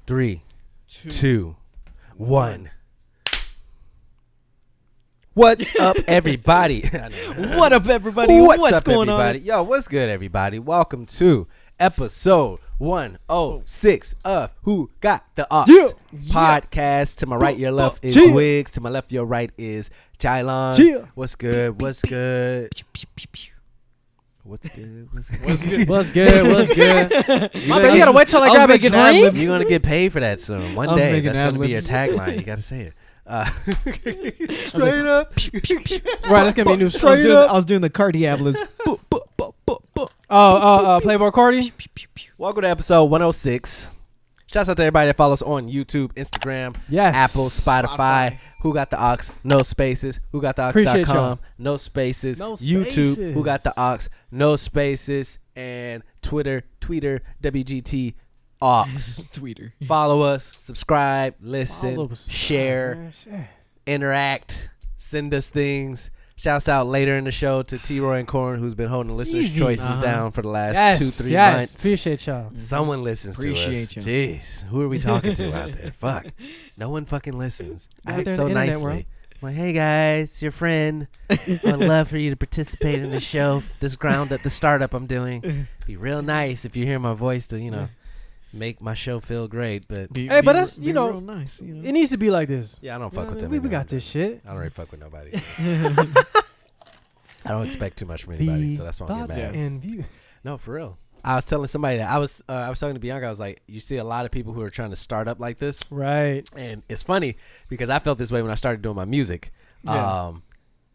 3, 2, 1. What's up, everybody? What up, everybody? What's up, going everybody? on? Yo, what's good, everybody? Welcome to episode 106 of Who Got the Aux podcast. To my right, your left is Wigs. To my left, your right is Jylon. What's good? What's good? What's good? What's good? What's good? What's good? My bad, you gotta wait till I grab a drink. You're gonna get paid for that soon. One day, that's gonna be your tagline. You gotta say it. Straight up. Right, that's gonna be a new Straight up. I was doing the Cardiablers. Playboy Cardi. Welcome to episode 106. Shouts out to everybody that follows on YouTube, Instagram, Yes. Apple, Spotify. Who Got the Aux? No spaces. WhoGotTheAux.com. No spaces. No YouTube. spaces. Who Got the Aux? No spaces. And Twitter, WGT Aux. Tweeter. Follow us, subscribe, listen, Follow us. share, interact, send us things. Shouts out later in the show to T-Roy and Corn, who's been holding listeners' Easy. choices down for the last 2-3 yes. months. Appreciate y'all. Someone listens Appreciate to us. you. Jeez, who are we talking to out there? Fuck. No one fucking listens. I Out act there in so the internet nicely. world. I'm like, hey guys, it's your friend. I'd love for you to participate in the show, this ground up, the startup I'm doing. Be real nice if you hear my voice to, make my show feel great. But Hey, but that's, real nice. it needs to be like this. yeah, I don't fuck with them. We anymore. got this shit. I don't really fuck with nobody. I don't expect too much from anybody, so that's why I'm Thoughts getting mad. and views. No, for real. I was telling somebody that I was talking to Bianca. I was like, you see a lot of people who are trying to start up like this, Right. and it's funny because I felt this way when I started doing my music. Yeah.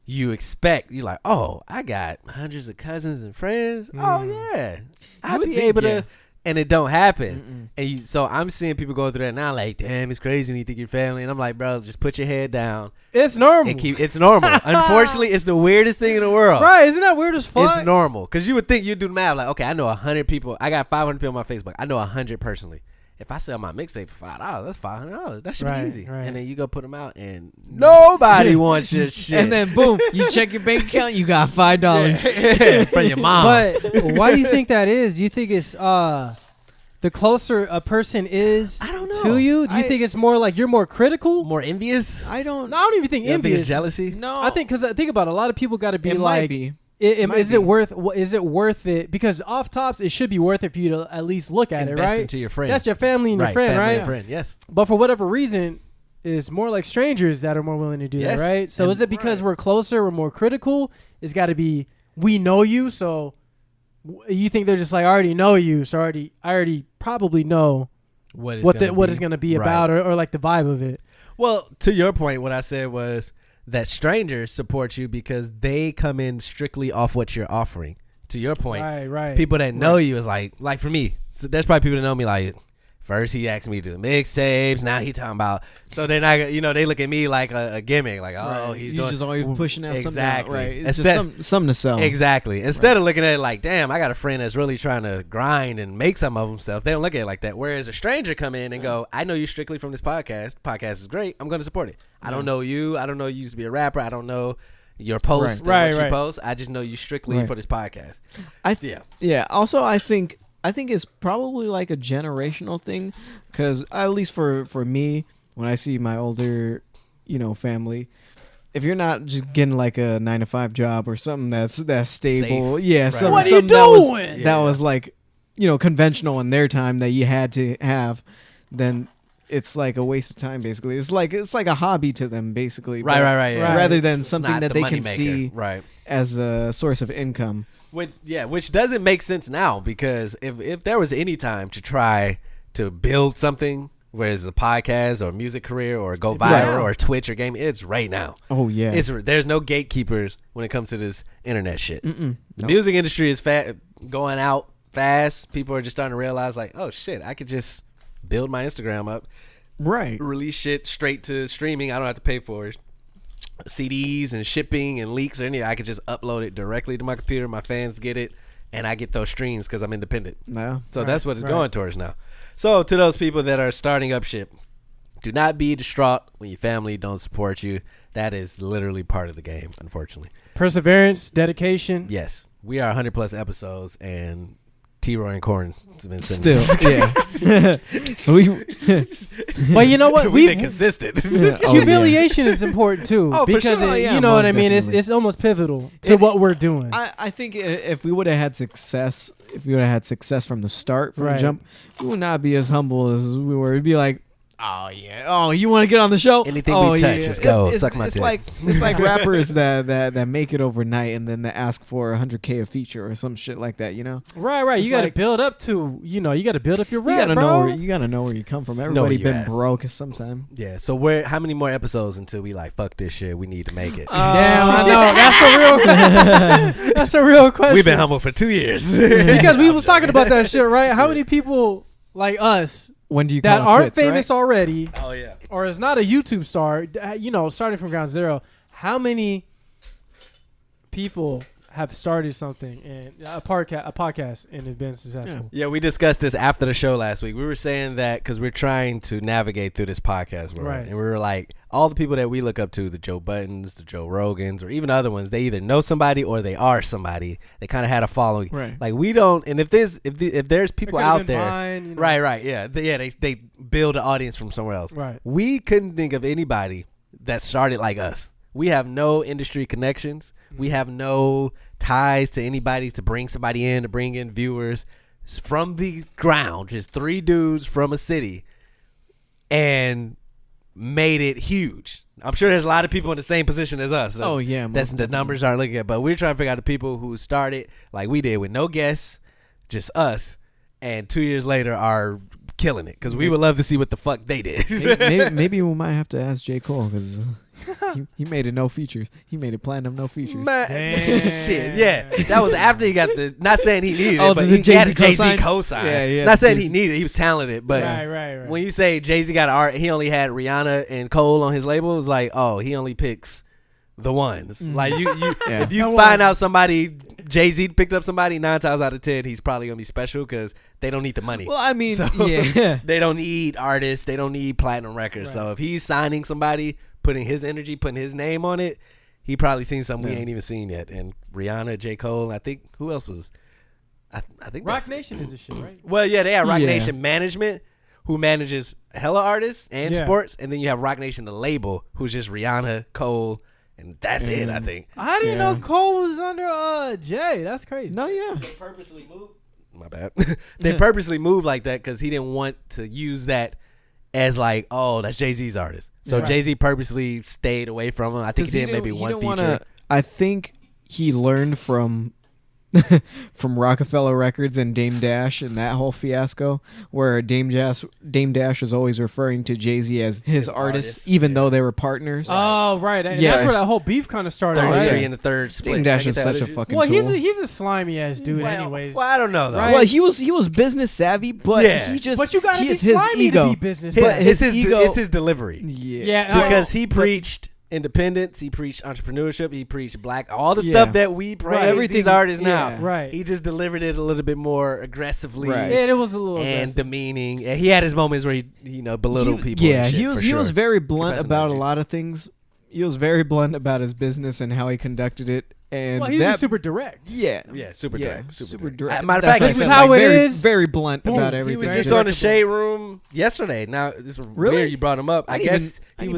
You're like, oh, I got hundreds of cousins and friends. Oh yeah, I'd would be think, able to. yeah. And it don't happen. And so I'm seeing people go through that now, like, damn, it's crazy when you think you're family. And I'm like, bro, just put your head down. It's normal. And it's normal. Unfortunately, it's the weirdest thing in the world. Right. Isn't that weird as fuck? It's normal. Because you would think you'd do the math. Like, okay, I know 100 people. I got 500 people on my Facebook. I know 100 personally. If I sell my mixtape for $5, that's $500. That should be easy. Right. And then you go put them out, and nobody wants your shit. And then boom, you check your bank account, you got $5. From your mom. But why do you think that is? Do you think it's the closer a person is I don't know. to you? Do you think it's more like you're more critical? More envious? I don't. No, I don't even think You don't think envious. it's jealousy? No. I think because I think about it, a lot of people got to be it like, might be. Is it worth it? Because off tops, it should be worth it for you to at least look at Invest it, right? into your friend. That's your family and your friend, family right? and friend, yes. But for whatever reason, it's more like strangers that are more willing to do Yes. that, right? So And- is it because right. we're closer, we're more critical? It's got to be we know you, so you think they're just like I already know you, so I already probably know what it's gonna be about, or like the vibe of it. Well, to your point, what I said was that strangers support you because they come in strictly off what you're offering. To your point, Right. people that know you is like for me, so there's probably people that know me like, first he asked me to do mixtapes, now he talking about, so then they look at me like a gimmick, like, oh, Right. he's He's doing, just always pushing out something out, exactly. right? It's Instead- just something to sell. Exactly. Instead of looking at it like, damn, I got a friend that's really trying to grind and make some of himself. They don't look at it like that. Whereas a stranger come in and go, I know you strictly from this podcast. Podcast is great. I'm going to support it. I don't know you. I don't know you used to be a rapper. I don't know your post and what you post. I just know you strictly for this podcast. Yeah. Also, I think it's probably like a generational thing, because at least for me, when I see my older, family, if you're not just getting like a 9-to-5 job or something that's stable, safe. yeah, Right. something, What are you doing? That was like, conventional in their time that you had to have, then it's like a waste of time. Basically, it's like a hobby to them, basically. Right. Yeah. Rather than It's something not that the they money can maker. see right. as a source of income. Which doesn't make sense now, because if there was any time to try to build something, whether it's a podcast or a music career or go viral or Twitch or game, it's right now. Oh yeah, There's no gatekeepers when it comes to this internet shit. The Nope. music industry is going out fast. People are just starting to realize like, oh shit, I could just build my Instagram up, right. release shit straight to streaming. I don't have to pay for it. CDs and shipping and leaks or anything. I could just upload it directly to my computer. My fans get it, and I get those streams because I'm independent. No. So that's what it's going towards now. So to those people that are starting up shit, do not be distraught when your family don't support you. That is literally part of the game, unfortunately. Perseverance, dedication. Yes, we are 100+ episodes, and T-Roy and Corn been still, yeah. So we, but you know what? We've been consistent. Humiliation is important too, because sure. you know what I mean. It's almost pivotal to what we're doing. I think if we would have had success, from the start, from the jump, we would not be as humble as we were. We'd be like, oh yeah, oh you want to get on the show? Anything we touch, just go suck my dick. It's like rappers that make it overnight and then they ask for $100K a feature or some shit like that, you know? Right. You got to build up to, you got to build up your rap, you gotta know where you come from. Everybody been broke sometime. Yeah. So how many more episodes until we like fuck this shit? We need to make it. Damn, I know. That's a real question. We've been humble for 2 years because we was talking about that shit, right? How many people like us? When do you that call aren't quits, famous right? already? Oh yeah. Or is not a YouTube star? Starting from ground zero. How many people have started something and a podcast and have been successful? Yeah, we discussed this after the show last week. We were saying that because we're trying to navigate through this podcast world, right? And we were like, all the people that we look up to, the Joe Buttons, the Joe Rogans, or even other ones, they either know somebody or they are somebody. They kind of had a following, right? Like we don't. And if there's people out there, Vine, right, yeah, they build an audience from somewhere else, right? We couldn't think of anybody that started like us. We have no industry connections. We have no ties to anybody to bring somebody in, to bring in viewers. It's from the ground, just 3 dudes from a city, and made it huge. I'm sure there's a lot of people in the same position as us. Oh yeah, that's the numbers aren't looking at, but we're trying to figure out the people who started like we did with no guests, just us, and 2 years later are killing it because we would love to see what the fuck they did. maybe we might have to ask J. Cole because he made it no features. He made it platinum no features. Shit, yeah. That was after he got the. Not saying he needed it, but the he had a Jay-Z cosign? cosign. Yeah, not saying he needed it. He was talented, but right. when you say Jay-Z got art, he only had Rihanna and Cole on his label. It was like, oh, he only picks the ones. Like you if you find out somebody Jay-Z picked up somebody, 9 times out of 10 he's probably gonna be special because they don't need the money. Well, I mean, they don't need artists, they don't need platinum records. Right. So if he's signing somebody, putting his energy, putting his name on it, he probably seen something we ain't even seen yet. And Rihanna, J. Cole, I think who else was? I think Rock Nation is a shit, right? Well, yeah, they have Rock Nation Management, who manages hella artists and sports, and then you have Rock Nation, the label, who's just Rihanna, Cole. And that's it, I think. I didn't know Cole was under Jay. That's crazy. No, yeah. They purposely moved. My bad. They purposely moved like that because he didn't want to use that as like, oh, that's Jay-Z's artist. So Jay-Z purposely stayed away from him. I think he did maybe one feature. I think he learned from Rockefeller Records and Dame Dash and that whole fiasco where Dame Dash was always referring to Jay-Z as his artist, even though they were partners. Oh, right. And that's where that whole beef kind of started, right? 3 and the third split. Dame Dash is such a fucking tool. He's a slimy ass dude anyways. Well, I don't know though. Right? Well, he was business savvy, but he just But you got to be slimy to be business savvy. It's his delivery. Yeah. Because he preached independence, he preached entrepreneurship, he preached black, all the stuff that we praise these artists now. Right. He just delivered it a little bit more aggressively. Right. Yeah, it was a little and aggressive. Demeaning. And he had his moments where he belittled people. Yeah, and shit, he was very blunt about a lot of things. He was very blunt about his business and how he conducted it. And he was just super direct. Yeah, super direct. Super direct. Matter of fact, this is how it is. Very blunt about everything. He was just on the Shade Room yesterday. Now, this is weird you brought him up. I guess he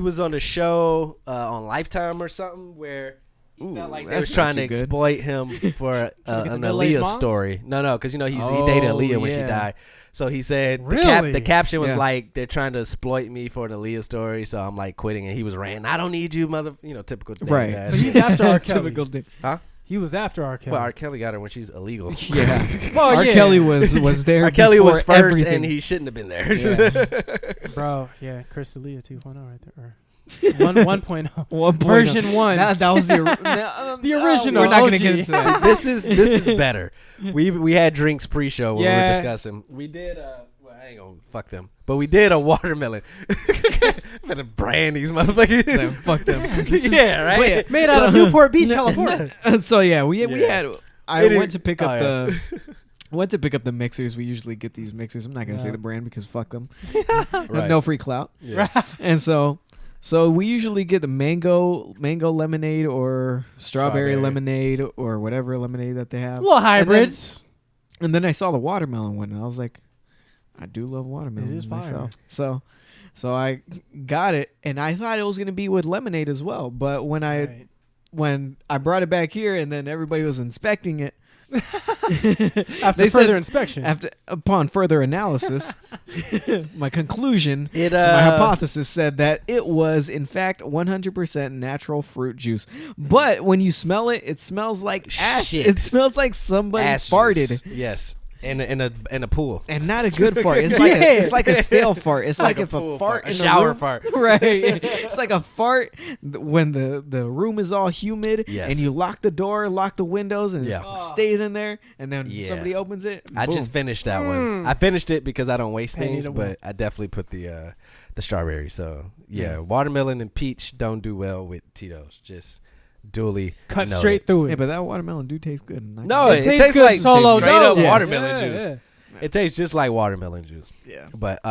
was on the show on Lifetime or something where he felt like they was trying to exploit him for an Aaliyah story. No, because he dated Aaliyah when she died. So he said the caption was like, they're trying to exploit me for an Aaliyah story, so I'm like quitting. And he was ranting, I don't need you, typical thing. Right. So he's after R. Kelly. Typical thing. Huh? He was after R. Kelly. Well, R. Kelly got her when she was illegal. Yeah. Well, R. Kelly was there. R. Kelly was first, everything. and he shouldn't have been there. Yeah. Bro, Chris Aaliyah 2.0 right there. 1.0 version 1. That was the original. We're not going to get into that. This is better. We had drinks pre-show when we were discussing. We did I ain't gonna fuck them, but we did a watermelon. Better brand these motherfuckers. Fuck them. Yeah, right. Made out of Newport Beach, California. So we had. I went to pick up the. Went to pick up the mixers. We usually get these mixers. I'm not gonna say the brand because fuck them. Right. No free clout. Yeah. And so we usually get the mango lemonade or strawberry lemonade or whatever lemonade that they have. Little hybrids. And then I saw the watermelon one, and I was like, I do love watermelon It is myself. So I got it, and I thought it was gonna be with lemonade as well. But when I brought it back here, and then everybody was inspecting it. After further inspection, upon further analysis, my conclusion to my hypothesis said that it was in fact 100% natural fruit juice. But when you smell it, it smells like ash. Shit. It smells like somebody farted. Juice. Yes. In a pool. And not a good fart. It's like a stale fart. It's like if a fart in a the shower room, fart. Right. It's like a fart when the room is all humid and you lock the door, lock the windows, and it stays in there, and then somebody opens it. I just finished that one. I finished it because I don't waste things, but I definitely put the strawberry. So watermelon and peach don't do well with Tito's. Just duly cut straight through it. Yeah, but that watermelon do taste good. No, it tastes good like solo straight up dough. watermelon juice. It tastes just like watermelon juice. Yeah. But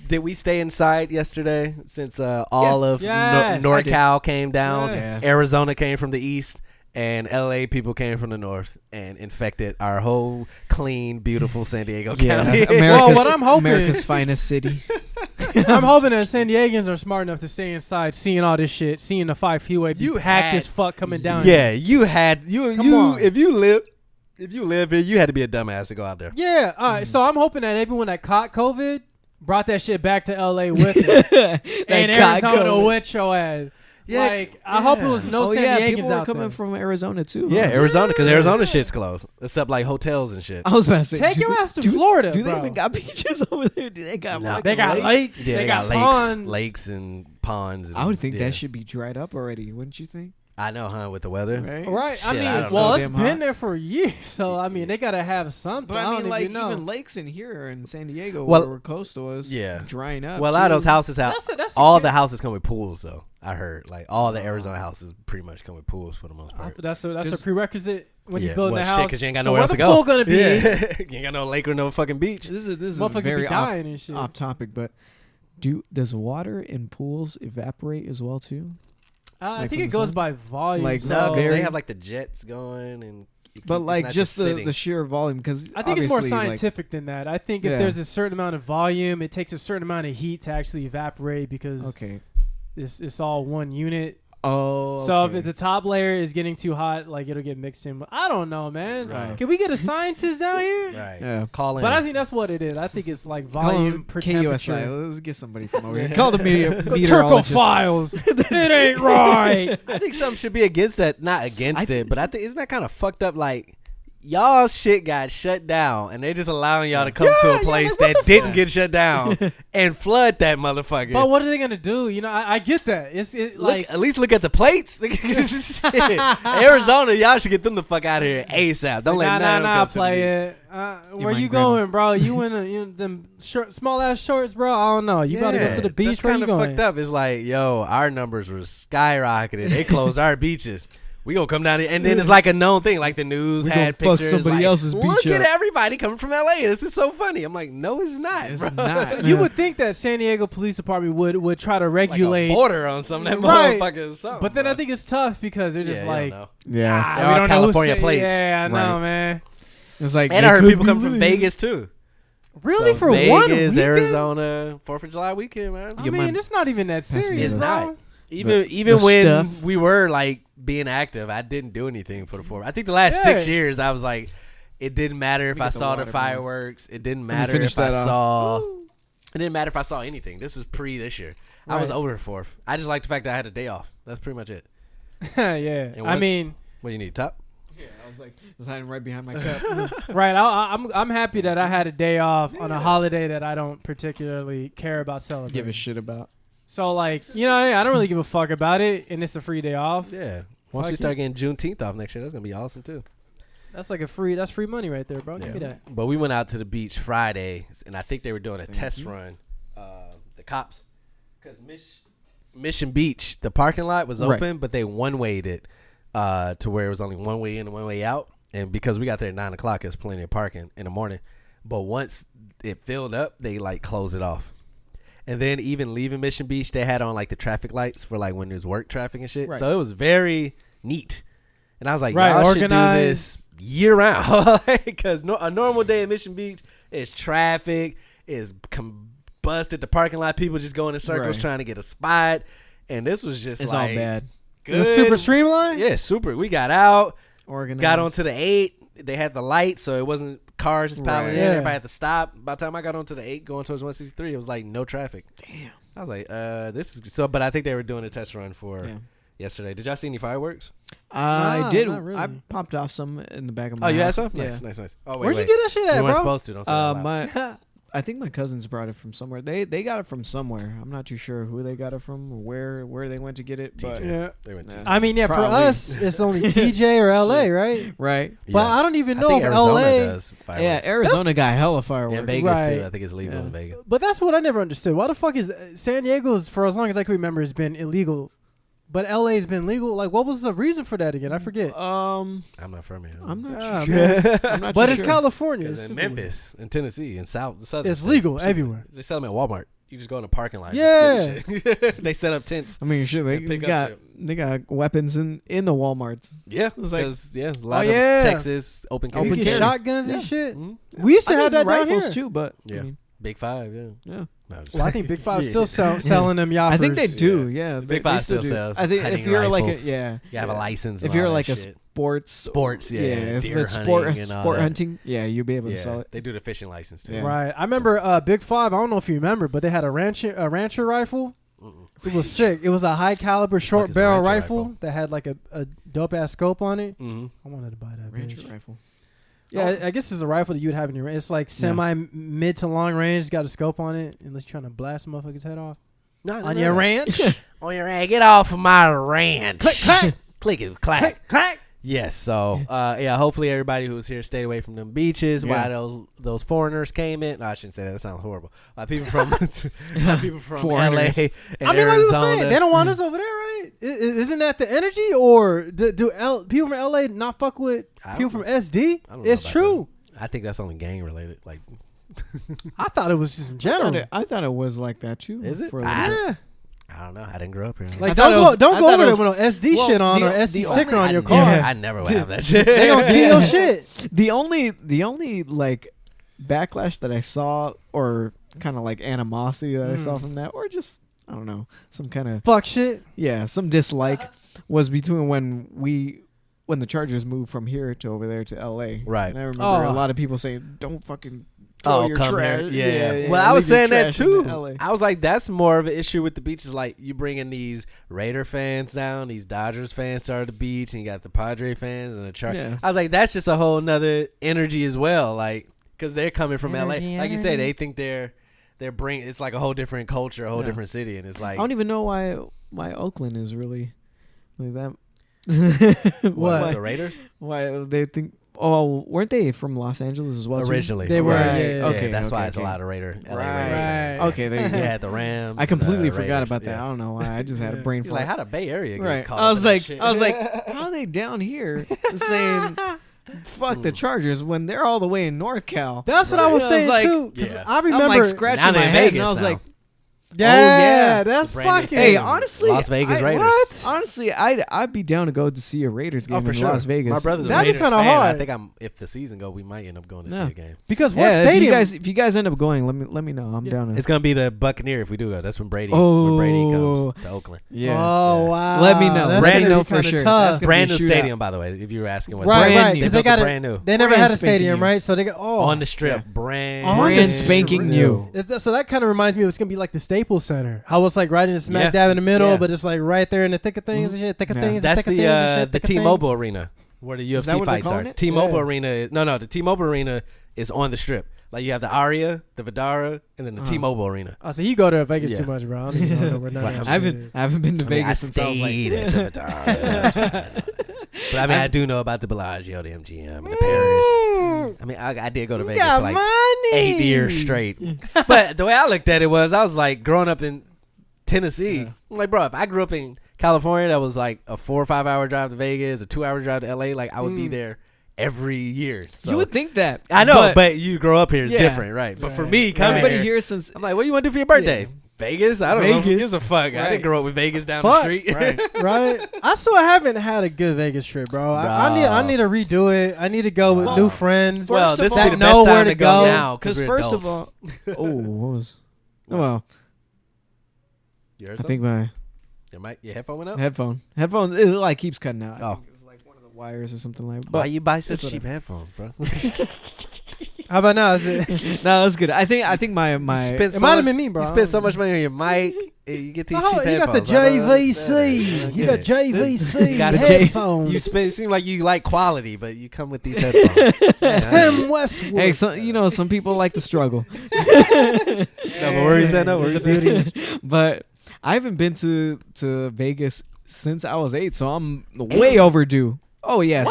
did we stay inside yesterday since all of NorCal came down? Yes. Arizona came from the east, and LA people came from the north and infected our whole clean, beautiful San Diego County. America's finest city. I'm hoping that San Diegans are smart enough to stay inside, seeing all this shit, seeing the 5 freeway be packed as fuck coming down. Yeah, you if you live here, you had to be a dumbass to go out there. Yeah, all right. So I'm hoping that everyone that caught COVID brought that shit back to LA with them. And Arizona with your ass. Yeah, like I hope it was no San Diegans people out were coming from Arizona too. Yeah, Arizona, because Arizona shit's closed, except like hotels and shit. I was about to say, take your ass to Florida. Do they even got beaches over there? Do they got? No. They got lakes. Yeah, they got ponds. Lakes and ponds. And, I would think that should be dried up already. Wouldn't you think? I know, huh? With the weather, right? Shit, it's been there for years, so I mean, they gotta have something. But I mean, like even lakes in here in San Diego, where coastal is, drying up. Well, a lot of those houses have all the houses come with pools, though. I heard like all the Arizona houses pretty much come with pools for the most part. That's a prerequisite when you build a house. Because you ain't got nowhere else to go. Pool gonna be? You ain't got no lake or no fucking beach. This is a very off topic, but does water in pools evaporate as well too? I think it goes by volume. Like no, they have like the jets going and. But like just the sheer volume, because I think it's more scientific than that. I think if there's a certain amount of volume, it takes a certain amount of heat to actually evaporate because it's all one unit. Oh, so if the top layer is getting too hot, like it'll get mixed in. I don't know, man. Right. Can we get a scientist down here? Right. Yeah. Call in. But I think that's what it is. I think it's like volume per temperature. KUSI. Let's get somebody from over here. Call the meteorologist. Turco-philes. It ain't right. I think something should be against that. Not against it, but I think isn't that kind of fucked up? Like y'all shit got shut down, and they just allowing y'all to come to a place that didn't get shut down and flood that motherfucker. But what are they gonna do? You know, I get that. At least look at the plates. Arizona, y'all should get them the fuck out of here ASAP. Don't let nah, play it. Where you going, bro? You in them small ass shorts, bro? I don't know. You about to go to the beach? That's where you going? Fucked up. It's like, yo, our numbers were skyrocketing. They closed our beaches. We gonna come down here, and then it's like a known thing. Like the news had pictures. Somebody else's beach. Look at everybody coming from LA. This is so funny. I'm like, no, it's not. It's bro. not. You would think that San Diego Police Department would try to regulate like a border on some of that motherfucker. Or something, but then I think it's tough because they're just like, we don't California plates. Yeah, I know, man. It's like, and I heard people come from Vegas too. Really, so for Vegas, one weekend? Arizona, 4th of July weekend, man. I mean, it's not even that serious. It's not. Even when we were like being active, I didn't do anything for the 4th. I think the last 6 years, I was like, it didn't matter if I saw the fireworks. It didn't matter if I saw. It didn't matter if I saw anything. This was this year. I was over the 4th. I just like the fact that I had a day off. That's pretty much it. Yeah. I mean, what do you need? Top? Yeah, I was like, I was hiding right behind my cup. Right. I'm happy that I had a day off on a holiday that I don't particularly care about celebrating. Give a shit about. So, like, you know, I don't really give a fuck about it, and it's a free day off. Yeah. Once we start getting Juneteenth off next year, that's going to be awesome, too. That's like that's free money right there, bro. Give me that. But we went out to the beach Friday, and I think they were doing a test run. The cops, because Mission Beach, the parking lot was open, but they one-wayed it to where it was only one way in and one way out. And because we got there at 9 o'clock, there's plenty of parking in the morning. But once it filled up, they, like, closed it off. And then even leaving Mission Beach, they had on like the traffic lights for like when there's work traffic and shit. Right. So it was very neat. And I was like, y'all should do this year round. Because a normal day at Mission Beach is traffic, is combusted. The parking lot, people just going in circles trying to get a spot. And this was just it's like all bad. good. It was super streamlined? Yeah, super. We got out, Organized. got onto the 8. They had the light, so it wasn't cars just piling in. Yeah. Everybody had to stop. By the time I got onto the 8 going towards 163, it was like no traffic. Damn. I was like, this is so. But I think they were doing a test run for yesterday. Did y'all see any fireworks? I did. Not really. I popped off some in the back of my Oh, you had house. some? Yeah. Nice. Oh, Where'd you get that shit at, we bro? weren't supposed to. Don't say that loud. I think my cousins brought it from somewhere. They got it from somewhere. I'm not too sure who they got it from or where they went to get it. But TJ. They went TJ. I mean, yeah, Probably. for us, it's only TJ or LA, right? right. But I don't even know think if Arizona LA. does fireworks. Yeah, Arizona got hella fireworks. And Vegas Right. too. I think it's legal in Vegas. But that's what I never understood. Why the fuck is San Diego's, for as long as I can remember, has been illegal, but LA's been legal? Like, what was the reason for that again? I forget. I'm not from here. I'm not Ah, sure. man. I'm not But too it's sure. California. It's In super Memphis, in Tennessee, in southern It's states, legal super- everywhere. They sell them at Walmart. You just go in the parking lot. Yeah. Just get the shit. They set up tents. I mean, shit, And pick up got shit. they got weapons in the Walmarts. Yeah, It's like- because a lot Oh, of yeah. Texas open You carry. Open get carry. shotguns and Yeah. shit. Mhm. We used to I have mean, that down rifles here. too, but Yeah. I mean, Big Five. Yeah. yeah. No, I'm just Well, I think Big Five Yeah. still selling them yappers. I think they do. Yeah. Yeah, Big they Five still still do. sells I think if hunting you're like rifles. you have a license. if and you're all like that a shit. sports, yeah, if deer it's hunting and all sport that. hunting, yeah, you'll be able to sell Yeah, it. they do the fishing license too. Yeah. Right. I remember Big Five. I don't know if you remember, but they had a rancher rifle. Mm-mm. It was sick. It was a high caliber short is a barrel rancher rifle rifle? that had like a dope ass scope on it. Mhm. I wanted to buy that Rancher bitch. rifle. Yeah, I guess it's a rifle that you would have in your range. It's like semi mid to long range. It's got a scope on it, unless you're trying to blast a motherfucker's head off. On your ranch? On your ranch. Get off of my ranch. Click, clack. Click it, clack. Click, clack. Yes, so hopefully everybody who was here stayed away from them beaches. Yeah. Why those foreigners came in? No, I shouldn't say that. That sounds horrible. People from people from Foreigners. LA and I mean, like we were Arizona. saying, they don't want us over there, right? Isn't that the energy, or do people from LA not fuck with I people don't from SD? I don't know It's about true. I think that's only gang related. Like, I thought it was just in general. I thought it was like that too. Is it? For a little bit. Yeah. I don't know. I didn't grow up here. Like I thought don't it go was- don't I go thought over it there with no SD well, shit on the- or SD the sticker on I your never, car. I never would have that shit. They gonna kill your shit. The only like backlash that I saw, or kind of like animosity that I saw from that, or just I don't know, some kind of Fuck shit. some dislike, was between when the Chargers moved from here to over there to LA. Right. And I remember Oh. a lot of people saying, "Don't fucking throw your come trash." here. Yeah. Well, I leave was your saying that trash in too. LA. I was like, that's more of an issue with the beaches. Like, you bringing these Raider fans down, these Dodgers fans started the beach, and you got the Padre fans and the Chargers. Yeah. I was like, that's just a whole nother energy as well. Like, because they're coming from Energy, LA. Like you said, energy. they think they're bringing. It's like a whole different culture, a whole Yeah. different city, and it's like I don't even know why Oakland is really like that. what, the Raiders Why they think? Oh, weren't they from Los Angeles as well? too? originally. They were, Right. yeah. Okay. that's why okay, it's okay. a lot of Raider. LA Right. Raider fans. Right. Okay, there you go. Yeah, the Rams. I completely the forgot Raiders, about that. yeah. I don't know why. I just had a brain You're like, fart. how the Bay Area get Right. caught I up was in that like, shit? how are they down here saying fuck the Chargers when they're all the way in North Cal? That's what I was I was saying like- too. 'Cause Yeah. I I'm remember. like scratching Now my they're in head, Vegas and I was now. like, yeah, yeah. that's Brand new fucking. stadium. hey, honestly, Las Vegas Raiders. What? Honestly, I'd be down to go to see a Raiders game Oh, for in sure. Las Vegas. My brother's a That'd be Raiders kinda fan. hard. I think if the season go, we might end up going to see Yeah. a game. Because what Yeah, stadium? if you guys end up going, let me know. I'm down to. It's gonna be the Buccaneer if we do go. That's when Brady Oh. comes to Oakland. Yeah. Oh Yeah. wow. Let me know. That's Let me gonna know be for kinda sure. tough. That's gonna Brand be new a shootout. stadium, by the way. If you were asking what's Right, brand right. new. Because They they built got it brand new They never Brand had a spanking stadium, new. right? So they got on the strip. Yeah. Brand Brand spanking new. So that kind of reminds me of it's gonna be like the Staples Center. How it's like right in smack dab in the middle, Yeah. but it's like right there in the thick of things and shit. Thick of Yeah. things. That's thick of things and shit, the thick of things. T-Mobile Arena where the Is that UFC what they're fights calling are. it? T-Mobile Yeah. Arena. The T-Mobile Arena is on the strip. Like you have the Aria, the Vidara, and then the T-Mobile Arena. Oh, so you go to Vegas Yeah. too much, bro. I don't even know where none of that I shit is. haven't been to I mean, I Vegas since I was like. stayed at the Vidara. That's what I know. But I mean, I do know about the Bellagio, the MGM, and the Paris. I mean, I did go to Vegas got for like money. 8 years straight. But the way I looked at it was, I was like, growing up in Tennessee, I'm like, bro, if I grew up in California, that was like a 4 or 5 hour drive to Vegas, a 2 hour drive to LA, like I would be there every year. So You would think that. I know, but you grow up here is Yeah. different, right? But for me, coming everybody here, here since I'm like, what do you want to do for your birthday? Vegas? I don't know. Who gives a fuck? Right. I didn't grow up with Vegas down the street. Right. I still haven't had a good Vegas trip, bro. I need to redo it. I need to go with new friends. Well, this is the best time to go now. Because first of all, what was? Well, I think my your headphone went out. Headphone, it like keeps cutting out. Oh, it's like one of the wires or something like. Why you buy such cheap headphones, bro? How about now? Is it? No, it's good. I think my it might have been me, bro. You spend so much money on your mic. You get these cheap headphones. You got the JVC. You got JVC headphones. You seem like you like quality, but you come with these headphones. Tim Westwood. Hey, some people like to struggle. No, but where is that? No, where's the beauty? But I haven't been to Vegas since I was 8, so I'm way overdue. Oh yeah,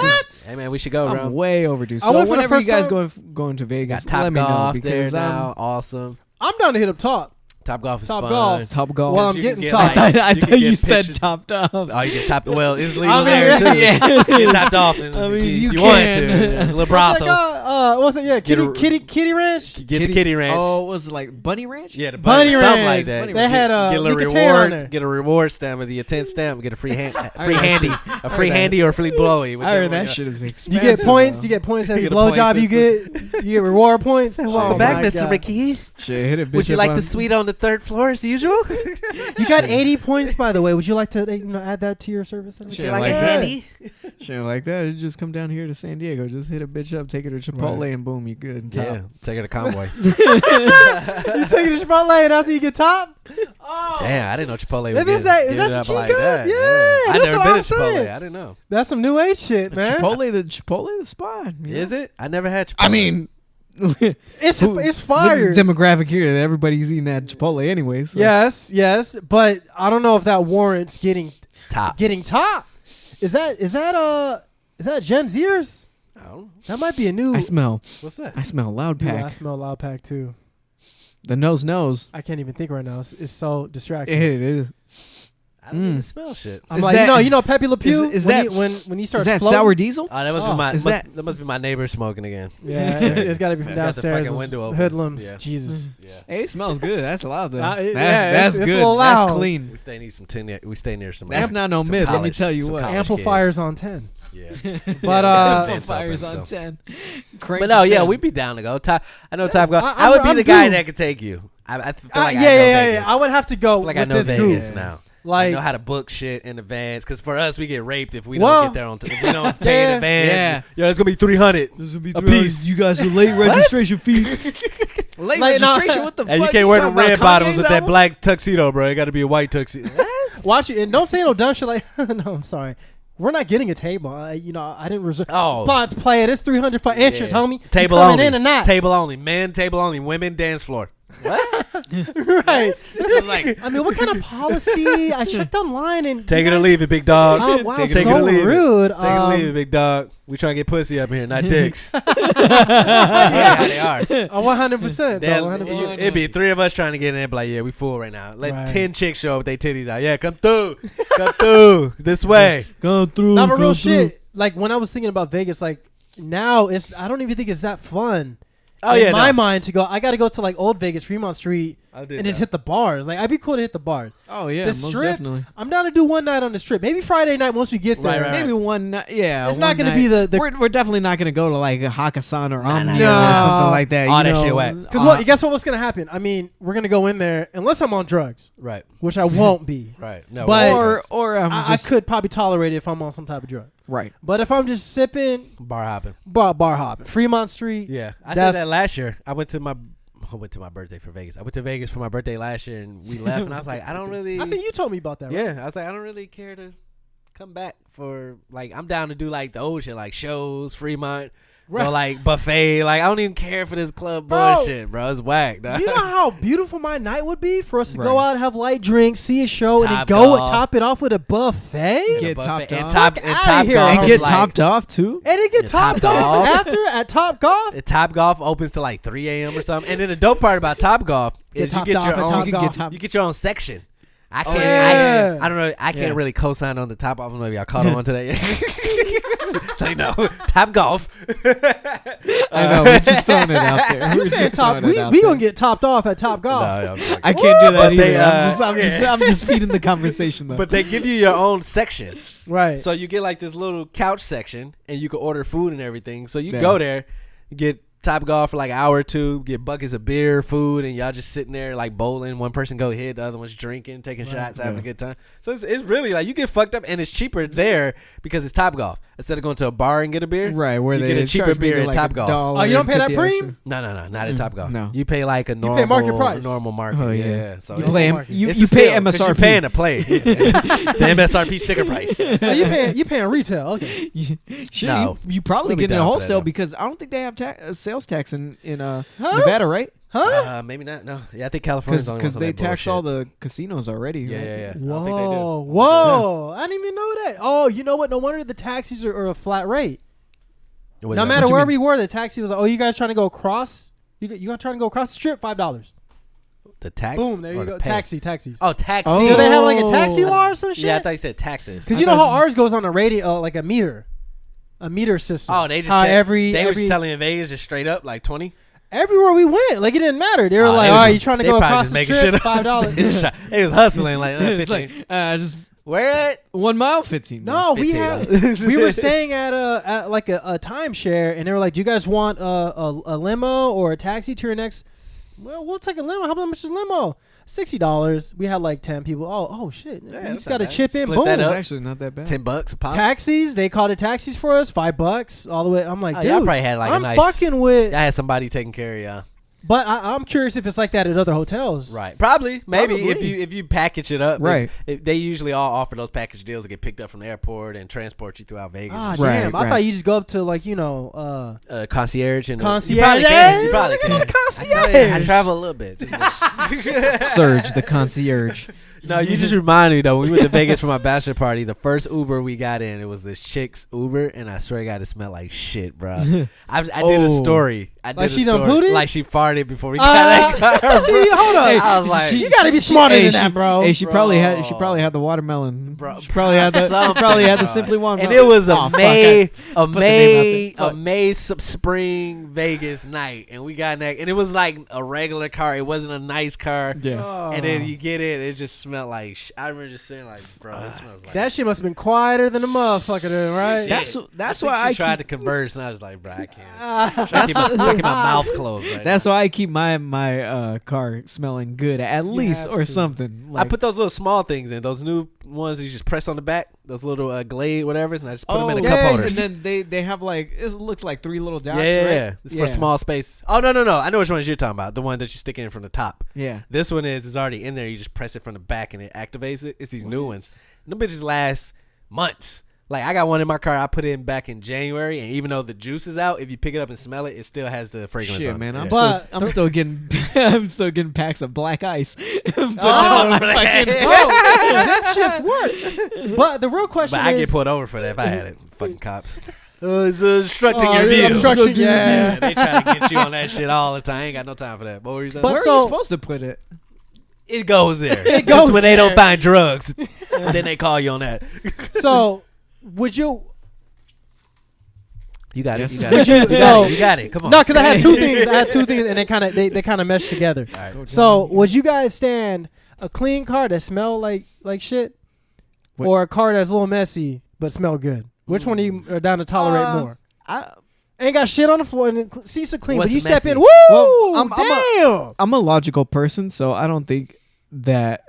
hey man, we should go. I'm way overdue. So whenever you guys going to Vegas, got let me know there now. Awesome. I'm down to hit up Top. Top golf is fun. Top golf. Well, I'm getting top. I thought you said topped off. Oh, you get top. Well, it's legal there too. Yeah. Get topped off. And you want to. Little brothel. What's it? Yeah, Kitty Ranch. Get the Kitty Ranch. Oh, was it like Bunny Ranch? Yeah, the Bunny Ranch. Something like that. They had get a little reward. Get a reward stamp with the intent stamp. Get a free handy or free blowy. I heard that shit is expensive. You get points. You get points every blowjob you get. You get reward points. Welcome back, Mr. Ricky. Would you like the suite on the 3rd floor as usual? You got 80 points, by the way. Would you like to add that to your service? Shit like that. Shit like that. You just come down here to San Diego. Just hit a bitch up, take her to Chipotle, and boom, you good. Yeah, take her to Convoy. You take her to Chipotle, and after you get top? Oh. Damn, I didn't know Chipotle was is that the cheat like code? that. Yeah, I never been to Chipotle. I didn't know. That's some new age shit, man. Chipotle the spot. Is it? I never had Chipotle. I mean, it's fire. Demographic here. Everybody's eating at Chipotle anyway. So. Yes, but I don't know if that warrants getting top. Is that Gen Zers? I don't know. That might be a new. I smell. What's that? I smell Loud Pack. Yeah, I smell Loud Pack too. The nose. I can't even think right now. It's so distracting. It is. I don't even smell shit. I'm is like, that, you know, Pepe Le Pew. Is that when you start? Is that floating? sour diesel? Oh, that must be my neighbor smoking again. Yeah, it's got to be from downstairs. Hoodlums. Yeah. Jesus. Yeah. Hey, it smells good. That's loud though. That's good. It's a little loud. That's clean. We stay near some. That's not no myth. Let me tell you what. Amplifiers on 10. Yeah, but amplifiers on 10. But no, yeah, we'd be down to go. I know Top Golf. I would be the guy that could take you. I feel like I know Vegas. I would have to go. Like I know Vegas now. Like, I know how to book shit in advance, because for us we get raped if we don't get there on time. If we don't pay in advance. Yeah, it's gonna be $300. This will be $300 a piece. You guys are late registration fee. Late registration? What the fuck? And you can't wear them red bottoms with that black tuxedo, bro. It got to be a white tuxedo. Watch it and don't say no dumb shit like. No, I'm sorry. We're not getting a table. I didn't reserve. Oh, let's play it. It's 300 for entrance, homie. Table only. In or not? Table only. Men, table only. Women, dance floor. What? Right. I mean, what kind of policy? I checked online and take it or leave it, big dog. Oh wow, take so it or leave rude. Take it or leave it, big dog. We trying to get pussy up here, not dicks. Yeah, they are. 100%. It'd be 3 of us trying to get in there, but like, yeah, we full right now. Let 10 chicks show up with their titties out. Yeah, come through, this way, come through. Not real shit. Like when I was thinking about Vegas, like now I don't even think it's that fun. In my mind to go, I got to go to like Old Vegas, Fremont Street, and just hit the bars. Like, I'd be cool to hit the bars. Oh yeah, the Strip, most definitely. I'm down to do one night on the Strip. Maybe Friday night once we get there. Right. Maybe one night. Yeah, it's not going to be the. We're definitely not going to go to like a Hakkasan or Omnia or something like that. All that shit whack. Because guess what's going to happen? I mean, we're going to go in there unless I'm on drugs, right? Which I won't be, right? No, but I could probably tolerate it if I'm on some type of drug. Right. But if I'm just sipping, bar hopping, Fremont Street. Yeah, I said that last year. I went to my birthday for Vegas. I went to Vegas for my birthday last year, and we left. And I was like, I don't really. I think you told me about that. Right? Yeah, I was like, I don't really care to come back for like. I'm down to do like the old shit, like shows, Fremont. Right. Or like buffet, like I don't even care for this club bullshit, bro. It's whack. Dog. You know how beautiful my night would be for us to go out, have light drinks, see a show, and then top it off with a buffet. Get topped off, and get topped off too, and it get topped off after at Top Golf. Top Golf opens till like 3 a.m. or something, and then the dope part about Top Golf is you get your own section. I can't. I don't know. I can't really co-sign on the top. I don't know if y'all caught on to that yet. So no, Top Golf. I know. We're just throwing it out there. You saying top? We gonna get topped off at Top Golf. No, I can't do that But either. I'm just feeding the conversation though. But they give you your own section, right? So you get like this little couch section, and you can order food and everything. So you go there, you get Top Golf for like an hour or two, get buckets of beer, food, and y'all just sitting there like bowling. One person go hit, the other one's drinking, taking shots, having a good time. So it's really like you get fucked up, and it's cheaper there because it's Top Golf instead of going to a bar and get a beer. Right, where you they get a cheaper beer at like Top Golf. Oh, you don't pay that premium? No, not at Top Golf. No, you pay like a normal pay market price. Normal market. Oh, yeah. So you pay MSRP. You're paying to play. The MSRP sticker price. Oh, you paying retail? Okay. No, you probably get it in wholesale because I don't think they have sales tax in Nevada, right? Huh? Maybe not. No. Yeah, I think California's only because they tax all the casinos already. Yeah. Right? Whoa, I think they do. whoa! I didn't even know that. Oh, you know what? No wonder the taxis are a flat rate. No matter where we were, the taxi was like, "Oh, you guys trying to go across? You trying to go across the strip? $5." The tax. Boom! There you go. Taxis. Oh, taxi. Do they have like a taxi law or some shit? Yeah, I thought you said taxes. Because you know how ours goes on a radio, like a meter system. Oh, they just they were just telling in Vegas just straight up like 20. Everywhere we went, like it didn't matter. They were like, "All right, you trying to go across the strip? $5." They was hustling like 15. Just where at 1 mile 15. No, we were staying at like a timeshare, and they were like, "Do you guys want a limo or a taxi to your next?" Well, we'll take a limo. How much is a limo? $60. We had like 10 people. Oh shit! Yeah, you just got to chip in. Split Boom. that It's up. actually not that bad. $10 a pop. Taxis. They called it taxis for us. $5 all the way. I'm like, dude, y'all probably had like I'm a nice. fucking with. I had somebody taking care of y'all. But I'm curious if it's like that at other hotels. Right. Maybe Probably. if you package it up. Right. They usually all offer those package deals to get picked up from the airport and transport you throughout Vegas. Ah, Right, damn! I right. thought you just go up to like Concierge and concierge. You probably can. You Yeah, probably look at can. the concierge. I travel a little bit. Surge, the concierge. No, you just remind me though. When we went to Vegas for my bachelor party, the first Uber we got in, it was this chick's Uber, and I swear to God, it smelled like shit, bro. I did a story. Like she done pooted? Like she farted before we got that car. See, hold on. I was like, you gotta be smarter than that, bro. Hey, she probably had the watermelon. Bro, She probably had the Simply and Watermelon. it was a the May spring Vegas night, and we got in that, and it was like a regular car. It wasn't a nice car. Yeah. And then you get it just smelled like. I remember just saying like, bro, it smells like That shit must have been quieter than a motherfucker, then, right? That's I why think I she tried to converse, and I was like, bro, I can't. Trying to keep my mouth closed. Right That's now. why I keep my car smelling good at least have or to. something. I put those little small things in. Those new ones you just press on the back. Those little Glade whatevers, and I just put them in a cup holders. And then they have like it looks like 3 little dots. Yeah. Right? It's for small space. Oh no! I know which ones you're talking about. The one that you stick in from the top. Yeah. This one is already in there. You just press it from the back and it activates it. It's these new ones. And them bitches last months. Like I got one in my car I put in back in January, and even though the juice is out, if you pick it up and smell it, it still has the fragrance Shit, on man. it. I'm still getting I'm still getting packs of black ice. That shit's work. But the real question But I is, get pulled over for that if I had it. Fucking cops. It's obstructing your yeah, view. obstruction, yeah. They try to get you on that shit all the time. I ain't got no time for that. What were you saying? But Where are so- you supposed to put it? It goes there. It Just goes when they don't there. find drugs, then they call you on that. so would you? You got Yes. it. You got it. So- You got it. You got it. Come on. No, because I had two things. And they kind of meshed together. All right. So would you guys stand a clean car that smell like shit, What? or a car that's a little messy but smell good? Which one are you down to tolerate more? Ain't got shit on the floor and the seats are clean, What's but you messy? step in. Woo! Well, damn. I'm a logical person, so I don't think that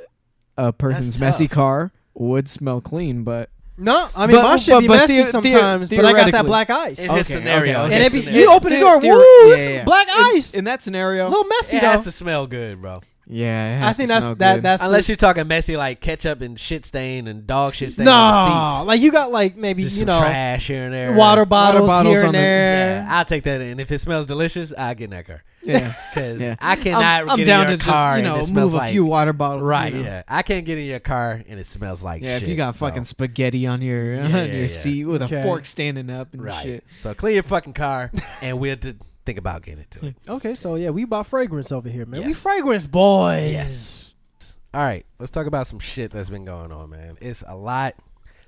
a person's That's messy tough. car would smell clean, but No, I mean But- my shit be but messy sometimes, but I got that theoretically. black ice. It's a scenario. okay. And It's it a be, scenario. you open the door, Theor- woo, yeah, yeah. black ice. in that scenario, A little messy It though. has to smell good, bro. yeah, it has I think to that's smell that. good. That's Unless you're talking messy like ketchup and shit stain and dog shit stain on the no, seats. like you got like maybe Just you some know trash here and there. water bottles bottles here on and the- there. Yeah, I'll take that in. If it smells delicious, I'll get in that car. yeah. Because Yeah. I cannot I'm get down in your to car just and it smells move a like few water bottles. right. you know. Yeah, I can't get in your car and it smells like Yeah, shit. if you got so- fucking spaghetti on your yeah. seat with Okay. a fork standing up and right. shit. So clean your fucking car, and we'll think about getting into it. Okay, so yeah, we bought fragrance over here, man. We Yes. fragrance boys. Yes. All right, let's talk about some shit that's been going on, man. It's a lot.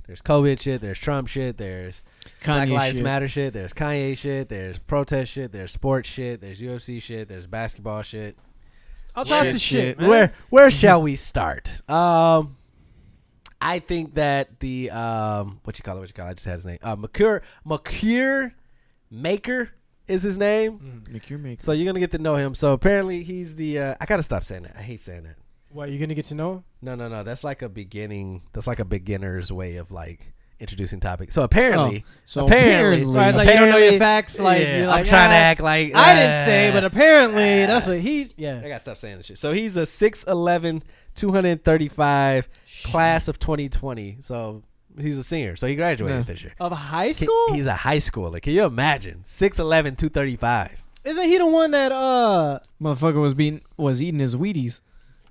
There's COVID shit. There's Trump shit. There's Black Lives Matter shit. There's Kanye shit. There's protest shit. There's sports shit. There's UFC shit. There's basketball shit. All types of shit, man. Where shall we start? I think that the what you call it? I just had his name. Makur Maker is his name. Makur Maker. So you're gonna get to know him. So apparently he's the. I gotta stop saying that. I hate saying that. What, you gonna get to know him? No. That's like a beginning. That's like a beginner's way of like introducing topics. So apparently, right, it's like you don't know your facts. Like, yeah, you're like, I'm trying to act like I didn't say, but apparently that's what he's. Yeah, I gotta stop saying this shit. So he's a 6'11", 235 class of 2020. So he's a senior. So he graduated this year of high school. He's a high schooler. Can you imagine? 6'11", 235. Isn't he the one that motherfucker was eating his Wheaties?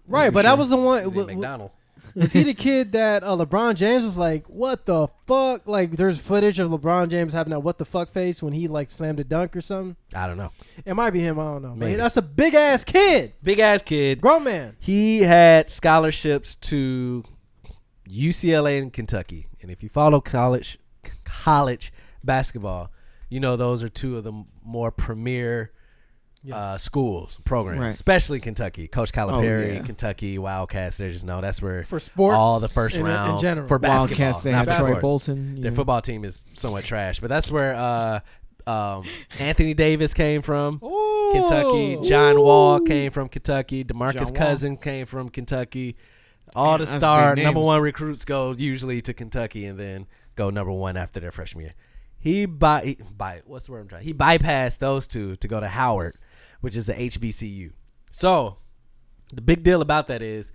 Right, but that was the one. McDonald. Was he the kid that LeBron James was like, what the fuck? Like, there's footage of LeBron James having that what the fuck face when he like slammed a dunk or something. I don't know. It might be him. I don't know. Maybe. But that's a big ass kid. Big ass kid. Grown man. He had scholarships to UCLA and Kentucky. And if you follow college basketball, you know those are two of the more premier schools, programs, right. Especially Kentucky. Coach Calipari, Kentucky Wildcats. They just know that's where for sports, all the first round in general. For basketball. Wildcats, they have Troy Bolton. Their football team is somewhat trash, but that's where Anthony Davis came from. Kentucky. John Wall came from Kentucky. DeMarcus Cousins came from Kentucky. All the star number one recruits go usually to Kentucky and then go number one after their freshman year. He what's the word I'm trying? He bypassed those two to go to Howard, which is a HBCU. So the big deal about that is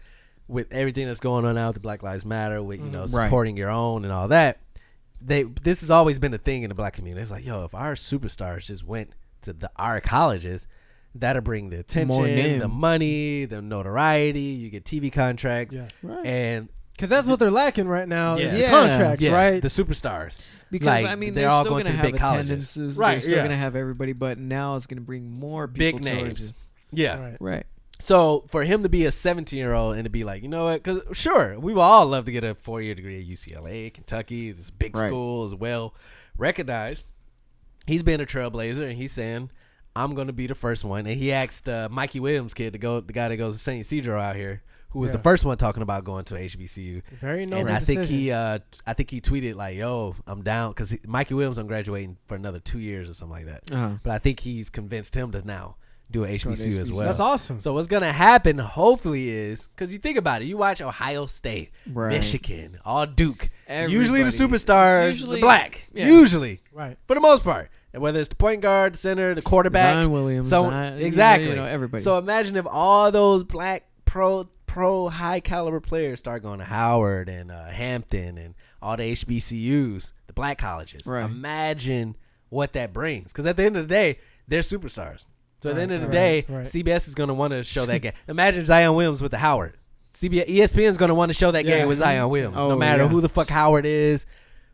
with everything that's going on now with the Black Lives Matter, with supporting your own and all that, this has always been a thing in the black community. It's like, yo, if our superstars just went to our colleges, that'll bring the attention, the money, the notoriety. You get TV contracts, and because that's what they're lacking right now. Is the contracts, right? The superstars. Because I mean, they're all still going to have attendances. Right, they're still going to have everybody, but now it's going to bring more people big names. Right. So for him to be a 17-year-old and to be like, you know what? Because sure, we would all love to get a 4-year degree at UCLA, Kentucky. This big school is well recognized. He's been a trailblazer, and he's saying, I'm going to be the first one. And he asked Mikey Williams' kid to go, the guy that goes to St. Isidro out here, who was the first one talking about going to HBCU. Very noble decision. I think he tweeted like, "Yo, I'm down," because Mikey Williams on graduating for another 2 years or something like that. But I think he's convinced him to now do an HBCU as well. That's awesome. So what's gonna happen, hopefully, is because you think about it, you watch Ohio State, Michigan, all Duke. Usually the superstars, the black. Usually, for the most part. And whether it's the point guard, the center, the quarterback, Zion Williams, exactly. Everybody. So imagine if all those black pro high caliber players start going to Howard and Hampton and all the HBCUs, the black colleges. Imagine what that brings. Because at the end of the day, they're superstars. So at the end of the day, CBS is going to want to show that game. Imagine Zion Williams with the Howard. ESPN is going to want to show that game with Zion Williams. No matter who the fuck Howard is,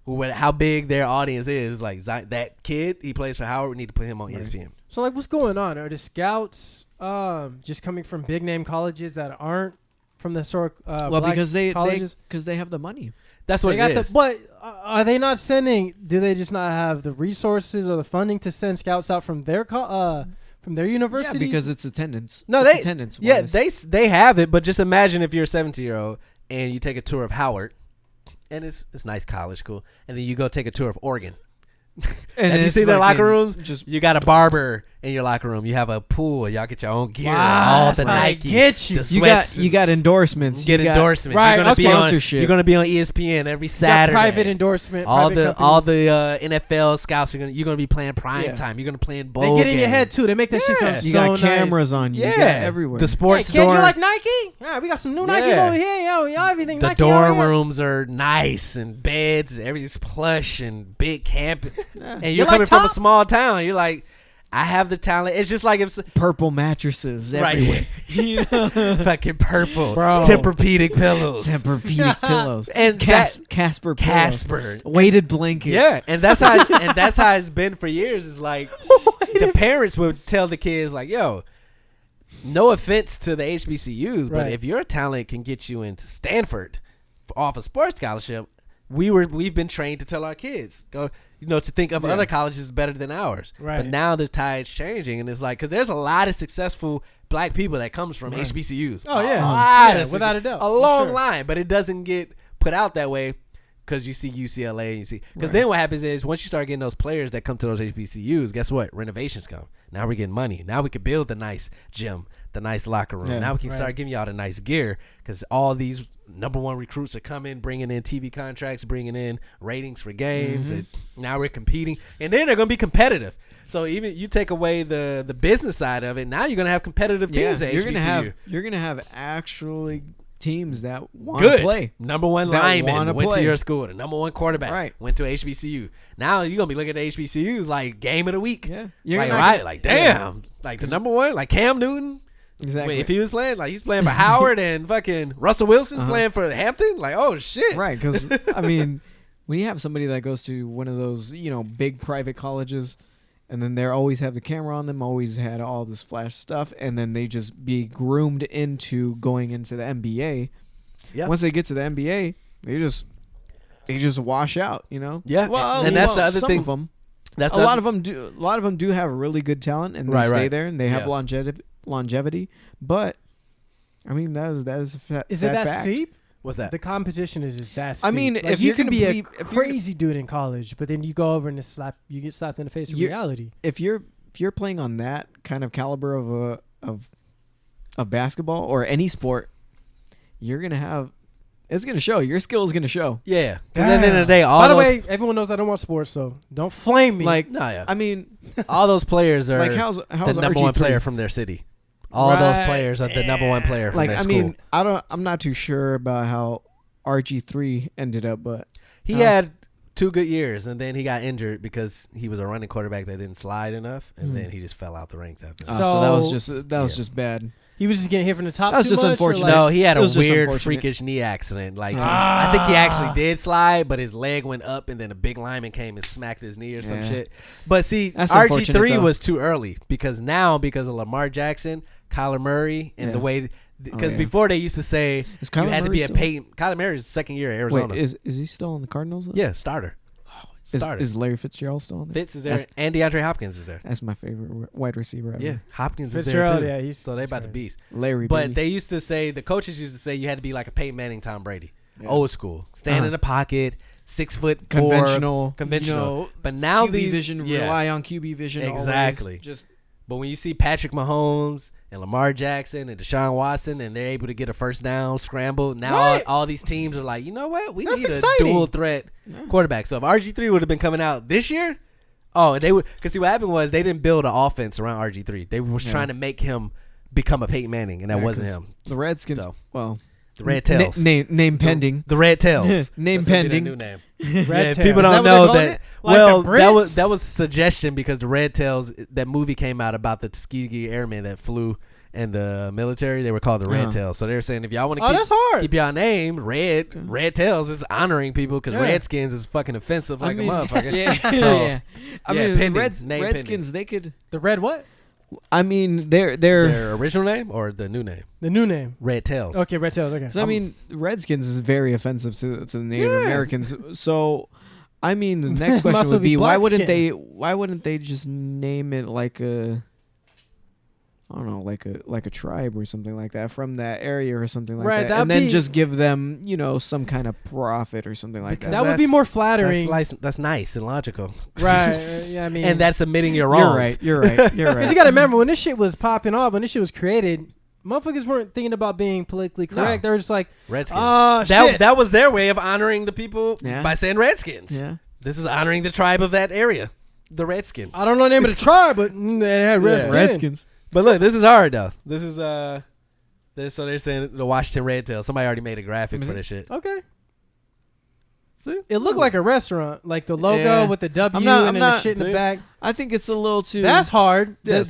how big their audience is. Like that kid, he plays for Howard. We need to put him on ESPN. So like, what's going on? Are the scouts just coming from big name colleges that aren't from the historic black because they colleges? have the money. That's what it is. But are they not sending? Do they just not have the resources or the funding to send scouts out from their universities? Yeah, because it's attendance. No, it's attendance. Yeah, they have it. But just imagine if you're a 17-year-old and you take a tour of Howard, and it's nice college, cool, and then you go take a tour of Oregon. And have you seen their locker rooms? You got a barber in your locker room. You have a pool. Y'all get your own gear. All the Nike. Get you. The sweats. You got endorsements. You get endorsements. Right. You're gonna be on ESPN every Saturday. Private endorsement. All the NFL scouts. You're gonna be playing prime time. You're gonna play in bowl. They get in your head too. They make that shit sound so nice. You got cameras on you. Yeah, you got everywhere. The sports store. Kid, you like Nike? Yeah, we got some new Nike over here. Yo, everything. The Nike dorm rooms are nice and beds. Everything's plush and big camping. And you're coming from a small town. You're like, I have the talent. It's just like if purple mattresses everywhere. You know, fucking purple, Tempur-Pedic pillows, pillows, and Casper pillows. Weighted blankets. Yeah, and that's how it's been for years. Is like the parents would tell the kids like, "Yo, no offense to the HBCUs, but Right. if your talent can get you into Stanford off a sports scholarship, we've been trained to tell our kids to think of other colleges better than ours. Right. But now the tide's changing, and it's like because there's a lot of successful black people that comes from HBCUs. Oh yeah, without a doubt, a long line, but it doesn't get put out that way. Because you see UCLA, and you see, because then what happens is once you start getting those players that come to those HBCUs, guess what? Renovations come. Now we're getting money. Now we can build the nice gym, the nice locker room. Now we can start giving y'all the nice gear because all these number one recruits are coming, bringing in TV contracts, bringing in ratings for games, and now we're competing, and then they're gonna be competitive. So even you take away the business side of it, now you're gonna have competitive teams at HBCU. You're gonna have actually teams that want to play. Number one lineman went to your school. The number one quarterback went to HBCU. Now you're going to be looking at HBCUs like game of the week. Yeah. Like damn. Like the number one, like Cam Newton. Exactly. If he was playing, like he's playing for Howard and fucking Russell Wilson's playing for Hampton. Like, oh, shit. Right. Because, I mean, when you have somebody that goes to one of those, big private colleges, and then they always have the camera on them, always had all this flash stuff, and then they just be groomed into going into the NBA. Yep. Once they get to the NBA, they just wash out, Yeah. Well, and that's the other thing. Of them, a lot of them do have really good talent, and they stay there, and they have longevity. But I mean, that is a fact. Is it that steep? What's that? The competition is just that steep. I mean, like if you can be a crazy dude in college, but then you go over and you get slapped in the face with reality. If you're playing on that kind of caliber of basketball or any sport, you're gonna have. It's gonna show. Your skill is gonna show. Yeah. Because at the end of the day, by the way, everyone knows I don't watch sports, so don't flame me. I mean, all those players are how's the number RG3? one player from their city. All those players are the number one player from their school. I mean, I'm not too sure about how RG3 ended up, but he had 2 good years, and then he got injured because he was a running quarterback that didn't slide enough, and then he just fell out the ranks after that. So that was just bad. He was just getting hit from the top. That was just unfortunate. No, he had a weird, freakish knee accident. Like I think he actually did slide, but his leg went up, and then a big lineman came and smacked his knee or some shit. But see, RG3 was too early because of Lamar Jackson, Kyler Murray, and the way because before they used to say you had to be a Peyton. Kyler Murray's second year at Arizona. Wait, is he still in the Cardinals? Yeah, starter. Is Larry Fitzgerald still on there? Fitz is there, and DeAndre Hopkins is there. That's my favorite wide receiver ever. Yeah, Hopkins is there too. Yeah, so they about to beast. Larry, but they used to say the coaches used to say you had to be like a Peyton Manning, Tom Brady, old school, stand in the pocket, 6'4", conventional. But now QB vision, rely on QB vision. Exactly. Always. But when you see Patrick Mahomes and Lamar Jackson and Deshaun Watson and they're able to get a first down scramble, now all these teams are like, you know what? We need a dual threat quarterback. So if RG3 would have been coming out this year, they would. Because see, what happened was they didn't build an offense around RG3. They was trying to make him become a Peyton Manning, and that wasn't him. The Redskins, the Red Tails. Name pending. The Red Tails. Name pending. New name. Red Tails. People don't know that. Like that was suggestion because the Red Tails, that movie came out about the Tuskegee Airmen that flew in the military. They were called the Red Tails. So they were saying if y'all want to keep y'all name Red Tails is honoring people because Redskins is fucking offensive a motherfucker. I mean, Redskins, they could. The red what? I mean, their original name or the new name? The new name. Red Tails. Okay, Red Tails. Okay. So I mean, Redskins is very offensive to the Native Americans. So, I mean, the next question would be why wouldn't they just name it like a, I don't know, like a tribe or something like that from that area or something like that, and then just give them some kind of profit or something like that. That would be more flattering. That's nice and logical, right? Yeah, I mean, and that's admitting you're wrong. You're right. Because you got to remember when this shit was popping off, when this shit was created, motherfuckers weren't thinking about being politically correct. They were just like Redskins. Shit. That was their way of honoring the people by saying Redskins. Yeah, this is honoring the tribe of that area, the Redskins. I don't know the name of the tribe, but they had Redskins. But look, this is hard though. This is so they're saying the Washington Red Tail. Somebody already made a graphic for this shit. Okay. See? It looked like a restaurant, like the logo with the W and then the shit in the back. I think it's a little too. That's hard. The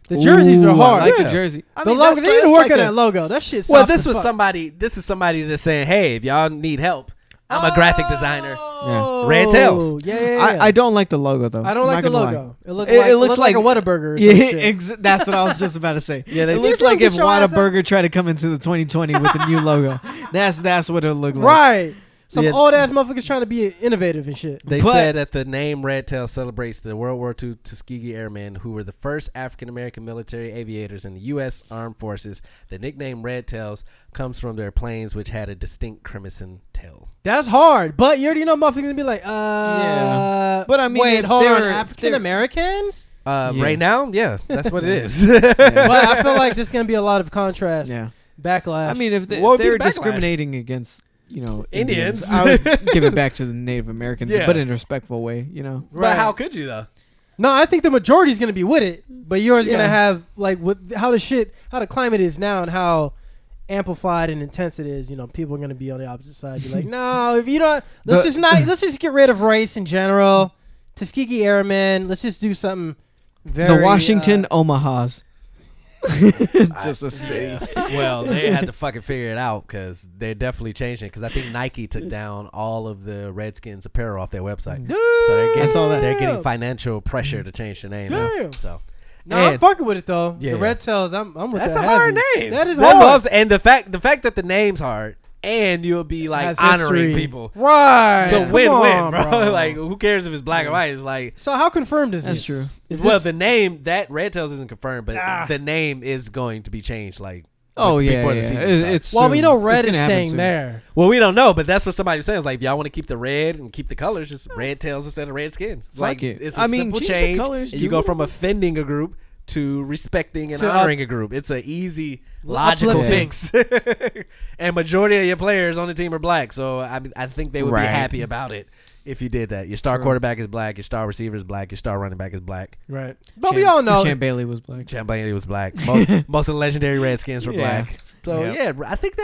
jerseys are hard. I like the jersey. The logo. They need to work on that logo. That shit's Well, this is somebody just saying, hey, if y'all need help, I'm a graphic designer. Oh, Red tails. Yeah. I don't like the logo though. I don't like the not gonna logo. lie. It looks like a Whataburger. Or Yeah, that's what I was just about to say. Yeah, it looks like if Whataburger tried to come into the 2020 with a new logo. That's what it looked like. Right. Some old ass motherfuckers trying to be innovative and shit. They said that the name Red Tail celebrates the World War II Tuskegee Airmen, who were the first African American military aviators in the U.S. Armed Forces. The nickname Red Tails comes from their planes, which had a distinct crimson tail. That's hard, but you already know motherfuckers gonna be like, yeah. But I mean, wait, hold on, African Americans? Right now, yeah, that's what it is. But I feel like there's gonna be a lot of contrast. Yeah. Backlash. I mean, if they're discriminating against, Indians, I would give it back to the Native Americans, but in a respectful way, Right. But how could you though? No, I think the majority is gonna be with it, but yours gonna have like with how the climate is now and how amplified and intense it is. People are gonna be on the opposite side. You're like, no, if you don't, let's just get rid of race in general. Tuskegee Airmen. Let's just do something. The Washington Omahas. Just a city. Well, they had to fucking figure it out because they're definitely changing it. Because I think Nike took down all of the Redskins apparel off their website, so they're getting financial pressure to change the name now. So, I'm fucking with it though. The Red Tails, I'm with that. That's a hard name. That is hard. What I'm saying. And the fact that the name's hard. And you'll be like that's honoring history. people, right? So win-win, bro. Like, who cares if it's black or white? It's like, so how confirmed is this? That's true. The name that Red Tails isn't confirmed, but the name is going to be changed. Like, before the season starts. We know Red is saying there. Well, we don't know, but that's what somebody was saying. It's like, if y'all want to keep the red and keep the colors, just Red Tails instead of Redskins. Like, it's a simple change. Colors, and you go from offending a group to respecting and honoring a group. It's an easy, logical fix. And majority of your players on the team are black, so I think they would be happy about it if you did that. Your star quarterback is black, your star receiver is black, your star running back is black. Right. But we all know Champ Bailey was black. Most of the legendary Redskins were black. So I think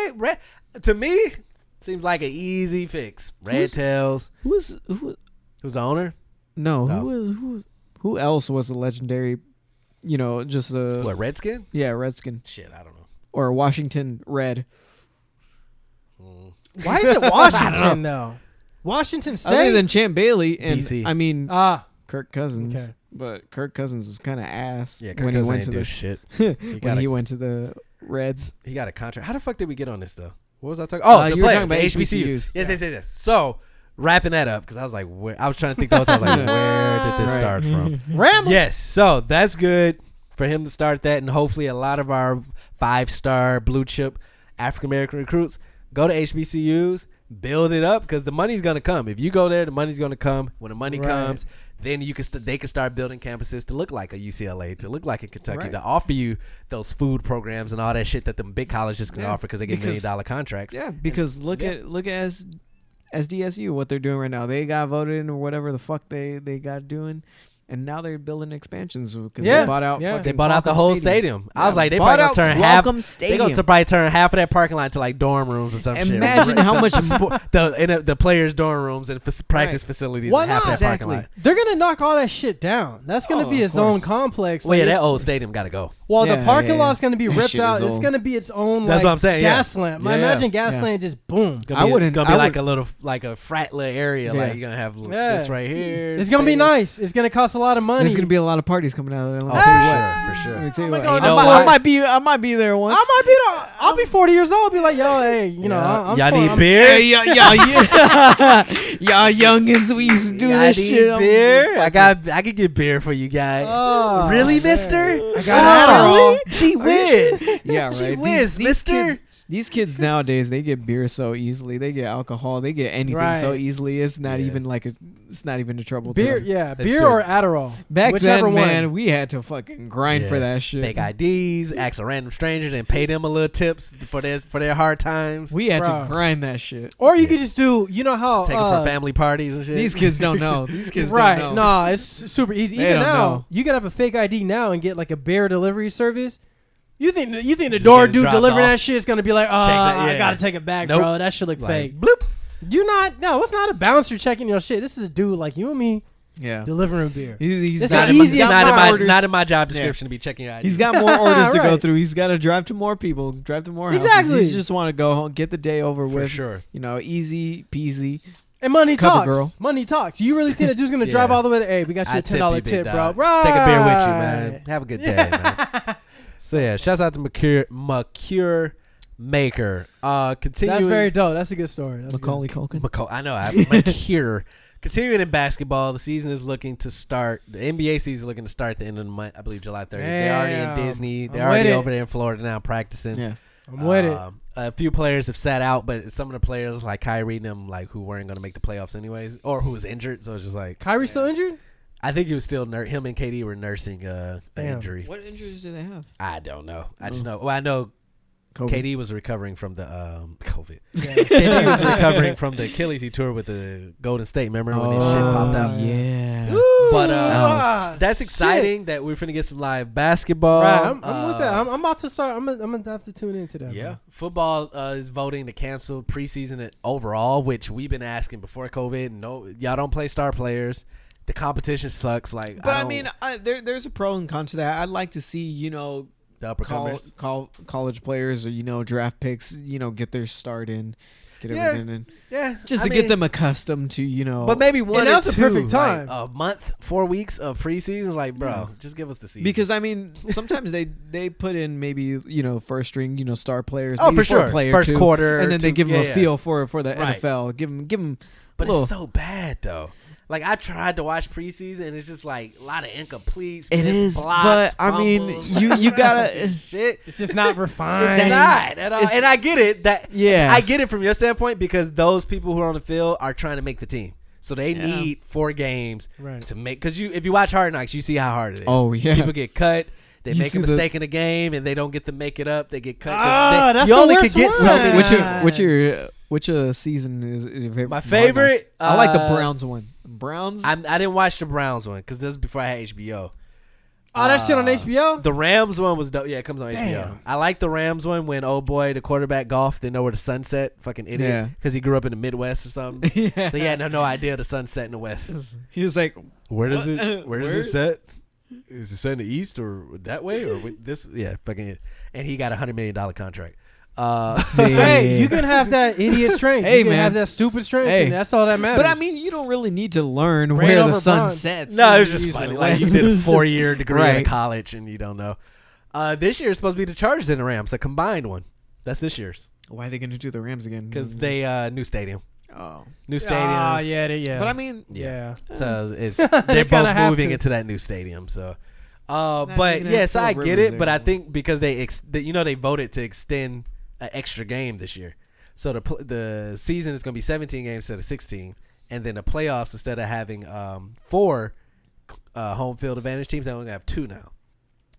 to me seems like an easy fix. Red Tails. Who's the owner? No. Who else was a legendary? Just a... What, Redskin? Yeah, Redskin. Shit, I don't know. Or Washington Red. Why is it Washington, though? Washington State? Other than Champ Bailey and... DC. I mean, Kirk Cousins. Okay. But Kirk Cousins was kind of ass when he went to the shit. When he went to the Reds. He got a contract. How the fuck did we get on this, though? What was I talking about? You were talking about HBCUs. Yes. So... wrapping that up because I was like, I was trying to think the whole time. I was like, where did this start from? Ramble. Yes, so that's good for him to start that, and hopefully a lot of our 5-star blue chip African American recruits go to HBCUs, build it up because the money's gonna come. If you go there, the money's gonna come. When the money comes, then they can start building campuses to look like a UCLA, to look like a Kentucky, to offer you those food programs and all that shit that the big colleges can offer because they get $1 million contracts. Yeah, because look at SDSU, what they're doing right now. They got voted in or whatever the fuck they got doing. And now they're building expansions because they bought out. They bought out the whole stadium. I was like, they probably gonna turn half. They gonna probably turn half of that parking lot to like dorm rooms or some shit. Imagine how much the players' dorm rooms and practice facilities. Why in half not? That parking lot. They're gonna knock all that shit down. That's gonna be its own complex. Well, that old stadium gotta go. Well, the parking lot's gonna be ripped out. It's gonna be its own. That's what I'm saying. Gaslamp. Imagine Gaslamp just boom. It's gonna be like a little frat little area. Like you're gonna have this right here. It's gonna be nice. It's gonna cost a lot of money. There's gonna be a lot of parties coming out of there. For sure. Let me tell you what. I might be there once. I'll be 40 years old. I'll be like, yo, hey, y'all need beer? Y'all youngins, we used to do this shit. Beer? I could get beer for you guys. Oh, really, mister? I got really? Gee whiz. Yeah, right. Gee whiz, mister. These kids nowadays, they get beer so easily. They get alcohol. They get anything so easily. It's not even it's not even a trouble. Beer, beer or Adderall. Back then, man, we had to fucking grind for that shit. Fake IDs, ask a random stranger, and pay them a little tips for their hard times. We had to grind that shit. Or you could just do, how take them for family parties and shit. These kids don't know. These kids don't know. No, it's super easy. Even now, you could have a fake ID now and get like a bear delivery service. You think the door dude delivering that shit is gonna be like, I gotta take it back, bro. That shit look fake. Bloop. It's not a bouncer checking your shit. This is a dude like you and me delivering beer. He's not in my job description to be checking your ID. He's got more orders to go through. He's got to drive to more people, drive to more houses. Exactly. He just want to go home, get the day over with. For sure. Easy peasy. And money talks. Girl. Money talks. You really think that dude's gonna drive all the way there? Hey, we got you a $10 tip, bro. Right. Take a beer with you, man. Have a good day, man. So yeah, shouts out to Makur Maker. Continuing. That's very dope. That's a good story. Macaulay Culkin. I know. Makur. Continuing in basketball, the season is looking to start. The NBA season is looking to start at the end of the month. I believe July 30th. They're already in Disney. They're already over there in Florida now practicing. Yeah. I'm with it. A few players have sat out, but some of the players like Kyrie and them, like who weren't going to make the playoffs anyways, or who was injured. So it's just like Kyrie still injured? I think he was still him and KD were nursing an injury. What injuries do they have? I don't know. I just know. Well, I know COVID. KD was recovering from the COVID. Yeah. KD was recovering from the Achilles he tore with the Golden State. Remember when his shit popped out? Yeah. But that's exciting that we're finna get some live basketball. Right, I'm with that. I'm about to start. I'm gonna have to tune into that. Yeah, bro. football is voting to cancel preseason overall, which we've been asking before COVID. No, y'all don't play star players. The competition sucks. Like, but I mean, there's a pro and con to that. I'd like to see the uppercomers, college players or draft picks, get their start in. Everything in. Just to get them accustomed to, But maybe one and or two. The perfect time. Like a month, 4 weeks of preseason. Like, bro, just give us the season. Because I mean, sometimes they put in maybe first string star players. Oh, for sure. First quarter, and then they give them a feel for the NFL. Give them. But it's so bad though. Like, I tried to watch preseason, and it's just like a lot of incompletes. It is, blocks, but I mean, you gotta shit. It's just not refined. It's not at all. And I get it. I get it from your standpoint because those people who are on the field are trying to make the team, so they need 4 games to make. Because if you watch Hard Knocks, you see how hard it is. Oh yeah, people get cut. They make a mistake in a game, and they don't get to make it up. They get cut. That's you the only worst could get one. so many. Which season is your favorite? My favorite. I like the Browns one. Browns. I didn't watch the Browns one because this was before I had HBO. Oh, that shit on HBO? The Rams one was dope. Yeah, it comes on HBO. I like the Rams one when the quarterback golf, they know where the sun set. Fucking idiot. Because he grew up in the Midwest or something. Yeah. So he had no idea the sun set in the West. He was like, where does it set? Is it set in the East or that way? Or this? Yeah, fucking. And he got a $100 million contract. Hey, you can have that idiot strength. You can have that stupid strength. And that's all that matters. But I mean, you don't really need to learn where the sun sets. No, it was just funny. Like, you did a 4-year degree in college and you don't know. This year is supposed to be the Chargers and the Rams, a combined one. That's this year's. Why are they going to do the Rams again? Because they new stadium. Oh, new stadium. Yeah. But I mean, So they're both moving into that new stadium. So, but yeah, so I get it. But I think because they voted to extend an extra game this year, so the season is going to be 17 games instead of 16, and then the playoffs, instead of having 4 home field advantage teams, they only have 2 now.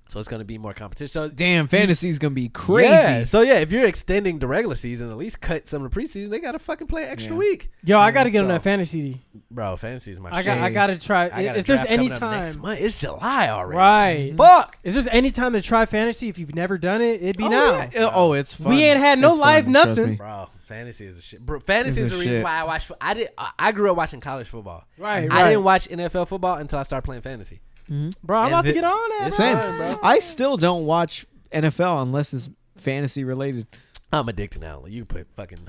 So it's going to be more competition. So damn, fantasy's going to be crazy. Yeah. So yeah, if you're extending the regular season, at least cut some of the preseason. They got to fucking play an extra week. Yo, I got to get on that fantasy. Bro, fantasy is my shit. I got to try. If there's any time next month, it's July already. Right. Fuck. If there's any time to try fantasy, if you've never done it, it'd be now. Yeah. It's fun. We ain't had no live nothing. Bro, fantasy is a shit. Bro, fantasy is the reason why I watch. I grew up watching college football. Right. I didn't watch NFL football until I started playing fantasy. Mm-hmm. Bro, I'm about to get on that. Same. Bro. I still don't watch NFL unless it's fantasy related. I'm addicted now. Like, you put fucking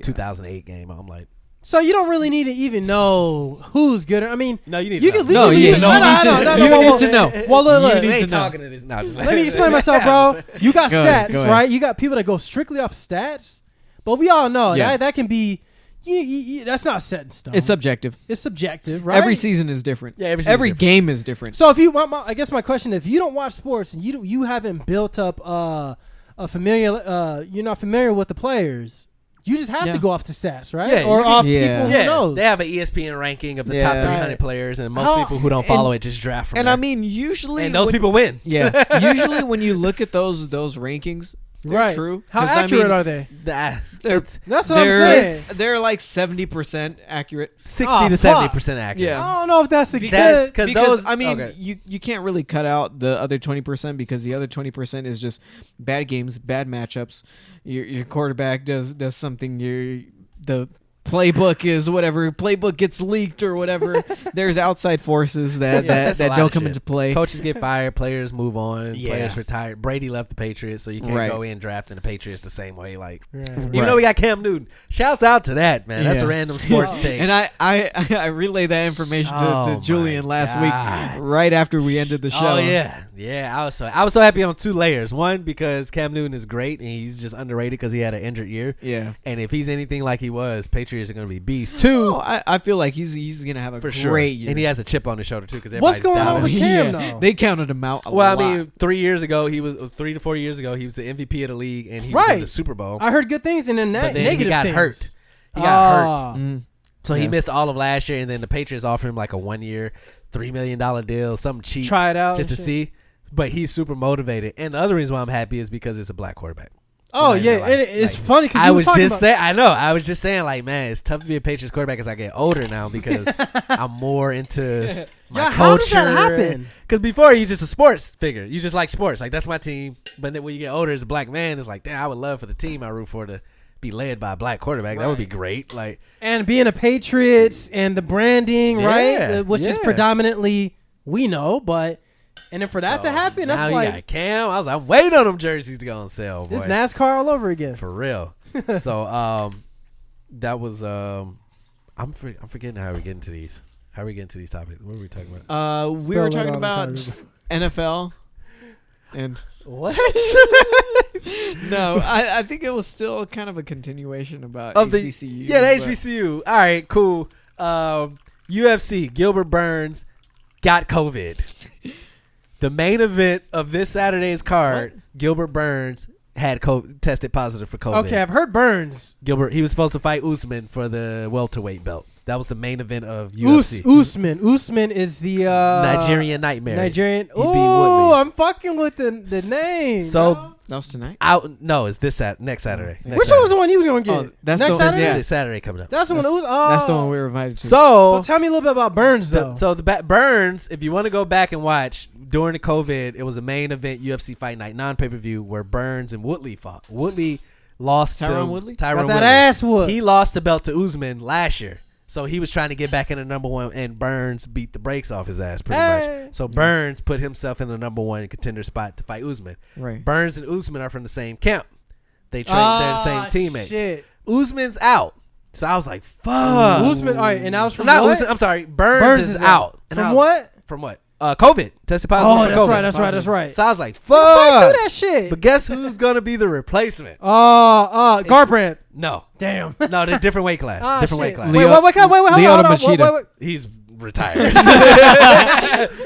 2008 game. I'm like, so you don't really need to even know who's good. I mean, no, you need you to can know. You need to know. Well, look. You ain't talking to this. No, let me explain myself, bro. You got stats, right? You got people that go strictly off stats, but we all know that can be. That's not set in stone. It's subjective. It's subjective, right? Every season is different. Yeah, every game is different. So if you, I guess my question: if you don't watch sports and you haven't built up a familiar, you're not familiar with the players, you just have to go off to stats, right? Yeah, or off people who knows. They have an ESPN ranking of the top 300 players, and most people who don't follow it just draft from there. I mean, usually, and those people win. Yeah, usually when you look at those rankings. They're true. How accurate are they? That's what I'm saying. They're like 70% accurate. 60 to 70% accurate. Yeah. I don't know if that's the case. Because I mean, you can't really cut out the other 20% because the other 20% is just bad games, bad matchups. Your quarterback does something. The playbook is whatever. Playbook gets leaked or whatever. There's outside forces that don't come into play. Coaches get fired, players move on, players retire. Brady left the Patriots, so you can't go in drafting the Patriots the same way. Like even though we got Cam Newton, shouts out to that man. That's a random sports take. And I relayed that information to Julian last week, right after we ended the show. Oh yeah. I was so happy on two layers. One, because Cam Newton is great and he's just underrated because he had an injured year. Yeah. And if he's anything like he was, Patriots are going to be beasts. Two, I feel like he's going to have a great year. And he has a chip on his shoulder too because what's going on with Cam though? They counted him out a lot. I mean, 3 years ago, 3 to 4 years ago, he was the MVP of the league and he was in the Super Bowl. I heard good things and then negative he got things. hurt. He got hurt. Mm. So he missed all of last year, and then the Patriots offered him like a 1 year, $3 million deal, something cheap. Try it out. Just to see. But he's super motivated. And the other reason why I'm happy is because it's a black quarterback. Oh, yeah. It's funny because I was just saying, like, man, it's tough to be a Patriots quarterback as I get older now because I'm more into my culture. How does that happen? Because before, you're just a sports figure. You just like sports. Like, that's my team. But then when you get older as a black man, it's like, damn, I would love for the team I root for to be led by a black quarterback. That would be great. Like, and being a Patriots and the branding, right? Which is predominantly we know, but... And then for that to happen, that's now like you got Cam. I was like, I'm waiting on them jerseys to go on sale. Boy. It's NASCAR all over again. For real. So that was I'm forgetting how we get into these. How are we getting to these topics? What were we talking about? We were talking about NFL. And what? No, I think it was still kind of a continuation about HBCU. The HBCU. All right, cool. UFC, Gilbert Burns got COVID. The main event of this Saturday's card, Gilbert Burns had tested positive for COVID. Okay, I've heard Burns. Gilbert, he was supposed to fight Usman for the welterweight belt. That was the main event of UFC. Usman is the Nigerian Nightmare. Oh, I'm fucking with the name. So that was tonight. No, it's next Saturday. Which one was the one he was going to get? That's next Saturday. Yeah, this Saturday coming up. That's the one. That's the one we were invited to. So tell me a little bit about Burns though. So the Burns, if you want to go back and watch during the COVID, it was a main event UFC Fight Night non-pay-per-view where Burns and Woodley fought. Woodley lost Tyron Woodley. Got that ass whooped. He lost the belt to Usman last year. So he was trying to get back in the number one, and Burns beat the brakes off his ass pretty much. So Burns put himself in the number one contender spot to fight Usman. Right. Burns and Usman are from the same camp. They train. They're the same teammates. Shit. Usman's out. So I was like, "Fuck." Usman. All right, and I was from not what? Usman. I'm sorry. Burns is out. From what? From what? COVID. Tested positive for COVID. That's right. So I was like, "Fuck." Do that shit. But guess who's gonna be the replacement? Garbrandt. No. Damn. No, they're different weight class. Different weight class. Wait, hold on. Wait. He's retired.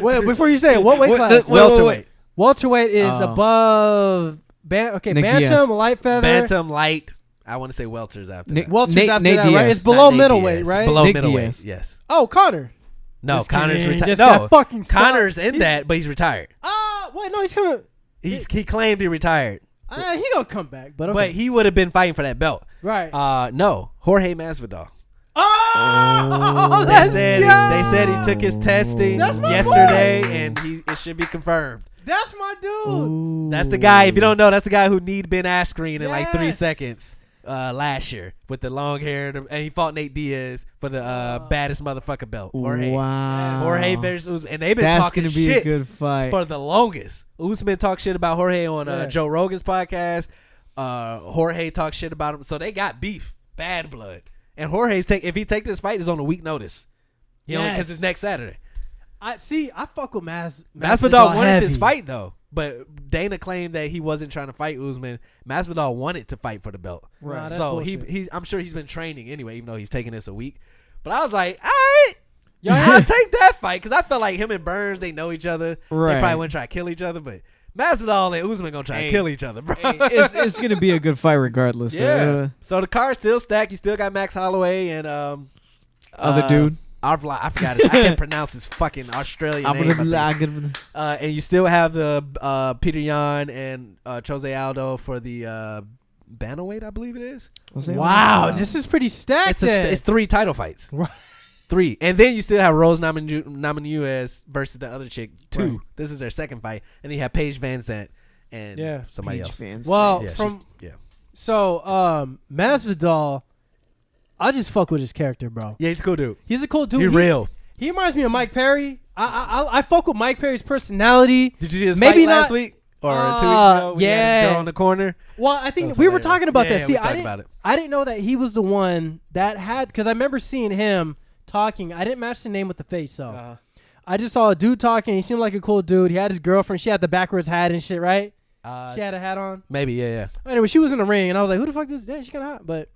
Wait, before you say it, what weight class? Welterweight. Welterweight is above bantam, light feather. Bantam, light. I want to say welters after that. Welters after that, right? It's below middleweight, right? Below middleweight, yes. Oh, Conor. No, Conor's retired. No, Connor's in that, but he's retired. Wait, no, he's coming. He claimed he retired. He gonna come back, but okay. But he would have been fighting for that belt. Right. No, Jorge Masvidal. They said he took his testing yesterday, and it should be confirmed. That's my dude. Ooh. That's the guy. If you don't know, that's the guy who kneed Ben Askren in like 3 seconds last year with the long hair, and he fought Nate Diaz for the baddest motherfucker belt. Jorge. Wow. Jorge versus Usman, and they've been That's talking gonna be shit a good fight for the longest. Usman talked shit about Jorge on Joe Rogan's podcast. Jorge talked shit about him, so they got beef, bad blood. And Jorge's if he take this fight, is on a week notice. You know, because it's next Saturday. I fuck with Masvidal wanted this fight though, but Dana claimed that he wasn't trying to fight Usman. Masvidal wanted to fight for the belt, right? So I'm sure he's been training anyway, even though he's taking this a week. But I was like, all right, I'll take that fight because I felt like him and Burns, they know each other. Right. They probably wouldn't try to kill each other, but Masvidal and Usman gonna try to kill each other, bro. It's gonna be a good fight regardless. Yeah. So the card's still stacked. You still got Max Holloway and other dude. I forgot his. I can't pronounce his fucking Australian name. And you still have the Peter Yan and Jose Aldo for the bantamweight, I believe it is. Wow, this is pretty stacked. It's 3 title fights. 3, and then you still have Rose Namajunas versus the other chick 2. Right. This is their second fight, and then you have Paige Van Zandt and somebody else. So Masvidal, I just fuck with his character, bro. Yeah, he's a cool dude. He's a cool dude. He's real. He reminds me of Mike Perry. I fuck with Mike Perry's personality. Did you see his fight last week or 2 weeks ago? When he had his girl in the corner. Well, I think we were talking about that. See, I didn't know that he was the one that had, because I remember seeing him talking. I didn't match the name with the face, so I just saw a dude talking. He seemed like a cool dude. He had his girlfriend. She had the backwards hat and shit, right? She had a hat on. Maybe, yeah. Anyway, she was in the ring, and I was like, "Who the fuck is this? Yeah, she kind of hot." But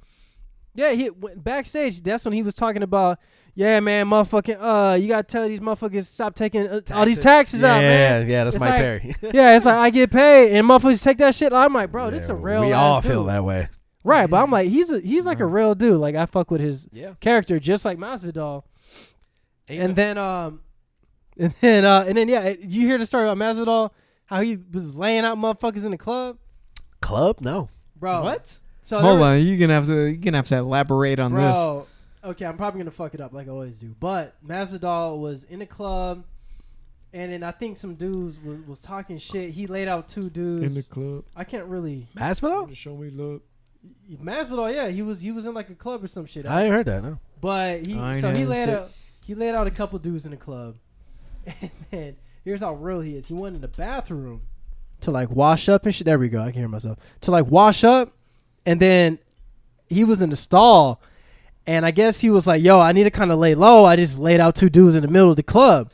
yeah, he went backstage. That's when he was talking about, yeah, man, motherfucking, you gotta tell these motherfuckers stop taking all these taxes out, man. Yeah, that's Mike Perry. Yeah, it's like I get paid, and motherfuckers take that shit. I'm like, bro, this is a real. We all feel that way, right? But I'm like, he's like a real dude. Like I fuck with his character, just like Masvidal. And then yeah, you hear the story about Masvidal, how he was laying out motherfuckers in the club. No, bro. What? So hold on, you're gonna have to elaborate on this. Okay, I'm probably gonna fuck it up like I always do. But Masvidal was in a club, and then I think some dudes was talking shit. He laid out two dudes in the club. I can't really. Masvidal? Show me love. Masvidal, yeah, he was in like a club or some shit. I ain't heard that, no. But he laid out a couple dudes in the club, and then here's how real he is. He went in the bathroom to like wash up and shit. There we go. I can hear myself. To like wash up, and then he was in the stall. And I guess he was like, yo, I need to kind of lay low. I just laid out two dudes in the middle of the club.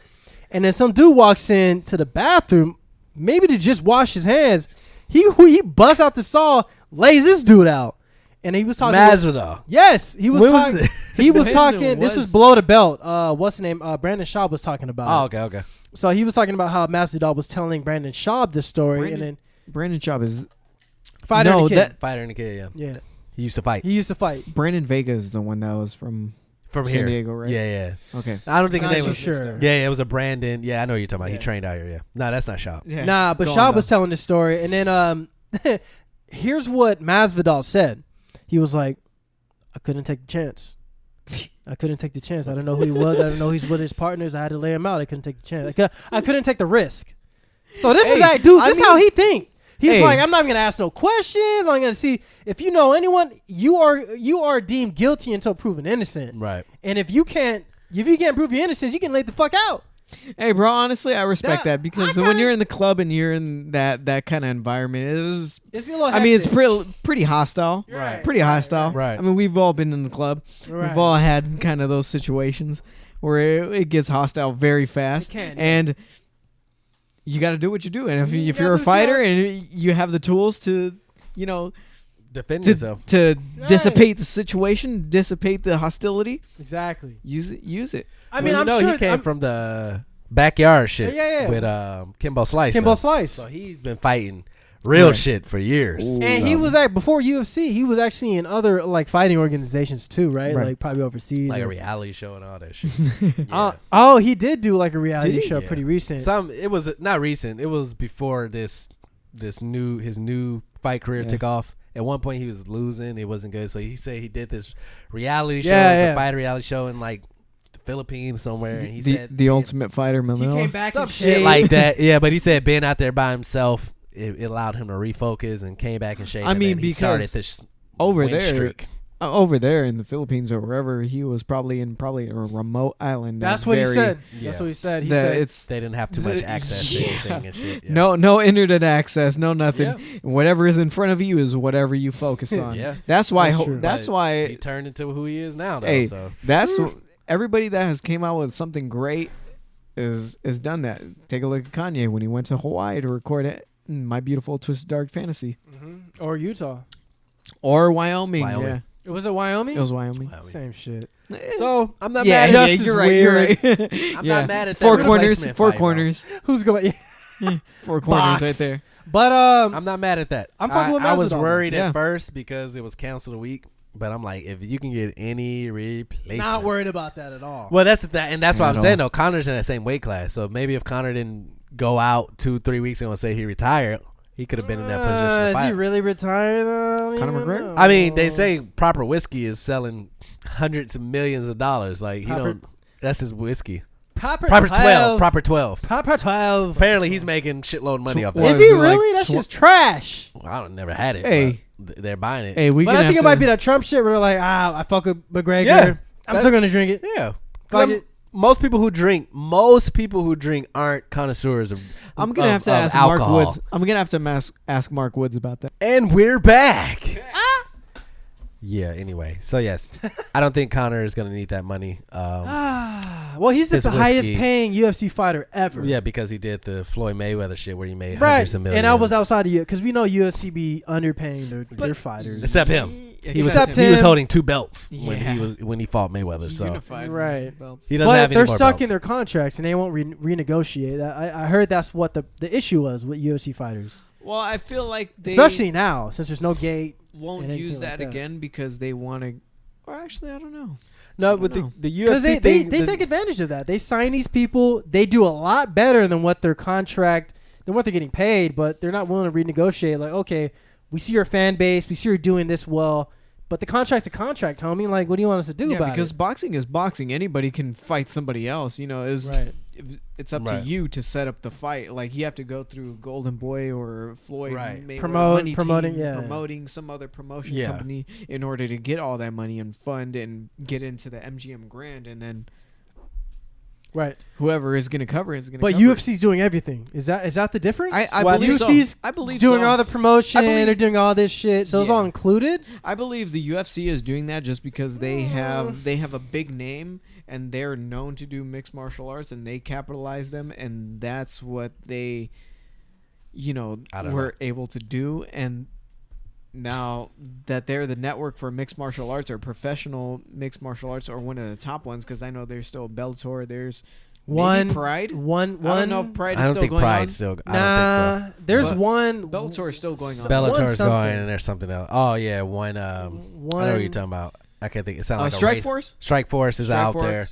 And then some dude walks in to the bathroom, maybe to just wash his hands. He busts out the stall, lays this dude out. And he was talking. Masvidal. Yes. He was talking. He was talking. This was below the belt. What's the name? Brandon Schaub was talking about. Oh, okay. So he was talking about how Masvidal was telling Brandon Schaub this story. And then Brandon Schaub is Fighter and the Kid. Fighter and the Kid, yeah. Yeah. He used to fight. Brandon Vega is the one that was from San here. Diego, right? Yeah. Okay. I don't think his name was sure. Yeah, it was a Brandon. Yeah, I know what you're talking about. He trained out here, yeah. No, that's not Schaub. Yeah. Nah, but Schaub was telling this story. And then here's what Masvidal said. He was like, I couldn't take the chance. I couldn't take the chance. I don't know who he was. I don't know he's with his partners. I had to lay him out. I couldn't take the chance. I couldn't take the risk. So this is that dude. This is how he think. He's like, I'm not even gonna ask no questions. I'm gonna see if you know anyone. You are deemed guilty until proven innocent. Right. And if you can't prove your innocence, you can lay the fuck out. Hey, bro. Honestly, I respect that because when you're in the club and you're in that kind of environment, it's a little hectic. I mean, it's pretty hostile. Right. Pretty hostile. Right. I mean, we've all been in the club. Right. We've all had kind of those situations where it gets hostile very fast. And you got to do what you do. And if you're a fighter and you have the tools to, defend yourself, to dissipate the situation, dissipate the hostility. Exactly. Use it. I mean, I'm sure he came from the backyard shit with Kimbo Slice. So he's been fighting real shit for years. Ooh. And he was before UFC, he was actually in other like fighting organizations too, right? Like probably overseas, like a reality show and all that shit. He did do like a reality show pretty recent. It was not recent. It was before his new fight career took off. At one point he was losing. It wasn't good. So he said he did this reality show. It was a fight reality show in like the Philippines somewhere. And he said the Ultimate Fighter Manila. He came back some shit like that. Yeah, but he said being out there by himself, it allowed him to refocus and came back in shape. I mean, because he started this over win there, streak. Over there in the Philippines or wherever, he was probably in a remote island. That's what he said. That's what he said. He said they didn't have too much access to anything and shit. Yeah. No internet access, no nothing. Yeah. Whatever is in front of you is whatever you focus on. Yeah. That's why he turned into who he is now. Though, hey, so. That's everybody that has came out with something great is done that. Take a look at Kanye when he went to Hawaii to record it. My Beautiful Twisted Dark Fantasy. Mm-hmm. Or Utah. Or Wyoming. Yeah. Was it Wyoming? It was Wyoming. Same shit. So I'm not mad at you're right. I'm not mad at that. Four corners. Who's going? 4 corners right there. But I'm not mad at that. I'm fucking with Masvidal. I was worried at first because it was canceled a week. But I'm like, if you can get any replacement. Not worried about that at all. Well, that's what I'm saying, though. Connor's in that same weight class. So maybe if Connor didn't go out 2-3 weeks ago and say he retired, he could have been in that position to fight. Is he really retired, though? Conor McGregor? I mean, they say proper whiskey is selling hundreds of millions of dollars. Like, that's his whiskey. Proper 12. Proper 12. Proper 12. Apparently, he's making shitload of money off that. Is he really? That's just trash. Well, I never had it. Hey, they're buying it. Hey, but I think it might be that Trump shit where they're like, I fuck with McGregor. Yeah, I'm still gonna drink it. Yeah. Most people who drink aren't connoisseurs of I'm gonna have to ask alcohol. Mark Woods. I'm gonna have to ask Mark Woods about that. And we're back. Yeah. Anyway, so yes, I don't think Conor is gonna need that money. Well, he's the highest paying UFC fighter ever. Yeah, because he did the Floyd Mayweather shit where he made right. hundreds of millions. And I was outside of you because we know UFC be underpaying their fighters. Except him. He was holding 2 belts when he fought Mayweather. So unified right. belts. He doesn't have any they're more stuck belts. in their contracts and they won't renegotiate. I heard that's what the issue was with UFC fighters. Well, I feel like they especially now since there's no gate. Won't use that again because they want to. Or actually, I don't know. No, but the UFC they take advantage of that. They sign these people. They do a lot better than what their contract, than what they're getting paid, but they're not willing to renegotiate. Like, okay, we see your fan base. We see you're doing this well, but the contract's a contract, homie. Like, what do you want us to do about it? Because boxing is boxing. Anybody can fight somebody else. You know, it's up to you to set up the fight. Like, you have to go through Golden Boy or Floyd promoting some other promotion company in order to get all that money and fund and get into the MGM Grand, and then whoever is going to cover is going to. But UFC's doing everything. Is that the difference? I believe UFC's so. I believe doing so. all the promotion. They're doing all this shit. So it's all included. I believe the UFC is doing that just because they have a big name and they're known to do mixed martial arts and they capitalize them, and that's what they, were able to do. And now that they're the network for mixed martial arts or professional mixed martial arts or one of the top ones, because I know there's still Bellator, there's Pride. I don't know if Pride is still going on. I don't think Pride's still. I don't think so. There's one. Bellator is still going on. Bellator's going, and there's something else. Oh yeah, one. I know what you're talking about. I can't think. It sounds like Strike a race. Force. Strike Force is out there.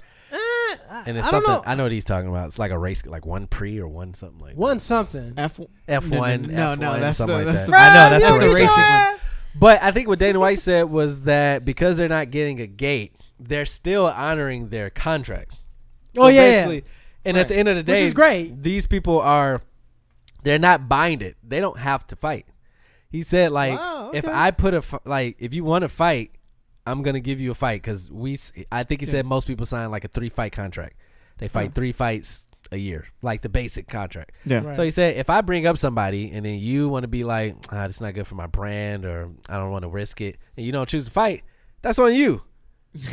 And it's something know. I know what he's talking about. It's like a race, like one Prix or one something like one something. F1. No, that's something the, like that's that. the, I know that's the racing one. But I think what Dana White said was that because they're not getting a gate, they're still honoring their contracts. So basically, and at the end of the day, which is great. These people they're not binded. They don't have to fight. He said, like, if I put if you want to fight, I'm gonna give you a fight because I think he said most people sign like a 3-fight contract. They fight 3 fights a year, like the basic contract. Yeah. Right. So he said, if I bring up somebody and then you want to be like, it's not good for my brand, or I don't want to risk it, and you don't choose to fight, that's on you.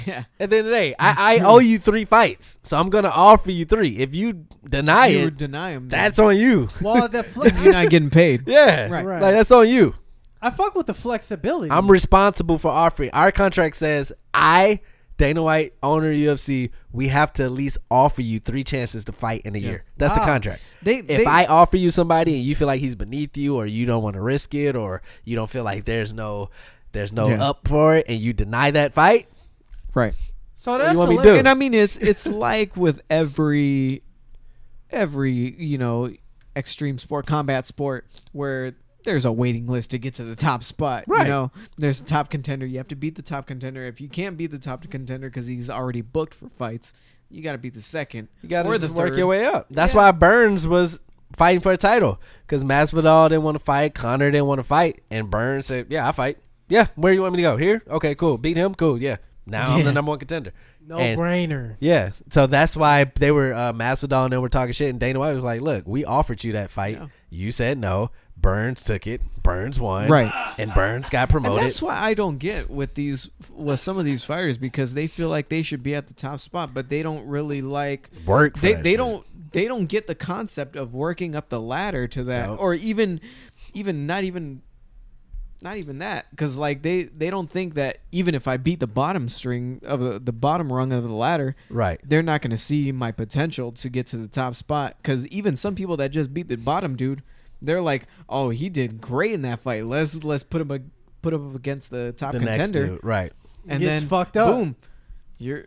Yeah. At the end of the day, I owe you 3 fights, so I'm gonna offer you 3. If you deny them, that's on you. Well, you're not getting paid. Yeah, right. Like that's on you. I fuck with the flexibility. I'm responsible for offering. Our contract says Dana White, owner of UFC, we have to at least offer you 3 chances to fight in a year. That's the contract. If I offer you somebody and you feel like he's beneath you, or you don't want to risk it, or you don't feel like there's no up for it, and you deny that fight, right? So that's what you want me to do. And I mean, it's like with every extreme sport, combat sport, where there's a waiting list to get to the top spot. Right. There's a top contender. You have to beat the top contender. If you can't beat the top contender because he's already booked for fights, you got to beat the second. You got to work your way up. That's why Burns was fighting for a title, because Masvidal didn't want to fight, Conor didn't want to fight, and Burns said, "Yeah, I fight. Yeah, where do you want me to go? Here? Okay, cool. Beat him? Cool. Yeah. Now I'm the number 1 contender." No brainer. Yeah. So that's why they were Masvidal and them were talking shit, and Dana White was like, "Look, we offered you that fight. Yeah. You said no. Burns took it. Burns won. Right. And Burns got promoted." And that's why I don't get with some of these fighters, because they feel like they should be at the top spot, but they don't really work for they don't get the concept of working up the ladder to that. Nope. Or even not even that, because they don't think that even if I beat the bottom string of the bottom rung of the ladder, right, they're not going to see my potential to get to the top spot. Because even some people that just beat the bottom dude, they're like, "Oh, he did great in that fight. Let's put him up against the top contender." Next dude, right? And then fucked up. Boom. You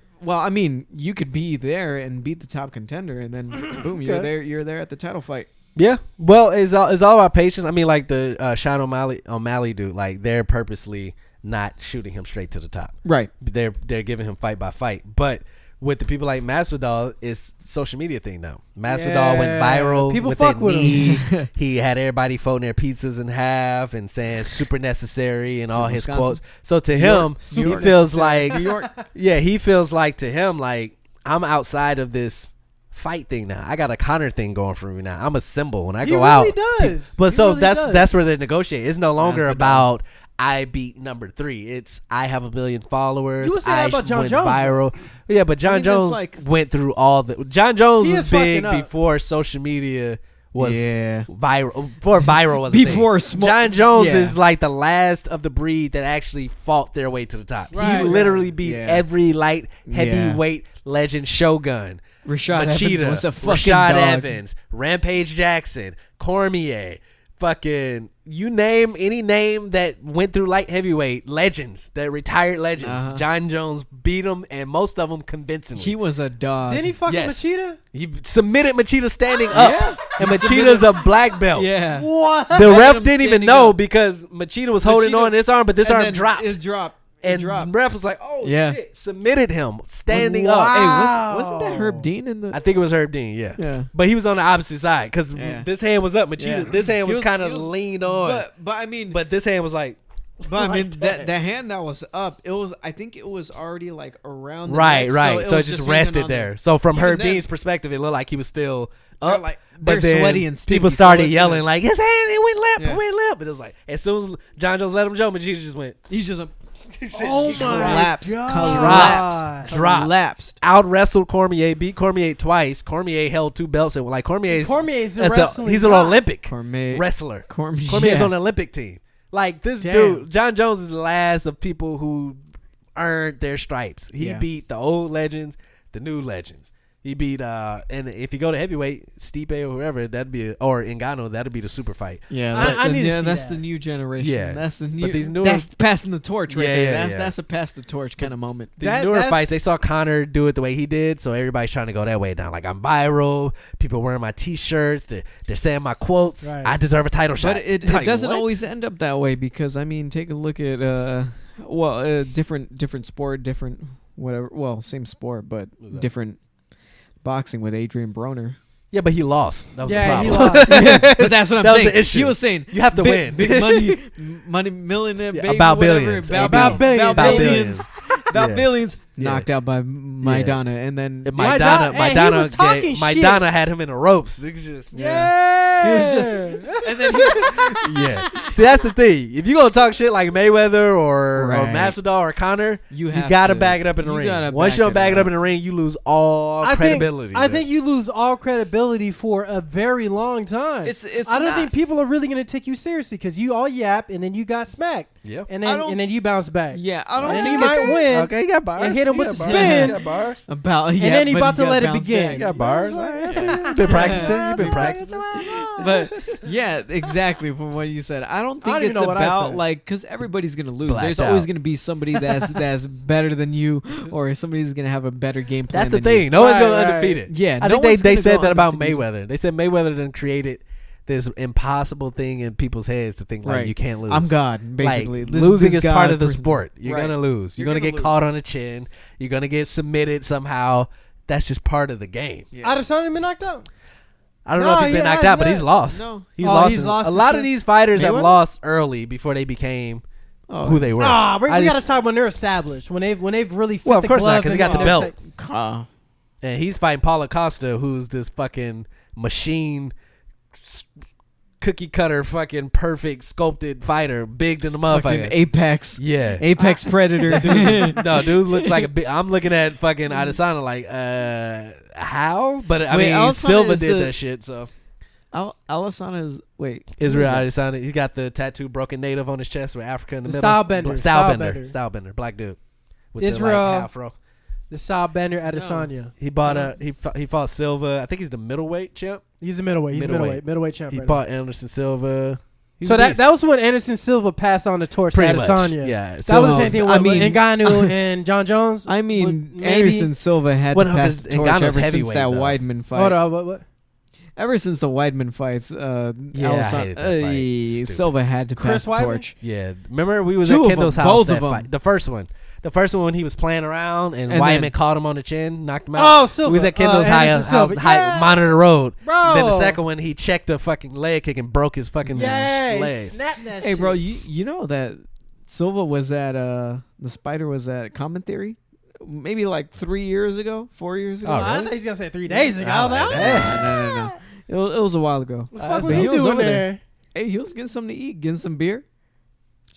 could be there and beat the top contender, and then boom, you're there at the title fight. Yeah, well, it's all about patience. I mean, like the Sean O'Malley dude, like they're purposely not shooting him straight to the top. Right. They're giving him fight by fight. But with the people like Masvidal, it's social media thing now. Masvidal went viral. People with fuck that with knee. him. He had everybody folding their pizzas in half and saying super necessary and all his Wisconsin. quotes. So to him, he feels like, New York. yeah, he feels like to him, like, I'm outside of this fight thing now. I got a Conor thing going for me now. I'm a symbol when I go out. He does. But He so really that's does. that's where they negotiate. It's no longer Masvidal. about I beat number 3. It's I have 1 million followers. You would say that I about John went Jones, viral. Yeah, but John mean, that's Jones like- went through all the. John Jones He was is fucking big up. before social media was Yeah. viral. Before viral was a thing. Before John Jones yeah. is like the last of the breed that actually fought their way to the top. Right, He literally beat yeah. every light Yeah. heavyweight legend Shogun. Rashad Machida, Evans was a fucking Rashad dog. Evans, Rampage Jackson, Cormier, fucking you name any name that went through light heavyweight legends, that retired legends. Uh-huh. John Jones beat them, and most of them convincingly. He was a dog. Didn't he fucking Yes. Machida? He submitted Machida standing up, Yeah. and He Machida's a black belt. Yeah. What? The Submitted ref him didn't even standing know up. because Machida was holding Machida- on this arm, but this And arm then dropped. It's dropped. And dropped. the ref was like, "Oh Yeah. shit!" Submitted him standing Wow. up. Hey, Wow. wasn't that Herb Dean in the? I think it was Herb Dean. Yeah. Yeah. But he was on the opposite side because Yeah. this hand was up. Machida, Yeah. this hand He was was- kind he of was- leaned on. But I mean, But this hand was like, I mean like that the hand that was up, it was. I think it was already like around. The right, neck, right. So it was just hanging rested on there. So from Even Herb then- Dean's perspective, it looked like he was still They're up. like But they're then sweaty and sticky, people so started it's yelling gonna- like, "His hand, it went limp, Yeah. it went limp." It was like, as soon as John Jones let him go, Machida just went, He's just a Oh my collapsed, God. Dropped. collapsed. out wrestled Cormier, beat Cormier twice. Cormier held 2 belts, and like Cormier's Cormier's a that's wrestling he's an god. Olympic Cormier. wrestler. Cormier's Cormier's on the Olympic team. Like this Damn. dude, John Jones is the last of people who earned their stripes. He Yeah. beat the old legends, the new legends. He beat and if you go to heavyweight, Stipe or whoever, that'd be or Ngannou, that'd be the super fight. Yeah, I- that's I the, need to yeah, see that's that. the new generation. Yeah. That's the But new. these newer- that's passing the torch right Yeah, there. yeah, That's a pass the torch kind of moment. These That- newer that's- fights, they saw Conor do it the way he did, so everybody's trying to go that way now. Like I'm viral, people wearing my T-shirts, they're saying my quotes. Right. I deserve a title shot. But it Like, doesn't what? always end up that way because I mean, take a look at different sport, different whatever. Well, same sport, but What's that? different boxing with Adrian Broner. Yeah, but he lost. That was the Yeah, he problem. lost. But that's what I'm That was saying. the issue. He was saying You have to win. big money, millionaire, Yeah, baby, about whatever, billions. about billions. about About billions, about Yeah. billions. Yeah. Knocked out by Maidana, and then And Maidana- hey, he was talking shit. Maidana had him in the ropes. It's just Yeah. He was just- and then he was, yeah. See, that's the thing. If you gonna talk shit like Mayweather or Right. Masvidal or Conor, you you have gotta to- back it up in the you ring. gotta Once back you don't it back it up up. in the ring, you lose all credibility. I think you lose all credibility for a very long time. It's I don't not- think people are really going to take you seriously because you all yap and then you got smacked. Yeah. And I then don't- you bounce back. Yeah, I don't And then think you might it's win. Okay, you got bars. And hit him You with got the bars. spin. You got bars. about. Yeah, And then he but about to gotta let it bounce begin. back. You got bars. You've been practicing. You've been practicing. But yeah, exactly from what you said. I don't I think don't even it's know what I about said. like because everybody's gonna lose. Blacked There's always out. gonna be somebody that's better than you, or somebody's gonna have a better game plan. That's the than you. thing. No one's Right, going right. undefeated. Yeah, I no think one's they gonna said go that about undefeated. Mayweather. They said Mayweather done created this impossible thing in people's heads to think like Right. you can't lose. I'm God, basically. Like, This- losing this is part God of the person- sport. You're Right. gonna lose. You're, You're gonna gonna get lose. caught on the chin. You're gonna get submitted somehow. That's just part of the game. Yeah. Adesanya been knocked out. I don't No, know if he's he been knocked has out, but not. he's lost. No. He's Oh, lost. he's lost A for lot sure. of these fighters have Mayweather? lost early before they became Oh. who they were. Ah, we I got to just- talk when they're established, when they've really fit Well, of the course not, glove 'cause he and got the they're belt. Ah. And he's fighting Paulo Costa, who's this fucking machine, cookie cutter, fucking perfect sculpted fighter, big than the Fucking motherfucker. Apex. Yeah. Apex Predator. No, dude looks like a big. I'm looking at fucking Adesanya like, how? But I Wait, mean, Adesanya Silva is did the- that shit. So Alisana is wait. Israel who is Adesanya, he got the tattoo broken native on his chest with Africa in the The middle. Stylebender. Stylebender, black dude. With Israel- the, like, afro. the Stylebender Adesanya. He bought he fought Silva. I think he's the middleweight champ. He's a middleweight. He's Middleweight. middleweight champ. He right fought Anderson Silva. He's So a that beast. that was when Anderson Silva passed on the torch pretty to much. Adesanya. Yeah. That was the same thing I with mean- Ngannou and John Jones. I mean, Maybe- Anderson Silva had Well, to no, pass 'cause the torch Ngannou's ever since heavyweight, that though. Weidman fight. Hold on, what? ever since the Weidman fights, I hated that fight. Silva had to pass the torch. Yeah, remember we was Two at of Kendall's them, house. both That of them. fight, the first one when he was playing around and And Weidman then- caught him on the chin, knocked him out. Oh, Silva. We was at Kendall's Anderson house, Silva. high, Monitor Road. Bro. Then the second one, he checked a fucking leg kick and broke his fucking Yeah, leg. snap that Hey, shit. bro, you know that Silva was at the Spider was at Commentary maybe like 4 years ago. Oh, really? I thought he was gonna say 3 days ago. I I was like like, that. No. It was a while ago. what the fuck was But he was doing over there? Hey, he was getting something to eat, getting some beer.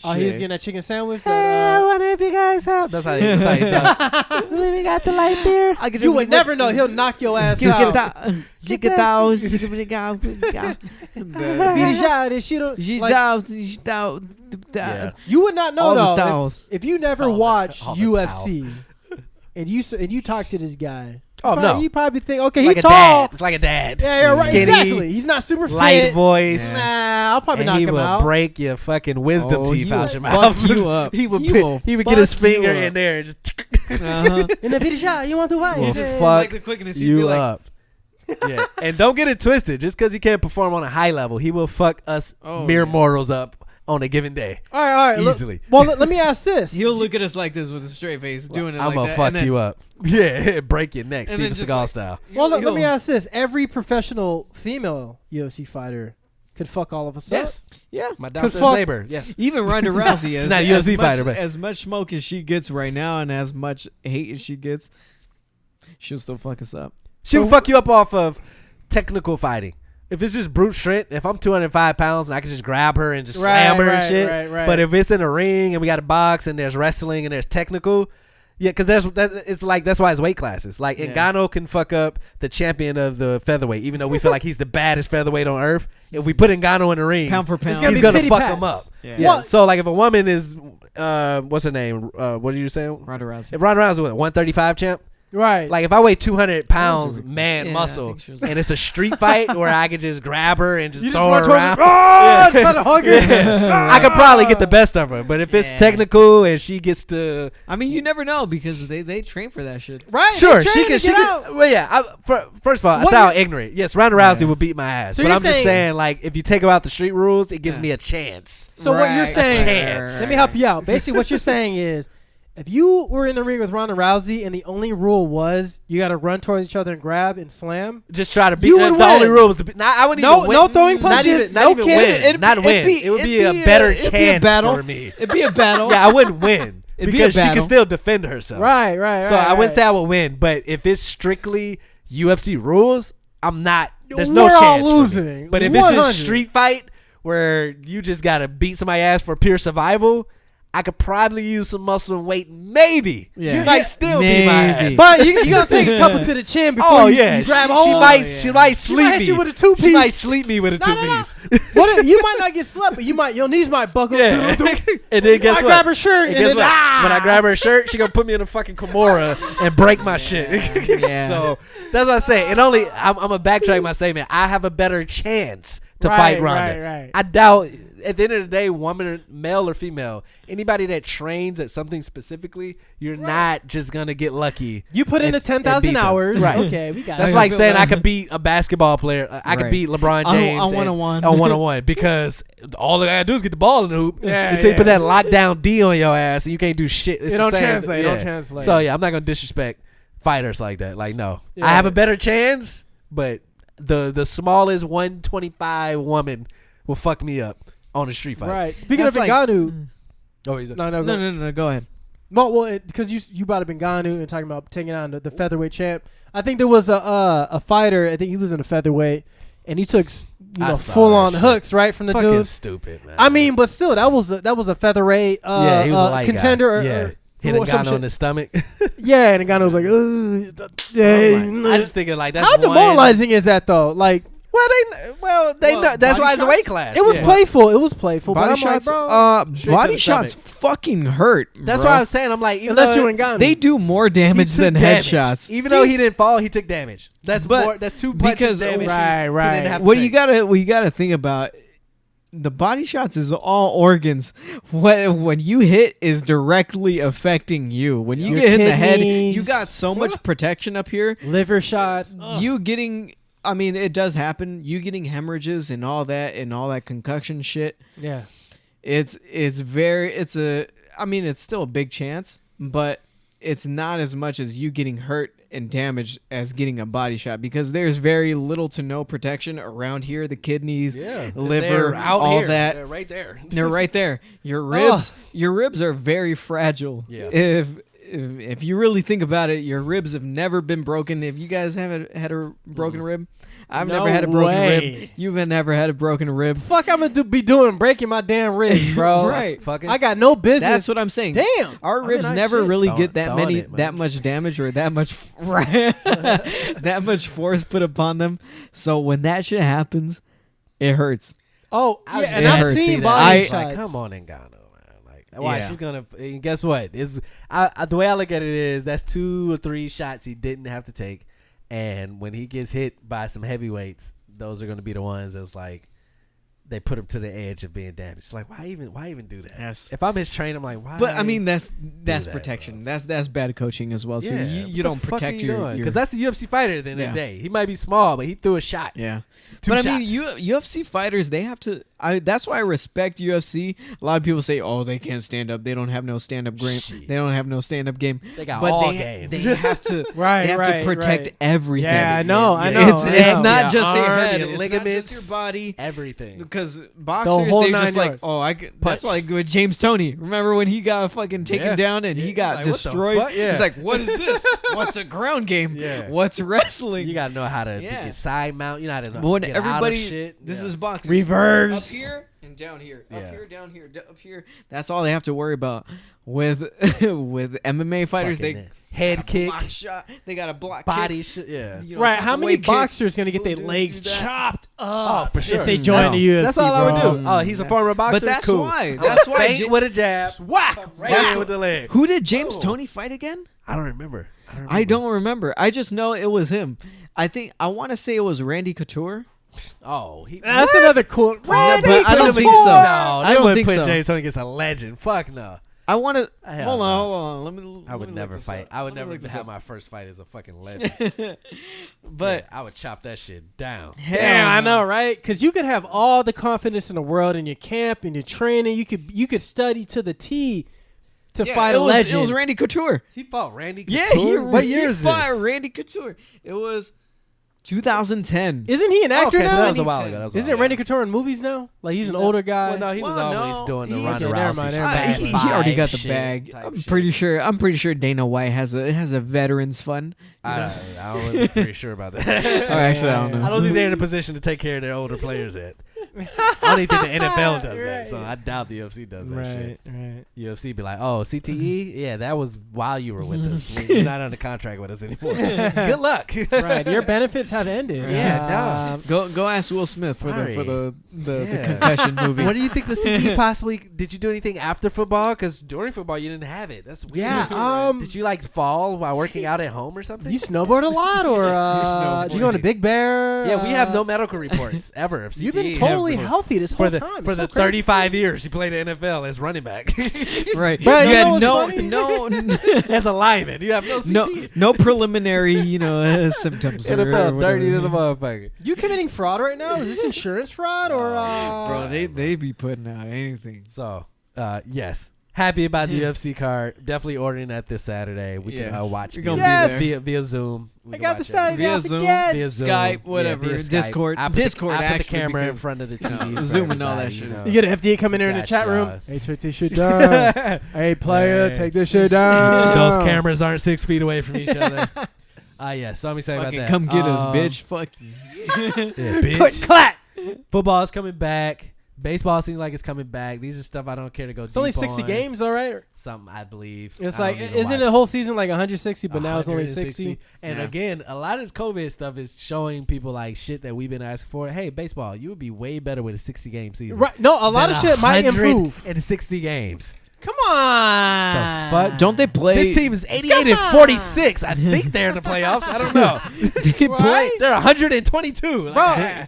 Oh, he was Shit. getting that chicken sandwich. Hey, I wonder if you guys help. That's how he talk. We got the light beer. You would never know. He'll knock your ass out. Yeah. You would not know All the though towels. if you never All the watched all the UFC and you talk to this guy. Oh, no. You probably think, okay, Like he's a tall. dad. It's like a dad. Yeah, yeah, right. Skinny, Exactly. He's not super light fit. voice. Nah, I'll probably And knock he him will out. break your fucking wisdom Oh, teeth he out will your fuck mouth. you up. He would He pick- will he would get his fuck you finger up. in there and just Uh-huh. In the video shot, you want to fight? will Yeah. fuck the quickness, he'd be you like- up. Yeah, and don't get it twisted. Just because he can't perform on a high level, he will fuck us mere mortals up on a given day. All right. Easily. Let me ask this. He'll look at us like this with a straight face, doing it I'm like gonna that. fuck and then- you up. Yeah, break your neck, And Steven then just Seagal like- style. Well, let He'll- me ask this: every professional female UFC fighter could fuck all of us Yes, up. Yeah. my 'Cause downstairs fuck- neighbor. Yes, Even Ronda Rousey, She's not a UFC fighter, but- as much smoke as she gets right now, and as much hate as she gets, she'll still fuck us up. she will fuck you up off of technical fighting. If it's just brute strength, if I'm 205 pounds and I can just grab her and just slam her and shit. Right. But if it's in a ring and we got a box and there's wrestling and there's technical, yeah, because it's like that's why it's weight classes. Like Ngannou can fuck up the champion of the featherweight, even though we feel like he's the baddest featherweight on earth. If we put Ngannou in the ring, Pound for pound. he's be gonna pity fuck pats. him up. Yeah. Yeah. Well- So like if a woman is what's her name? What are you saying? Ronda Rousey. If Ronda Rousey was 135 champ. right, Like if I weigh 200 pounds, Yeah, man I muscle, think she was- and it's a street fight where I could just grab her and just you throw run her towards around, Oh, just try to hug her. I could probably get the best of her. But if it's Yeah. technical and she gets to, I mean, you never know because they train for that shit. Right, sure, they she train can. to She get can. out. Well, yeah. First of all, I What sound you- ignorant. Yes, Ronda Rousey Yeah. would beat my ass. So but you're I'm just saying- saying, like, if you take her out the street rules, it gives Yeah. me a chance. So what you're Right. saying? chance. Let me help you out. Basically, what you're saying is, if you were in the ring with Ronda Rousey and the only rule was you got to run towards each other and grab and slam, Just try to beat. You The would only win. rule was to beat. I wouldn't No- even win. no throwing Not punches, even, not no even kicks. win. Not win. It would be a better chance for me. It'd be a battle. Yeah, I wouldn't win It'd be a because she can battle. still defend herself. right. So I wouldn't say I would win, but if it's strictly UFC rules, I'm not. There's no We're all chance for me. losing. But if it's 100. just street fight where you just gotta beat somebody's ass for pure survival, I could probably use some muscle and weight. Maybe Yeah. she might still beat my ass. Maybe. But you gotta take a couple to the chin before Oh you, yeah, you grab she hold. might. yeah. She might She might sleep hit me you with a two-piece. She might sleep me with a No, no, no. two-piece. What if, you might not get slept, but your knees might buckle. Yeah. And then guess I what? grab her shirt and guess then what? When I grab her shirt, she gonna put me in a fucking Kimura and break my shit. Yeah. So that's what I say. And only I'm gonna backtrack my statement. I have a better chance to Right, fight Ronda. right. I doubt. At the end of the day, woman, male or female, anybody that trains at something specifically, you're not just gonna get lucky. You put in and- the 10,000 and beat them. hours. Right. Okay, we got That's it. like feel saying that. I could beat a basketball player. I could Right. beat LeBron On- James on and- one-on-one. on one-on-one because all I gotta do is get the ball in the hoop. Yeah, Until you put yeah. that lockdown D on your ass and you can't do shit. It's It the don't same. translate. It Yeah. don't translate. So yeah, I'm not gonna disrespect fighters like that. Like no, Yeah. I have a better chance, but the smallest 125 woman will fuck me up on a street fight. Right. Speaking That's of like- Ngannou, Oh, he's a, no, No, go ahead. well, because you brought up Ngannou and talking about taking on the featherweight champ. I think there was a fighter. I think he was in a featherweight, and he took I saw full on that shit. hooks right from the fucking dude. stupid, man. I mean, but still, that was a featherweight. yeah, he was a light contender. guy. Or, Yeah, or, hit or some Ngannou shit. in the stomach. Yeah, and Ngannou was like, yeah. I just thinking like that's How one. demoralizing is that though? Like, Well, they Well, know that's body why it's a shots? weight class. it was Yeah. playful. It was playful. Body but I'm shots. like, bro, Straight to Body the shots stomach. fucking hurt. That's bro. why I was saying. I'm like, even unless though you're Ngannou. They do more he damage took than damage. headshots. Even though he didn't fall, he took damage. That's But more. That's two punches because- damage. Right, right. He didn't have to What take. you gotta think about. The body shots is all organs. When you hit is directly affecting you. When you Your get hit in the head, kidneys. you got so much protection up here. liver shots. You getting I mean, it does happen. You getting hemorrhages and all that concoction shit. Yeah. It's still a big chance, but it's not as much as you getting hurt and damaged as getting a body shot, because there's very little to no protection around here. The kidneys, liver, all here. that. They're right there. They're right there. Your ribs are very fragile. Yeah. If you really think about it, your ribs have never been broken. If you guys haven't had a broken rib, I've never had a broken rib. You've never had a broken rib. Fuck, I'm gonna be doing breaking my damn ribs, bro. Right. Fucking. I got no business. That's what I'm saying. Damn. Our ribs never really get that much damage or that much that much force put upon them. So when that shit happens, it hurts. Oh, I yeah, and I've seen body shots. Come on, Ngannou. Why she's gonna? And guess what? The way I look at it is that's 2 or 3 shots he didn't have to take, and when he gets hit by some heavyweights, those are gonna be the ones that's like they put him to the edge of being damaged. It's like why even do that? Yes. If I'm his trainer, I'm like why? But I mean that's protection. Bro. That's bad coaching as well. So you don't protect your because that's a UFC fighter at the end of the day. He might be small, but he threw a shot. Yeah. 2 but shots. I mean, UFC fighters, they have to. That's why I respect UFC. A lot of people say, "Oh, they can't stand up. They don't have no stand up game. They don't have no stand up game." They got all games. They have to. They have to protect everything. Yeah, I know. It's not just your head. Your it's ligaments, not just your body. Everything. Because boxers, they're just like, that's like with James Toney. Remember when he got fucking taken down and he got destroyed? He's like, "What is this? What's a ground game? Yeah. What's wrestling?" You gotta know how to get side mount. You know how to when get everybody, out of shit. This is boxing. Reverse. Up here and down here. Up here, down here, up here. That's all they have to worry about. With MMA fighters, they head kick, block shot. They got a block body shit. Yeah. Right. How many boxers gonna get their legs chopped up? Oh, for sure. If they join the UFC, that's all I would do. Oh, he's a former boxer. But that's cool. why. That's why. Feint with a jab, whack right with the leg. Who did James Toney fight again? I don't remember. I don't remember. I just know it was him. I want to say it was Randy Couture. Oh, that's another cool. Randy Couture. I don't think so. No, I don't think so. James Toney gets a legend. Fuck no. I want to hold on. Let me. I would never fight. I would never have my first fight as a fucking legend. But I would chop that shit down. Damn, I know, right? Because you could have all the confidence in the world in your camp and your training. You could study to the T to fight a legend. It was Randy Couture. He fought Randy Couture. Yeah, what year is this? He fought Randy Couture. It was 2010. Isn't he an actor now? So that was a while ago. Isn't Randy Couture in movies now? Like he's an older guy. Well, no, he was always doing the Ronda Rousey. He already got the bag. I'm pretty sure Dana White has a veterans fund. I wasn't pretty sure about that. Actually, I don't know. I don't think they're in a position to take care of their older players yet. I don't even think the NFL does that, so I doubt the UFC does that shit. Right. UFC be like, oh, CTE? Yeah, that was while you were with us. You're not under contract with us anymore. Good luck. Right, your benefits have ended. Yeah, no. Go ask Will Smith for the concussion movie. What do you think the CTE possibly? Did you do anything after football? Because during football you didn't have it. That's weird. Yeah. Did you like fall while working out at home or something? You snowboard a lot, or did you go to Big Bear? Yeah, we have no medical reports ever of CTE. You've been totally healthy this whole time. For the 35 years you played the NFL as running back. Right. Bro, you had no as a lineman. You have no CTE. No preliminary, symptoms. NFL dirty to the motherfucker. You committing fraud right now? Is this insurance fraud or? Bro, they be putting out anything. So, yes. Happy about the UFC card. Definitely ordering that this Saturday. We can watch via Zoom. I got the Saturday via off Zoom, again. Via Zoom, Skype, whatever, via Discord. I put the camera in front of the TV. Zoom and all that shit. You get an FDA coming in the chat room. Hey, take this shit down. Hey, player, take this shit down. Those cameras aren't 6 feet away from each other. Yeah, so I'm excited about that. Come get us, bitch. Fuck you. Yeah, bitch. Click, clack. Football is coming back. Baseball seems like it's coming back. These are stuff I don't care to go. It's only 60 games, all right. Something I believe. It's like isn't the whole season like 160, but now it's only 60. And again, a lot of this COVID stuff is showing people like shit that we've been asking for. Hey, baseball, you would be way better with a 60-game season. Right? No, a lot of shit might improve in 60 games. Come on. The fuck? Don't they play? This team is 88 and 46. I think they're in the playoffs. I don't know. They play. They're 122. Bro.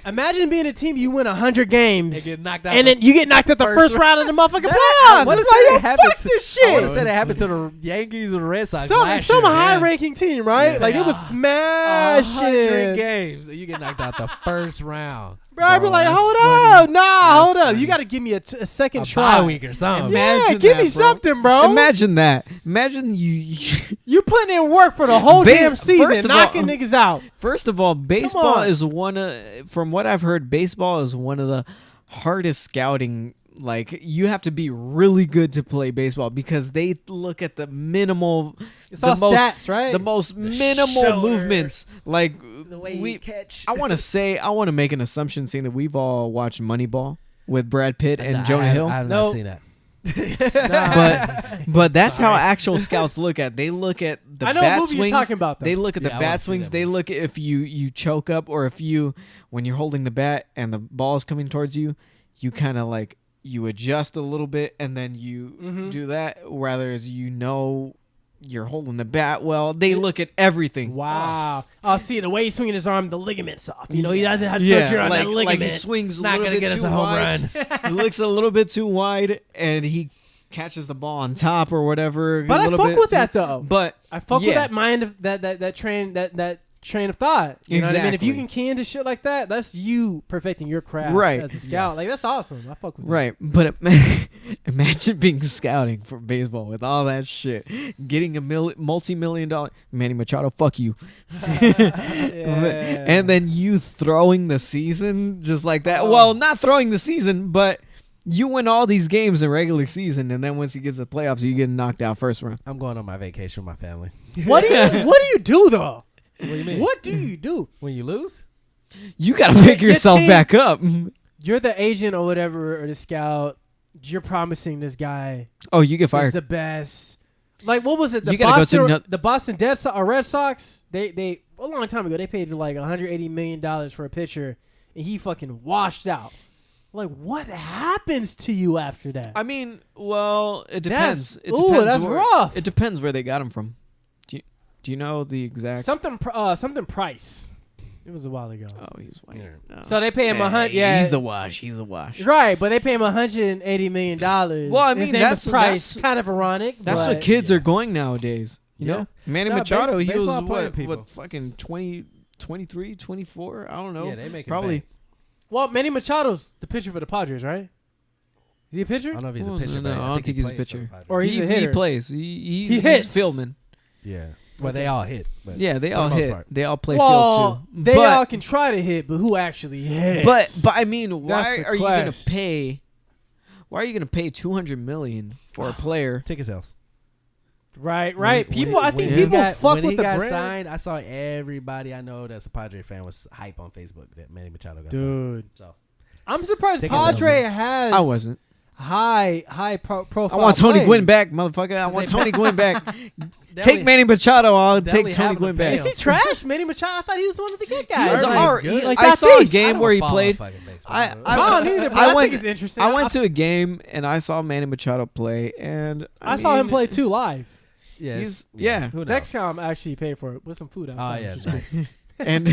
Imagine being a team, you win 100 games, and, get knocked out and then you get knocked out the first round of the motherfucking playoffs. It's like, yo, fuck this shit. I would have said it happened to the Yankees or the Red Sox Some last year, high-ranking team, right? Yeah. Like, it was smashing. 100 games, and you get knocked out the first round. Bro, I'd be like, hold up. Hold up. You got to give me a second try. Bye week or something. Yeah, give me something, bro. Imagine that. Imagine you putting in work for the whole damn season, knocking niggas out. First of all, baseball is from what I've heard, baseball is one of the hardest scouting. Like, you have to be really good to play baseball because they look at the minimal. It's all stats, right? The most minimal movements. Like, the way you catch. I want to make an assumption saying that we've all watched Moneyball with Brad Pitt and Jonah Hill. I have not seen that. But that's how actual scouts look at. They look at the bat swings. You're talking about, though. They look at the bat swings. They look at if you choke up or if when you're holding the bat and the ball is coming towards you, you kind of like you adjust a little bit and then you do that. Rather as you're holding the bat well. They look at everything. Wow. Oh, see, the way he's swinging his arm, the ligament's off. You know, he doesn't have surgery on that ligament. Like he swings a not little gonna bit get us too a home wide. He looks a little bit too wide, and he catches the ball on top or whatever. But I fuck with that though. But I fuck with that mind of that train of thought. You know what I mean? If you can key into shit like that, that's you perfecting your craft as a scout. Like, that's awesome. I fuck with that. Right. But imagine being scouting for baseball with all that shit. Getting a multi-million-dollar Manny Machado, fuck you. And then you throwing the season just like that. Well, not throwing the season, but you win all these games in regular season, and then once you get to the playoffs, you get knocked out first round. I'm going on my vacation with my family. What do you do though? What do you mean? What do you do when you lose? You got to pick yourself back up. You're the agent or whatever, or the scout. You're promising this guy. Oh, you get fired. He's the best. Like, what was it? You gotta go to the Boston Red Sox. They a long time ago they paid like $180 million for a pitcher, and he fucking washed out. Like, what happens to you after that? I mean, well, it depends. That's rough. It depends where they got him from. Do you know the exact something Price? It was a while ago. Oh, he's white. No. So they pay him $100. Yeah, he's a wash. Right, but they pay him $180 million. Well, I mean, that's Price. Kind of ironic. That's what kids are going nowadays. You know, Manny Machado. He was what fucking 20, 23, 24. I don't know. Yeah, they make probably. It well, Manny Machado's the pitcher for the Padres, right? Is he a pitcher? I don't know if he's a pitcher. No, I don't think he's a pitcher. Or he's a hitter. He plays. He hits. He's fieldman. Yeah. Well, they all hit. But yeah, they all hit. They all play field too. They all can try to hit, but who actually hits? But I mean, why are you gonna pay? Why are you gonna pay $200 million for a player? Ticket sales. Right. People fuck with the bread. When he got signed, I saw everybody I know that's a Padre fan was hype on Facebook that Manny Machado got signed. So I'm surprised Padre has. I wasn't. High profile. I want Tony Gwynn back, motherfucker. I want Tony Gwynn back. Take Manny Machado. I'll take Tony Gwynn back. Is he trash? Manny Machado? I thought he was one of the good guys. I saw a game where he played. I think it's interesting. I went to a game and I saw Manny Machado play, and I saw him play too live. Yeah. Next time, I actually pay for it with some food outside. Oh yeah, nice. And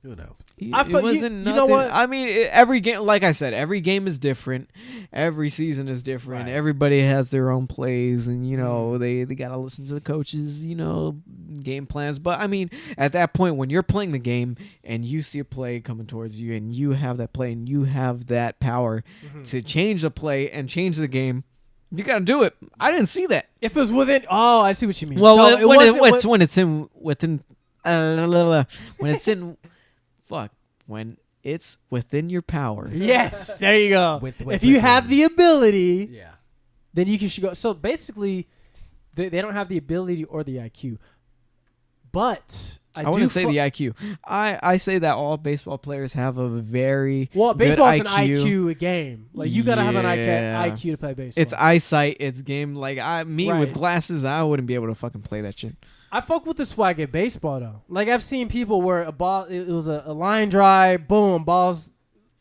who knows? It wasn't nothing. You know what? I mean, every game, like I said, every game is different. Every season is different. Right. Everybody has their own plays, and they got to listen to the coaches, game plans. But I mean, at that point, when you're playing the game and you see a play coming towards you, and you have that play, and you have that power to change the play and change the game, you got to do it. I didn't see that. If it was within, I see what you mean. Well, so when it's within your power. Yes, there you go. If you have the ability, then you can go. So basically, they don't have the ability or the IQ. But I wouldn't say the IQ. I say that all baseball players have a very baseball's good an IQ game. Like, you gotta have an IQ to play baseball. It's eyesight. It's game. Like with glasses, I wouldn't be able to fucking play that shit. I fuck with the swag at baseball though. Like, I've seen people where a ball, it was a line drive, boom, balls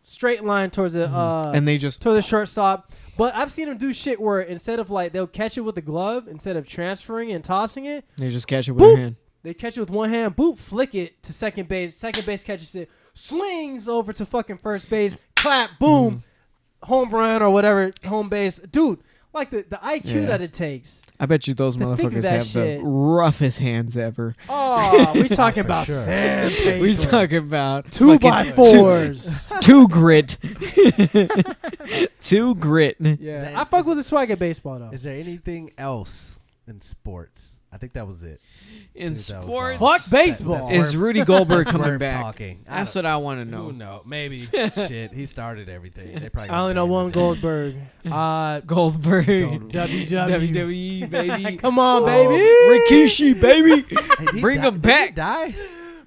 straight line towards the and they just towards the shortstop. But I've seen them do shit where instead of they'll catch it with the glove instead of transferring and tossing it, they just catch it with their hand. They catch it with one hand, boop, flick it to second base. Second base catches it, slings over to fucking first base, clap, boom, home run or whatever, home base. Dude, like the IQ that it takes. I bet you those motherfuckers have the roughest hands ever. Oh, we talking about sandpaper. We talking about 2x4s. Two grit. 2 grit. Yeah, I fuck with the swag at baseball though. Is there anything else in sports? I think that was it. In sports, fuck baseball. Is Rudy Goldberg that's coming worth back? Talking. That's what I want to know. Who knows? Maybe. Shit, he started everything. They probably I only know one Goldberg. Goldberg. WWE, baby. Come on, baby. Rikishi, baby. Hey, Bring him back. Did he die?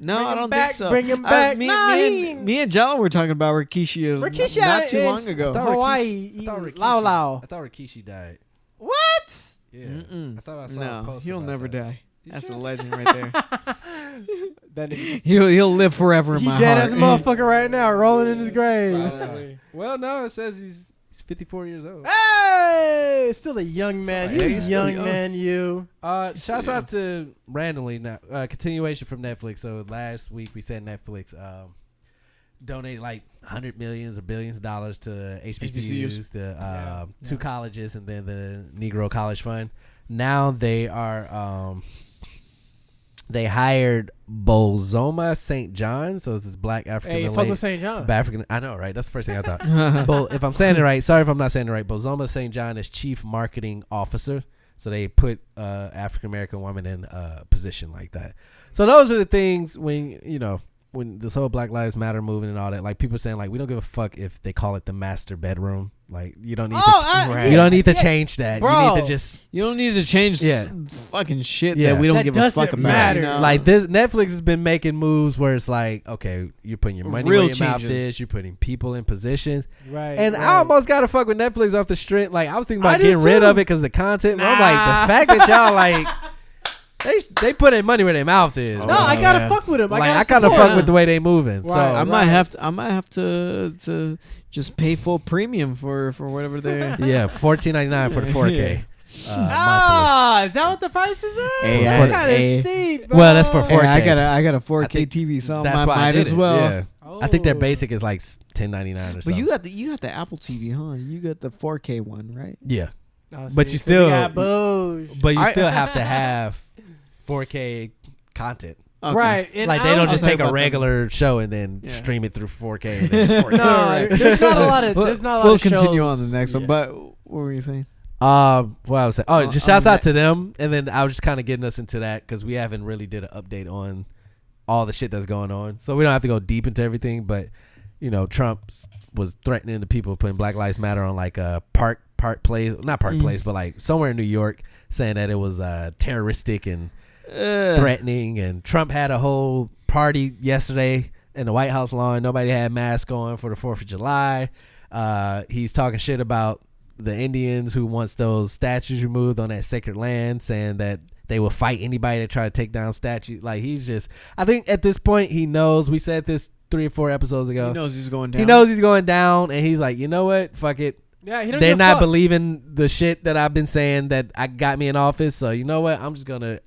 No, I don't back, think so. bring him back. Me and John were talking about Rikishi not too long ago. Hawaii. I thought Rikishi died. What? Yeah. I thought I saw a post he'll about never that. die. That's a legend right there. He He'll live forever in my dead heart. as a motherfucker right now, rolling in his grave. Well, no, it says he's 54 years old. Hey, still a young man. Yeah, You he's young still man, you. Shouts out to randomly now continuation from Netflix. So last week we said Netflix donated like hundred millions or billions of dollars to HBCUs, the two colleges, and then the Negro College Fund. Now they are they hired Bozoma St. John, so it's this black African. Hey, fuck with St. John. African, I know, right? That's the first thing I thought. If I'm saying it right, sorry if I'm not saying it right. Bozoma St. John is chief marketing officer, so they put African American woman in a position like that. So those are the things when this whole Black Lives Matter movement and all that, like people saying like we don't give a fuck if they call it the master bedroom. Like you don't need you don't need to change that. Bro. You need to just change fucking shit Yeah. that we don't That give a fuck doesn't about. matter. You know? like this. Netflix has been making moves where it's like, okay, you're putting your money Real where your mouth changes. is. You're putting people in positions. Right. And I almost got to fuck with Netflix off the strength. Like I was thinking I about do getting rid too. of it because of the content. But I'm like, the fact that y'all like they put their money where their mouth is. No, I gotta fuck with him. Like I I kind of support fuck him. with the way they moving. So Right. I might have to just pay full premium for whatever they're. yeah, $14.99 for the 4K. Is that what the price is at? Hey, That's I- kind of hey. steep, bro. Well, that's for 4K. I got a 4K I think TV, so That's I why I might did as it. well. Yeah. I think their Oh. basic is like $10.99 or But something. you got the Apple TV, huh? You got the 4K one, right? Yeah, Oh, but see, you so still- we got Boosh. but you I- still have to have 4K content. Okay. Right. And Like I they don't I'll just talk take a about that. regular show and then Yeah. stream it through 4K. And then it's 4K. No, Right. there's not a lot of. We'll- There's not a lot We'll of shows. continue on the next one. Yeah. But what were you saying? What I was saying. Oh, just shouts on out to them, and then I was just kind of getting us into that because we haven't really did an update on all the shit that's going on, so we don't have to go deep into everything. But Trump was threatening the people putting Black Lives Matter on like a park place, not park place, but like somewhere in New York, saying that it was terroristic and threatening. And Trump had a whole party yesterday in the White House lawn. Nobody had masks on for the 4th of July. He's talking shit about the Indians who wants those statues removed on that sacred land, saying that they will fight anybody that try to take down statues. Like he's just, I think at this point he knows. We said this 3 or 4 episodes ago. He knows he's going down. He knows he's going down, and he's like, you know what? Fuck it. Yeah, he don't They're give a not fuck. believing the shit that I've been saying that I got me in office. So you know what? I'm just gonna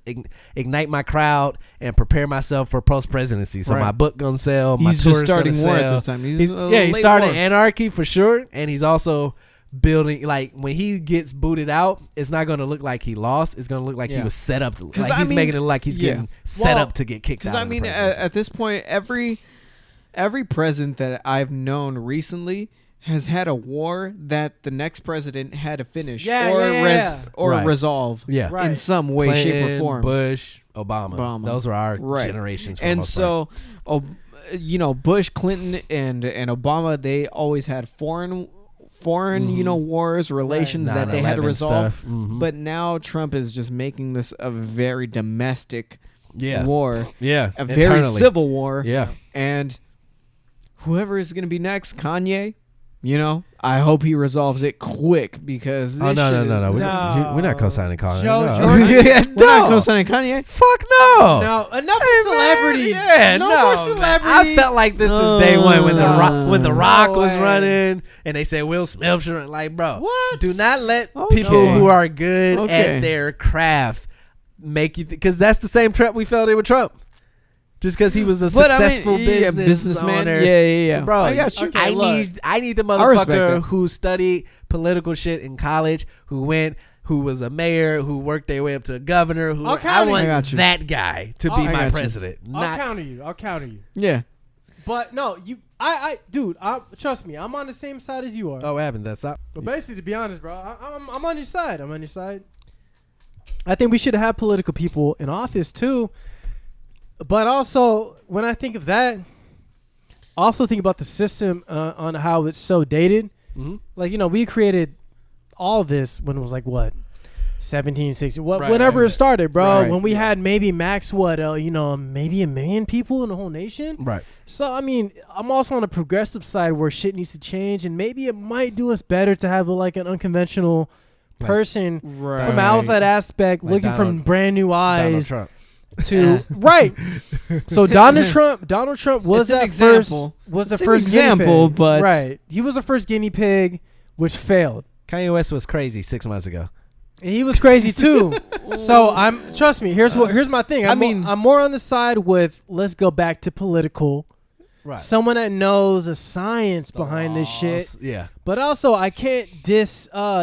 ignite my crowd and prepare myself for post presidency. So Right. my book gonna sell. My He's tour just is gonna starting war sell. at this time. He's late starting war. anarchy for sure, and he's also building. Like when he gets booted out, it's not gonna look like he lost. It's gonna look like he Yeah. was set up. Like 'Cause he's I making mean- it look like he's yeah. getting set Well, up to get kicked out. Because I of the mean, presidency. at this point, every president that I've known recently has had a war that the next president had to finish Yeah, or yeah. Right. resolve yeah. Right. in some way, shape, or Clinton, form. Bush, Obama. Those were our Right. generations. For the And most part. so, Bush, Clinton, and Obama, they always had foreign wars, relations that they had to 9/11 resolve. stuff. Mhm. But now Trump is just making this a very domestic yeah, war, yeah, a very internally. civil war. Yeah. And whoever is going to be next, Kanye, I hope he resolves it quick because Oh this no. shit We're No. not co-signing Kanye. Joe no. Jordan- We're not co-signing Kanye. Fuck no. No, enough Hey, of celebrities. Man, yeah, no no, more man. celebrities. I felt like this is day one when the Rock No was way. running, and they said Will Smith should run. Like, bro, What? do not let Okay. people who are good Okay. at their craft make you because that's the same trap we fell in with Trump. Just because he was a successful businessman. Yeah. Bro, I got you. Okay, I need the motherfucker who studied political shit in college, who was a mayor, who worked their way up to a governor. I want that guy to be my president. I'll counter you. Yeah. But no, dude, trust me, I'm on the same side as you are. Oh, what happened? That's not. But basically, to be honest, bro, I'm on your side. I think we should have political people in office too. But also, when I think of that, also think about the system on how it's so dated. Mm-hmm. Like, we created all this when it was like, what? 1760, whenever it started, bro. Right. When we had maybe max, maybe 1 million people in the whole nation. Right. So, I mean, I'm also on the progressive side where shit needs to change, and maybe it might do us better to have an unconventional person from an outside aspect looking from brand new eyes. Donald Trump. Right. So Donald Trump was the first example, but right. He was the first guinea pig, which failed. Kanye West was crazy 6 months ago. He was crazy too. So trust me. Here's my thing. I'm more on the side with let's go back to political. Right. Someone that knows the science behind this shit. Yeah. But also I can't just throw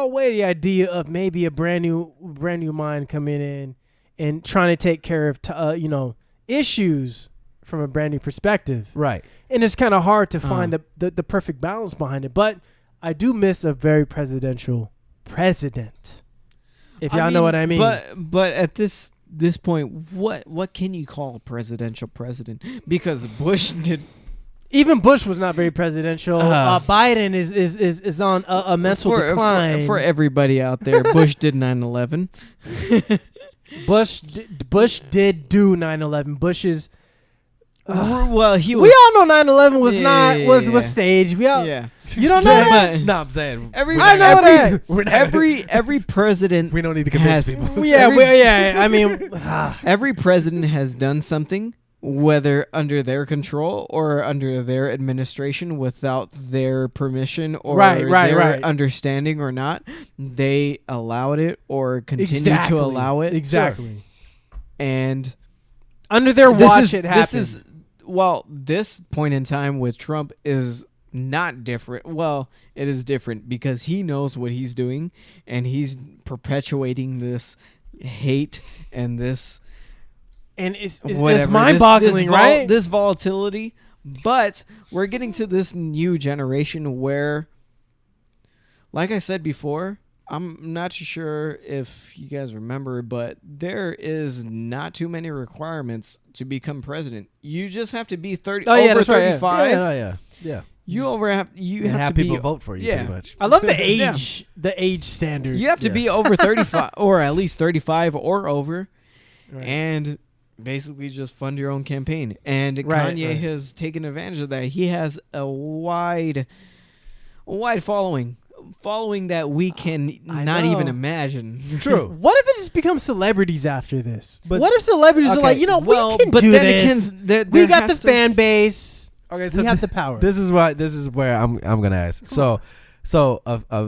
away the idea of maybe a brand new mind coming in and trying to take care of issues from a brand new perspective. Right. And it's kind of hard to find the perfect balance behind it. But I do miss a very presidential president. If y'all know what I mean. But at this point, what can you call a presidential president? Because Bush did. Even Bush was not very presidential. Biden is on a mental decline. For everybody out there, Bush did 9/11. Bush did do 9/11. Bush's. Well, he was. We all know 9/11 was staged. We all. Yeah. You don't know that? No, I'm saying every president. We don't need to convince people. I mean, every president has done something, whether under their control or under their administration, without their permission or their understanding or not. They allowed it or continue to allow it. Exactly. And under their watch, it happened. This point in time with Trump is not different. Well, it is different because he knows what he's doing, and he's perpetuating this hate and this. And it's mind-boggling, right? This volatility. But we're getting to this new generation where, like I said before, I'm not sure if you guys remember, but there is not too many requirements to become president. You just have to be 35. Yeah. You have to people be, vote for you pretty much. I love the age, the age standard. You have to be over 35 or at least 35 or over, and basically just fund your own campaign. And Kanye has taken advantage of that. He has a wide following that we can not even imagine. True. What if it just becomes celebrities after this? But what if celebrities are like, we can do this. We got the fan base. Okay, so we have the power. This is where I'm gonna ask. So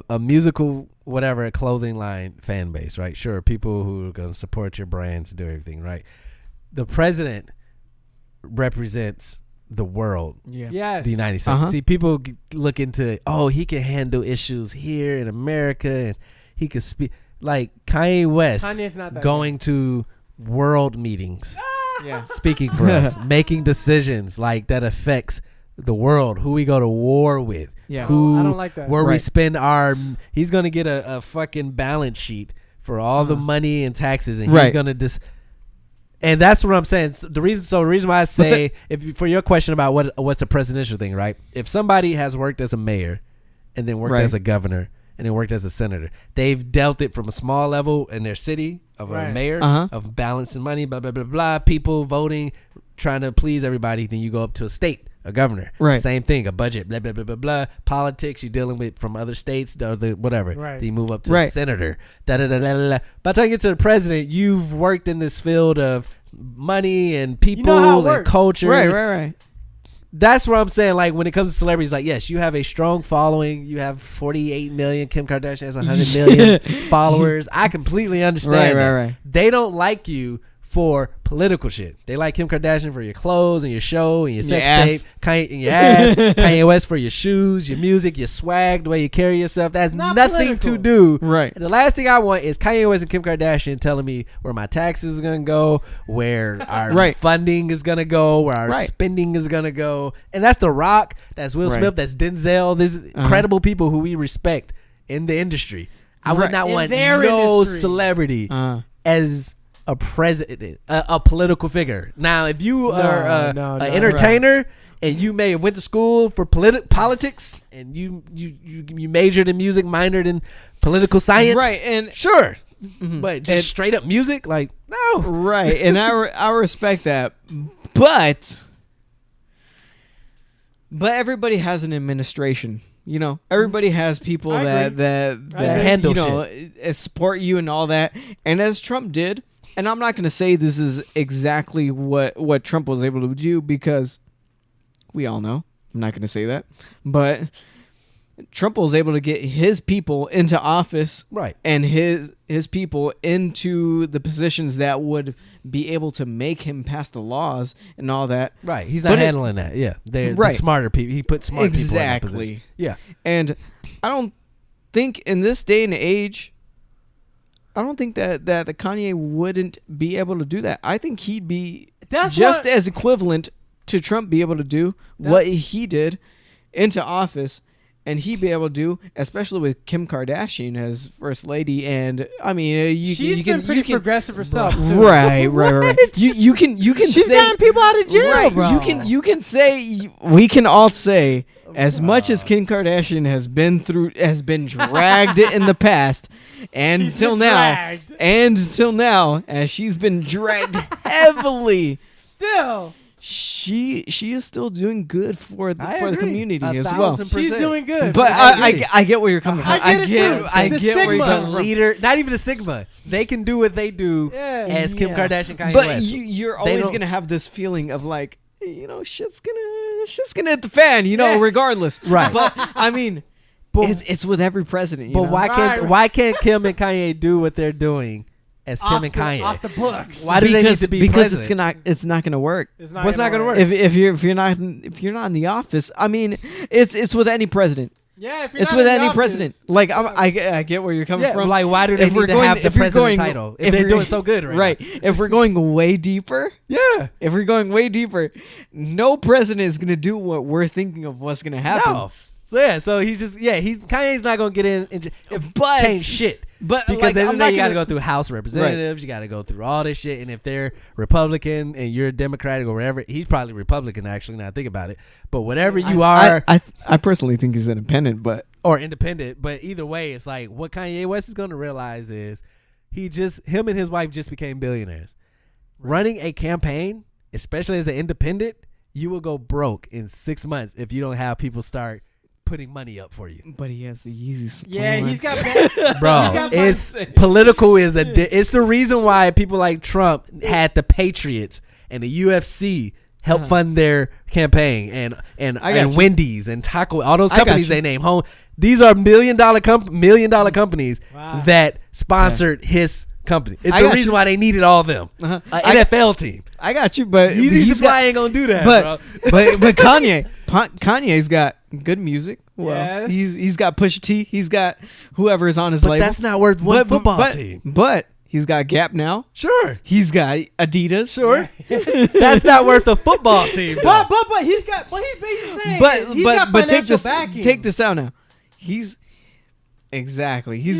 a musical whatever a clothing line fan base, right? Sure, people who are gonna support your brands, do everything, right? The president represents the world. Yeah. Yes. The United States. See, people look into he can handle issues here in America, and he can speak like Kanye West going to world meetings. Speaking for us, making decisions like that affects the world, who we go to war with, I don't like that. Where we spend he's gonna get a fucking balance sheet for all the money and taxes, and he's gonna and that's what I'm saying. The reason why I say, for your question about what's a presidential thing, right? If somebody has worked as a mayor and then worked as a governor and then worked as a senator, they've dealt it from a small level in their city of a mayor, of balancing money, blah, blah, blah, blah, people voting, trying to please everybody. Then you go up to a state, a governor. Same thing, a budget, blah, blah, blah, blah, blah. Politics, you're dealing with from other states, whatever. Then you move up to a senator. Da, da, da, da, da, da. By the time you get to the president, you've worked in this field of money and people and culture. Right. that's what I'm saying. Like when it comes to celebrities, like yes, you have a strong following. You have 48 million. Kim Kardashian has 100 million followers. I completely understand. Right. They don't like you for political shit. They like Kim Kardashian for your clothes and your show and your sex tape, Kanye, and your ass. Kanye West for your shoes, your music, your swag, the way you carry yourself. That's nothing to do. Right. And the last thing I want is Kanye West and Kim Kardashian telling me where my taxes are gonna go, where our funding is gonna go, where our spending is gonna go. And that's The Rock, that's Will Smith, that's Denzel. These incredible people who we respect in the industry. I would not want no celebrity as a president, a political figure. Now, if you are an entertainer and you may have went to school for politics and you majored in music, minored in political science, right? And sure, but just straight up music, like no, right? And I respect that, but everybody has an administration. You know, everybody has people that handle shit, support you and all that. And as Trump did. And I'm not going to say this is exactly what Trump was able to do because we all know. I'm not going to say that. But Trump was able to get his people into office, right, and his people into the positions that would be able to make him pass the laws and all that. Right. He's not handling that. Yeah. They're the smarter people. He put smart people in that position. Yeah. And I don't think in this day and age, I don't think that the Kanye wouldn't be able to do that. I think he'd be as equivalent to Trump be able to do what he did into office, and he'd be able to do, especially with Kim Kardashian as first lady. And I mean, she's been pretty progressive herself, too. Right. You can she's say gotten people out of jail, bro. You can say, we can all say, as much as Kim Kardashian has been dragged in the past, and until now, as she's been dragged heavily, still, she is still doing good for the community as well. She's doing good. But I get where you're coming from. I get where you're coming from. Leader, not even a Sigma. They can do what they do as Kim Kardashian, Kanye West. But you're always gonna have this feeling of like, you know, shit's gonna hit the fan, you know, regardless. Right. But I mean, it's with every president. But why can't Kim and Kanye do what they're doing as Kim and Kanye off the books? Why do they need to be president? It's not gonna work. What's not gonna work? If you're not in the office, I mean, it's with any president. Yeah, it's with any president. Like I get where you're coming from. Like, why do they need to have the president title if they're doing so good right now? If we're going way deeper, if we're going way deeper, no president is gonna do what we're thinking of what's gonna happen. No. So he's just Kanye's not gonna get in and change shit. But because you got to go through House of Representatives, you got to go through all this shit, and if they're Republican and you're Democratic or whatever, he's probably Republican actually. Now I think about it, but whatever you are, I personally think he's independent, or independent. But either way, it's like what Kanye West is going to realize is him and his wife just became billionaires. Right. Running a campaign, especially as an independent, you will go broke in 6 months if you don't have people start putting money up for you. But he has the Yeezys. Yeah, he's got bro. It's political it's the reason why people like Trump had the Patriots and the UFC help fund their campaign and Wendy's and Taco, all those companies they name home. These are $1 million companies that sponsored his company. It's the reason why they needed all of them. NFL team. I got you, but Yeezy Supply ain't gonna do that, bro. But Kanye's got good music. Well, he's got Pusha T. He's got whoever is on his label. But that's not worth one football team. But he's got Gap now. Sure. He's got Adidas. Sure. That's not worth a football team. But he's got. But he's saying. He's got financial backing. Take this out now. He's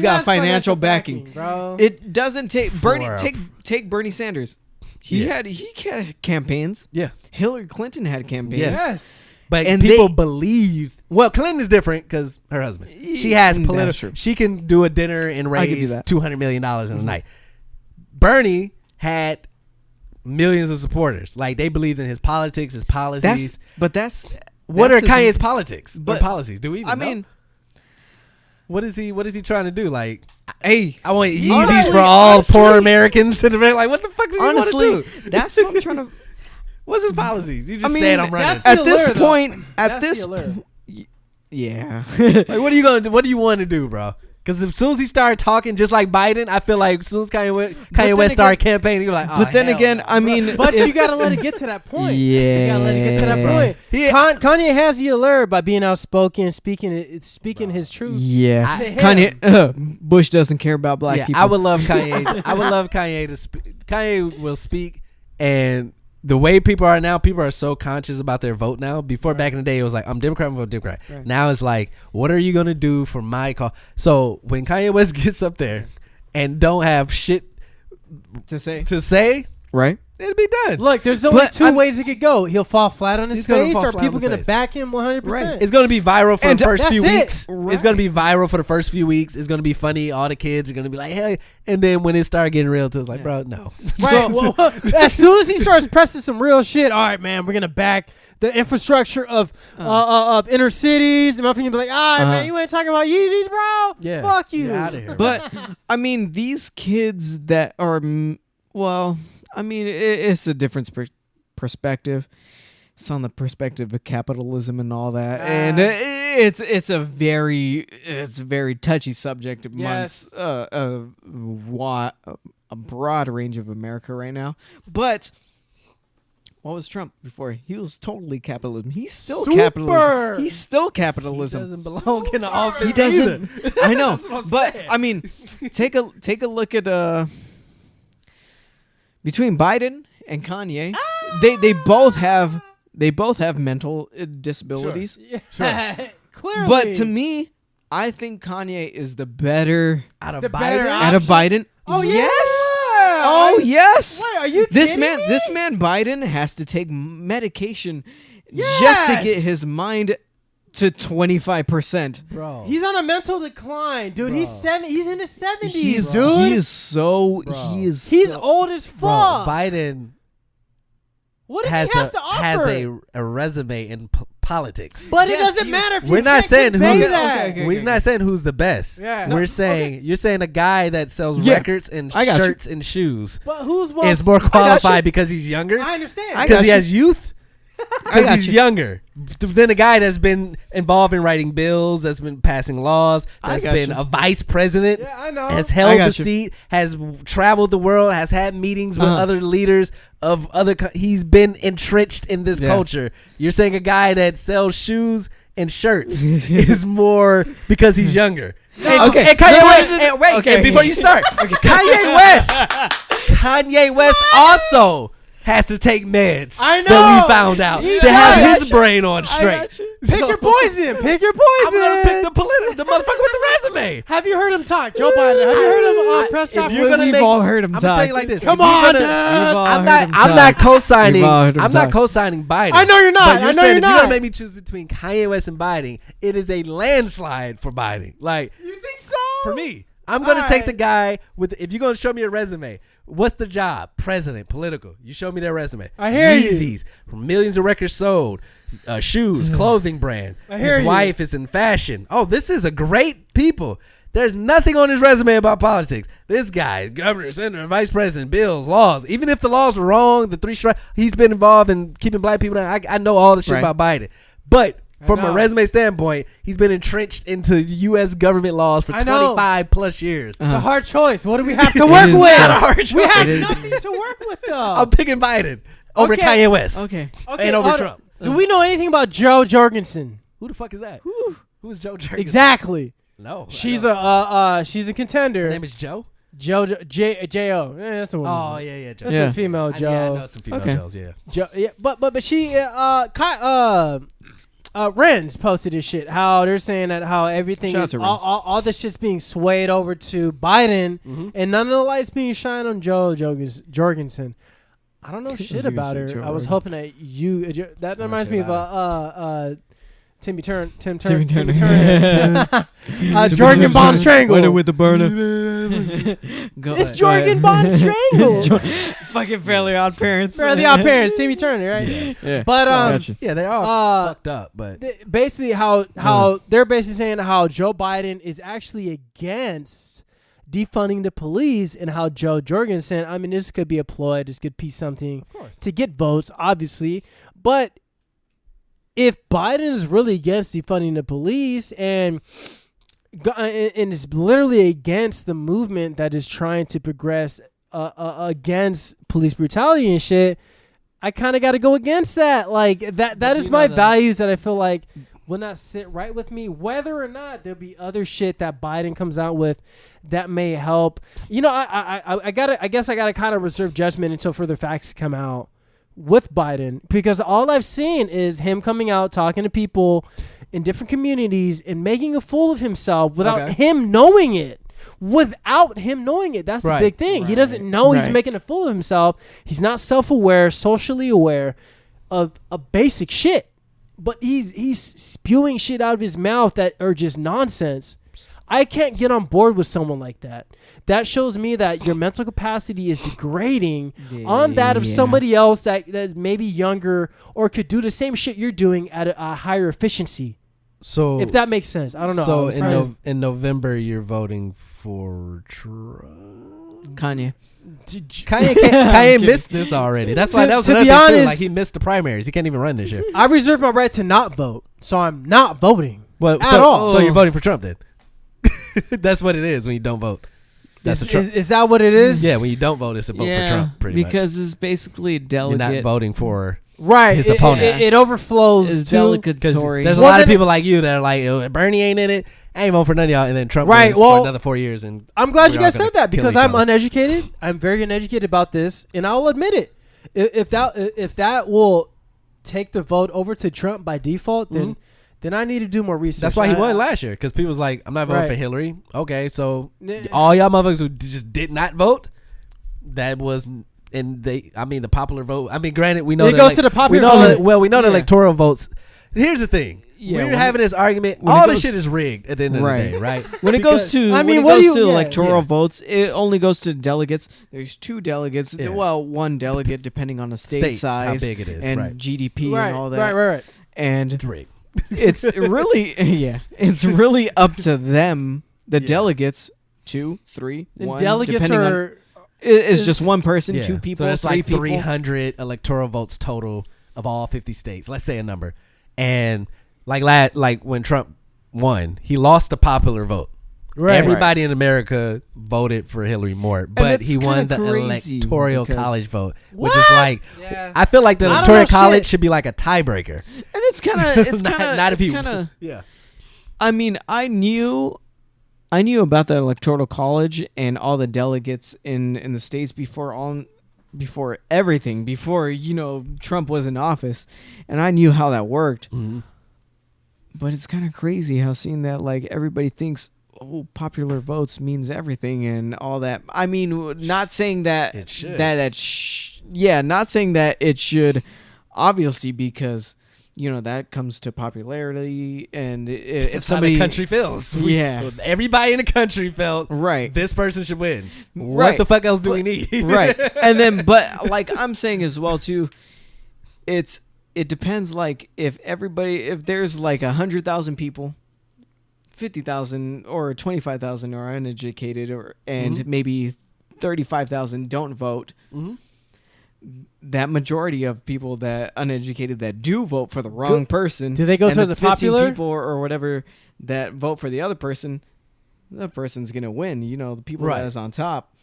got financial backing, bro. It doesn't take Take Bernie Sanders. He had campaigns. Yeah. Hillary Clinton had campaigns. Yes. But people believe. Well, Clinton is different because her husband. She has political. She can do a dinner and raise $200 million in a night. Bernie had millions of supporters. Like they believed in his politics, his policies. What are Kanye's politics or policies? Do we even know? Mean, what is he trying to do? Like, hey, I want Yeezys for all poor Americans. Like, what the fuck does he want to do? That's what I'm trying to. What's his policies? You just said I'm running. At this point, yeah. Like, what are you gonna do? What do you want to do, bro? Because as soon as he started talking just like Biden, I feel like as soon as Kanye West started campaigning, you're like, oh, but then again, no, I mean, but you gotta let it get to that point. Yeah, you gotta let it get to that point. Kanye has the allure by being outspoken, speaking his truth. Yeah, Kanye. Bush doesn't care about black people. I would love Kanye. I would love Kanye to speak. Kanye will speak, and the way people are now, people are so conscious about their vote now. Before, back in the day, it was like, I'm Democrat, I'm vote Democrat. Right. Now it's like, what are you going to do for my cause? So when Kanye West gets up there and don't have shit to say, right? It'll be done. Look, there's only two ways it could go. He'll fall flat on his face, or people going to back him 100%. Right. It's going to be viral for the first few weeks. Right. It's going to be viral for the first few weeks. It's going to be funny. All the kids are going to be like, hey. And then when it starts getting real, it's like, bro, no. Right. Well, as soon as he starts pressing some real shit, all right, man, we're going to back the infrastructure of inner cities. And my opinion be like, all right, man, you ain't talking about Yeezys, bro? Yeah. Fuck you. Get out of here. But, I mean, these kids that are, well, I mean, it's a different perspective. It's on the perspective of capitalism and all that, and it's a very touchy subject amongst a broad range of America right now. But what was Trump before? He was totally capitalism. He's still capitalism. He's still capitalism. He doesn't belong in the office. He doesn't. I know, but saying. I mean, take a look at between Biden and Kanye, they both have mental disabilities. Sure. Clearly. But to me, I think Kanye is the better out of Biden. Oh yeah. Yes. Oh yes. Wait, are you kidding me? This man Biden has to take medication just to get his mind to 25%. Bro. He's on a mental decline, dude. Bro. He's in his 70s, He's dude. He's old as fuck. Biden what does he have to offer? Has a resume in politics. But it doesn't matter if we're not saying who's not saying who's the best. Yeah. We're saying you're saying a guy that sells records and shirts and shoes. But who's is more qualified because he's younger? I understand. Because he has youth? Because he's younger than a guy that's been involved in writing bills, that's been passing laws, that's been a vice president, has held the seat, has traveled the world, has had meetings with other leaders of other. He's been entrenched in this culture. You're saying a guy that sells shoes and shirts is more because he's younger. And Kanye West. And before you start, Kanye West also has to take meds. I know. That we found out to have his brain on straight. Pick your poison. Pick your poison. I'm gonna pick the motherfucker with the resume. Have you heard him talk, Joe Biden? Have you heard him on press conference? We've all heard him talk. I'm gonna tell you like this. Come on, dude. I'm not co-signing. I'm not co-signing Biden. I know you're not. But if you're gonna make me choose between Kanye West and Biden, it is a landslide for Biden. Like, you think so? For me, I'm gonna take the guy with. If you're gonna show me a resume. What's the job? President, political. You show me their resume. I hear Yeezys, millions of records sold, shoes, clothing brand. His wife is in fashion. Oh, this is a great people. There's nothing on his resume about politics. This guy, governor, senator, vice president, bills, laws. Even if the laws were wrong, the 3 strikes, he's been involved in keeping black people down. I know all the shit about Biden. But from a resume standpoint, he's been entrenched into U.S. government laws for 25 plus years. It's a hard choice. What do we have to work with? Not a hard choice. We have nothing to work with, though. I'm picking Biden over Kanye West. Okay. And over Trump. Do we know anything about Joe Jorgensen? Who the fuck is that? Who is Joe Jorgensen? Exactly. No. She's a contender. Her name is Joe? J-O. That's the one. Oh, yeah. Joe. That's a female Joe. I know some female Joes, yeah. But she, Renz posted this shit. How they're saying that how everything is all this shit's being swayed over to Biden, and none of the lights being shined on Joe Jorgensen. I don't know shit about her. I was hoping that you. That reminds me of Tim Turner. Jorgen Bond Strangle. With the burner. It's Jorgen Bond Strangle. Fucking Fairly Odd Parents. Fairly Odd Parents. Timmy Turner, right? Yeah. But yeah, they are fucked up. But basically, how they're basically saying how Joe Biden is actually against defunding the police and how Joe Jorgensen, I mean, this could be a ploy, this could be something to get votes, obviously. But if Biden is really against defunding the police and is literally against the movement that is trying to progress against police brutality and shit, I kind of got to go against that. Like that is my values that I feel like will not sit right with me, whether or not there'll be other shit that Biden comes out with that may help. You know, I guess I gotta kind of reserve judgment until further facts come out with Biden, because all I've seen is him coming out talking to people in different communities and making a fool of himself without him knowing it. Without him knowing it. That's the big thing. He doesn't know he's making a fool of himself. He's not self-aware, socially aware of basic shit. But he's spewing shit out of his mouth that are just nonsense. I can't get on board with someone like that. That shows me that your mental capacity is degrading on that of somebody else that's maybe younger or could do the same shit you're doing at a higher efficiency. So if that makes sense. I don't know. So in November, you're voting for Trump. Kanye. Kanye missed this already. That's why that was another thing too. Like, he missed the primaries. He can't even run this year. I reserve my right to not vote, so I'm not voting at all. So you're voting for Trump then? That's what it is when you don't vote. That's is that what it is? Yeah, when you don't vote, it's a vote for Trump, pretty much. Because it's basically a delegate. You're not voting for his opponent. It overflows. It's delegatory. There's a lot of people like you that are like, Bernie ain't in it. I ain't voting for none of y'all. And then Trump wins for another 4 years. And I'm glad you guys said that, because I'm uneducated. I'm very uneducated about this, and I'll admit it. If that will take the vote over to Trump by default, then I need to do more research. That's why he won last year, because people was like, I'm not voting for Hillary. Okay, so all y'all motherfuckers who just did not vote, that was, and the popular vote. I mean, granted, we know it goes to the popular vote. We know the electoral votes. Here's the thing. We're having this argument. All this shit is rigged at the end of the day, right? When it goes to electoral votes, it only goes to delegates. There's 2 delegates. Yeah. Well, 1 delegate depending on the state size, how big it is, and GDP and all that. Right. And it's rigged. It's really it's really up to them, the delegates, 2, 3, and 1. Delegates are it's just 1 person, 2 people, so it's 3 like people. 300 electoral votes total of all 50 states. Let's say a number. And like when Trump won, he lost the popular vote. Right. Everybody in America voted for Hillary more, but he won the electoral college vote, which is like, I feel like the electoral college should be like a tiebreaker. And it's kind of, yeah. I mean, I knew about the electoral college and all the delegates in the states before everything, before Trump was in office, and I knew how that worked. Mm-hmm. But it's kind of crazy how seeing that, like, everybody thinks, popular votes means everything and all that. I mean, not saying that it should. Not saying that it should, obviously, because that comes to popularity, and if somebody, how the country feels, everybody in the country felt this person should win. What the fuck else do we need? And then, but like I'm saying as well too, it depends. Like if there's like 100,000 people, 50,000 or 25,000 are uneducated, and maybe 35,000 don't vote. Mm-hmm. That majority of people that uneducated that do vote for the wrong person, do they go to the popular people or whatever that vote for the other person? The person's gonna win. The people that is on top,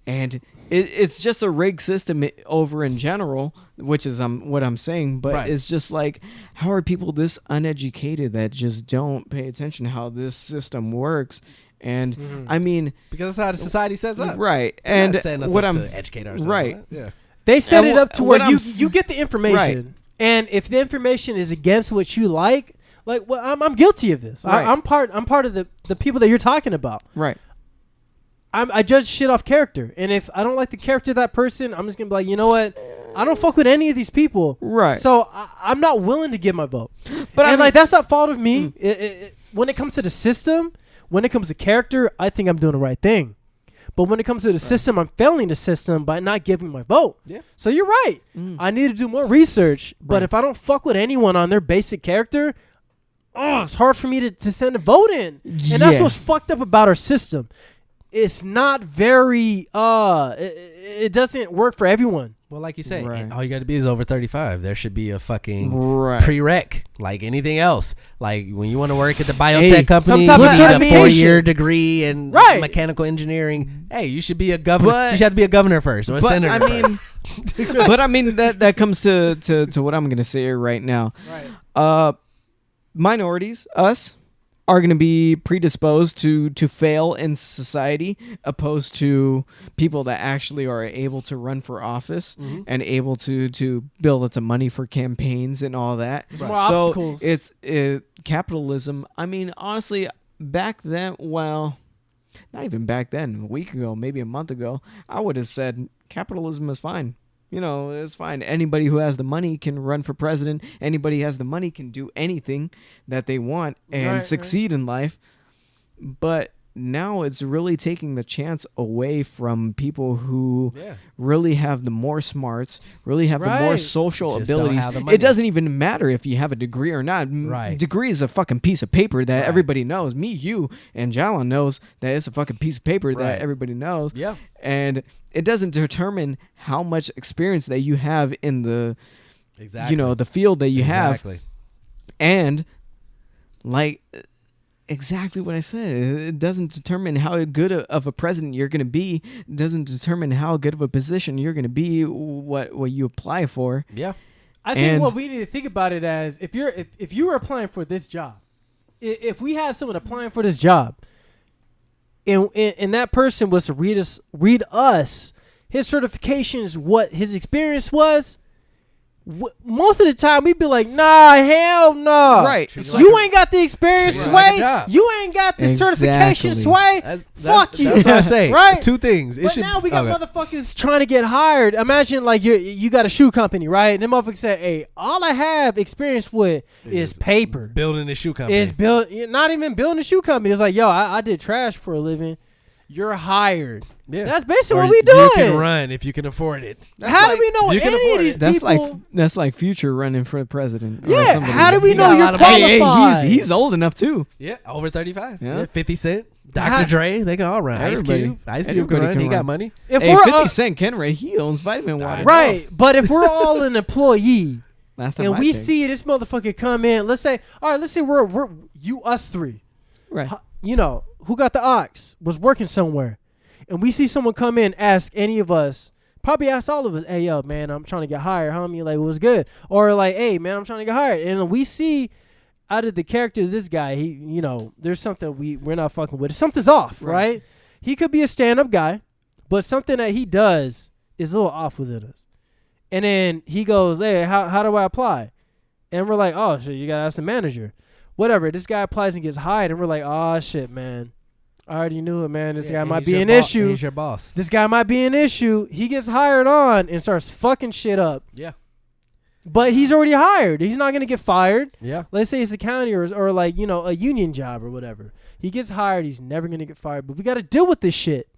and it's just a rigged system over in general, which is what I'm saying. But it's just like, how are people this uneducated that just don't pay attention to how this system works? And I mean, because that's how the society sets up, right? They're not setting us up to educate ourselves, right? Yeah. They set it up to where you get the information, and if the information is against what you like, I'm guilty of this. Right. I'm part of the people that you're talking about. Right. I judge shit off character, and if I don't like the character of that person, I'm just gonna be like, you know what? I don't fuck with any of these people. Right. So I'm not willing to give my vote. But that's not fault of me. When it comes to the system, when it comes to character, I think I'm doing the right thing. But when it comes to the system, I'm failing the system by not giving my vote. Yeah. So you're right. I need to do more research. But if I don't fuck with anyone on their basic character, it's hard for me to send a vote in. And that's what's fucked up about our system. it's not very it doesn't work for everyone. Well, like you say, all you got to be is over 35. There should be a fucking prereq, like anything else. Like when you want to work at the biotech company, you need a 4-year degree in mechanical engineering. Hey, you should be a governor. You should have to be a governor first or a senator first. But I mean that comes to what I'm gonna say right now. Right. Minorities, us, are going to be predisposed to fail in society, opposed to people that actually are able to run for office and able to build up the money for campaigns and all that. So it's capitalism. I mean, honestly, back then, well, not even back then, a week ago, maybe a month ago, I would have said capitalism is fine. You know, it's fine. Anybody who has the money can run for president. Anybody who has the money can do anything that they want and succeed in life. But now it's really taking the chance away from people who really have the more smarts, really have the more social abilities. It doesn't even matter if you have a degree or not. Degree is a fucking piece of paper that everybody knows. Me, you, and Jalon knows that it's a fucking piece of paper that everybody knows. Yeah. And it doesn't determine how much experience that you have in the, you know, the field that you have. And like... exactly what I said. It doesn't determine how good of a president you're going to be. It doesn't determine how good of a position you're going to be, what you apply for. Yeah. I think what we need to think about it as, if you were applying for this job, if we had someone applying for this job, and that person was to read us his certifications, what his experience was, most of the time we'd be like, nah, hell no. Right. You ain't got the experience, Sway. You ain't got the certification, Sway. Fuck you. That's what I say. Right? Two things. But now we got motherfuckers trying to get hired. Imagine like you got a shoe company, right? And them motherfuckers say, hey, all I have experience with is paper. Building a shoe company. Not even building a shoe company. It's like, yo, I did trash for a living. You're hired. Yeah. That's basically what we doing. You can run if you can afford it. How do we know any of these people? That's like Future running for the president. Yeah. How do we know you're qualified? He's old enough too. Yeah, over 35. Yeah. 50 Cent, Dr. Dre, they can all run. Ice Cube can run. He got money. If 50 Cent can run. He owns Vitamin Water. Right, but if we're all an employee and we see this motherfucker come in, let's say we're us three, right? You know, Who Got the Aux was working somewhere. And we see someone come in, ask any of us, probably ask all of us, hey, yo, man, I'm trying to get hired, homie. Like, what's good? Or like, hey, man, I'm trying to get hired. And we see out of the character of this guy, he, you know, there's something we're not fucking with. Something's off, right? He could be a stand-up guy, but something that he does is a little off within us. And then he goes, hey, how do I apply? And we're like, oh, shit, you got to ask the manager. Whatever. This guy applies and gets hired, and we're like, oh, shit, man. I already knew it, man. This guy might be an issue. He's your boss. This guy might be an issue. He gets hired on and starts fucking shit up. Yeah. But he's already hired. He's not going to get fired. Yeah. Let's say it's a county or like, you know, a union job or whatever. He gets hired. He's never going to get fired. But we got to deal with this shit.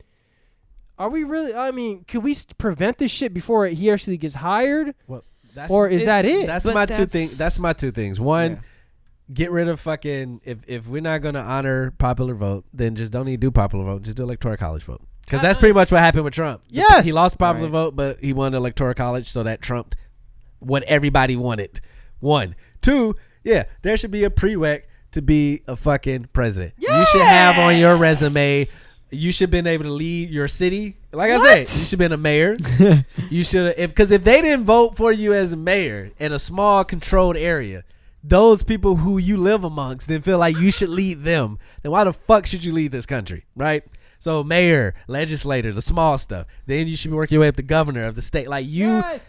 Are we really? I mean, could we prevent this shit before he actually gets hired? Well, is that it? That's my two things. That's my two things. One, get rid of fucking, if we're not going to honor popular vote, then just don't need to do popular vote. Just do electoral college vote. Because that's pretty much what happened with Trump. Yes. He lost popular vote, but he won electoral college, so that trumped what everybody wanted. 1. 2, there should be a prereq to be a fucking president. Yes. You should have on your resume, you should have been able to lead your city. Like I said, you should have been a mayor. You should have, because if they didn't vote for you as a mayor in a small controlled area, those people who you live amongst didn't feel like you should lead them, then why the fuck should you lead this country, right? So mayor, legislator, the small stuff. Then you should be working your way up to governor of the state. Like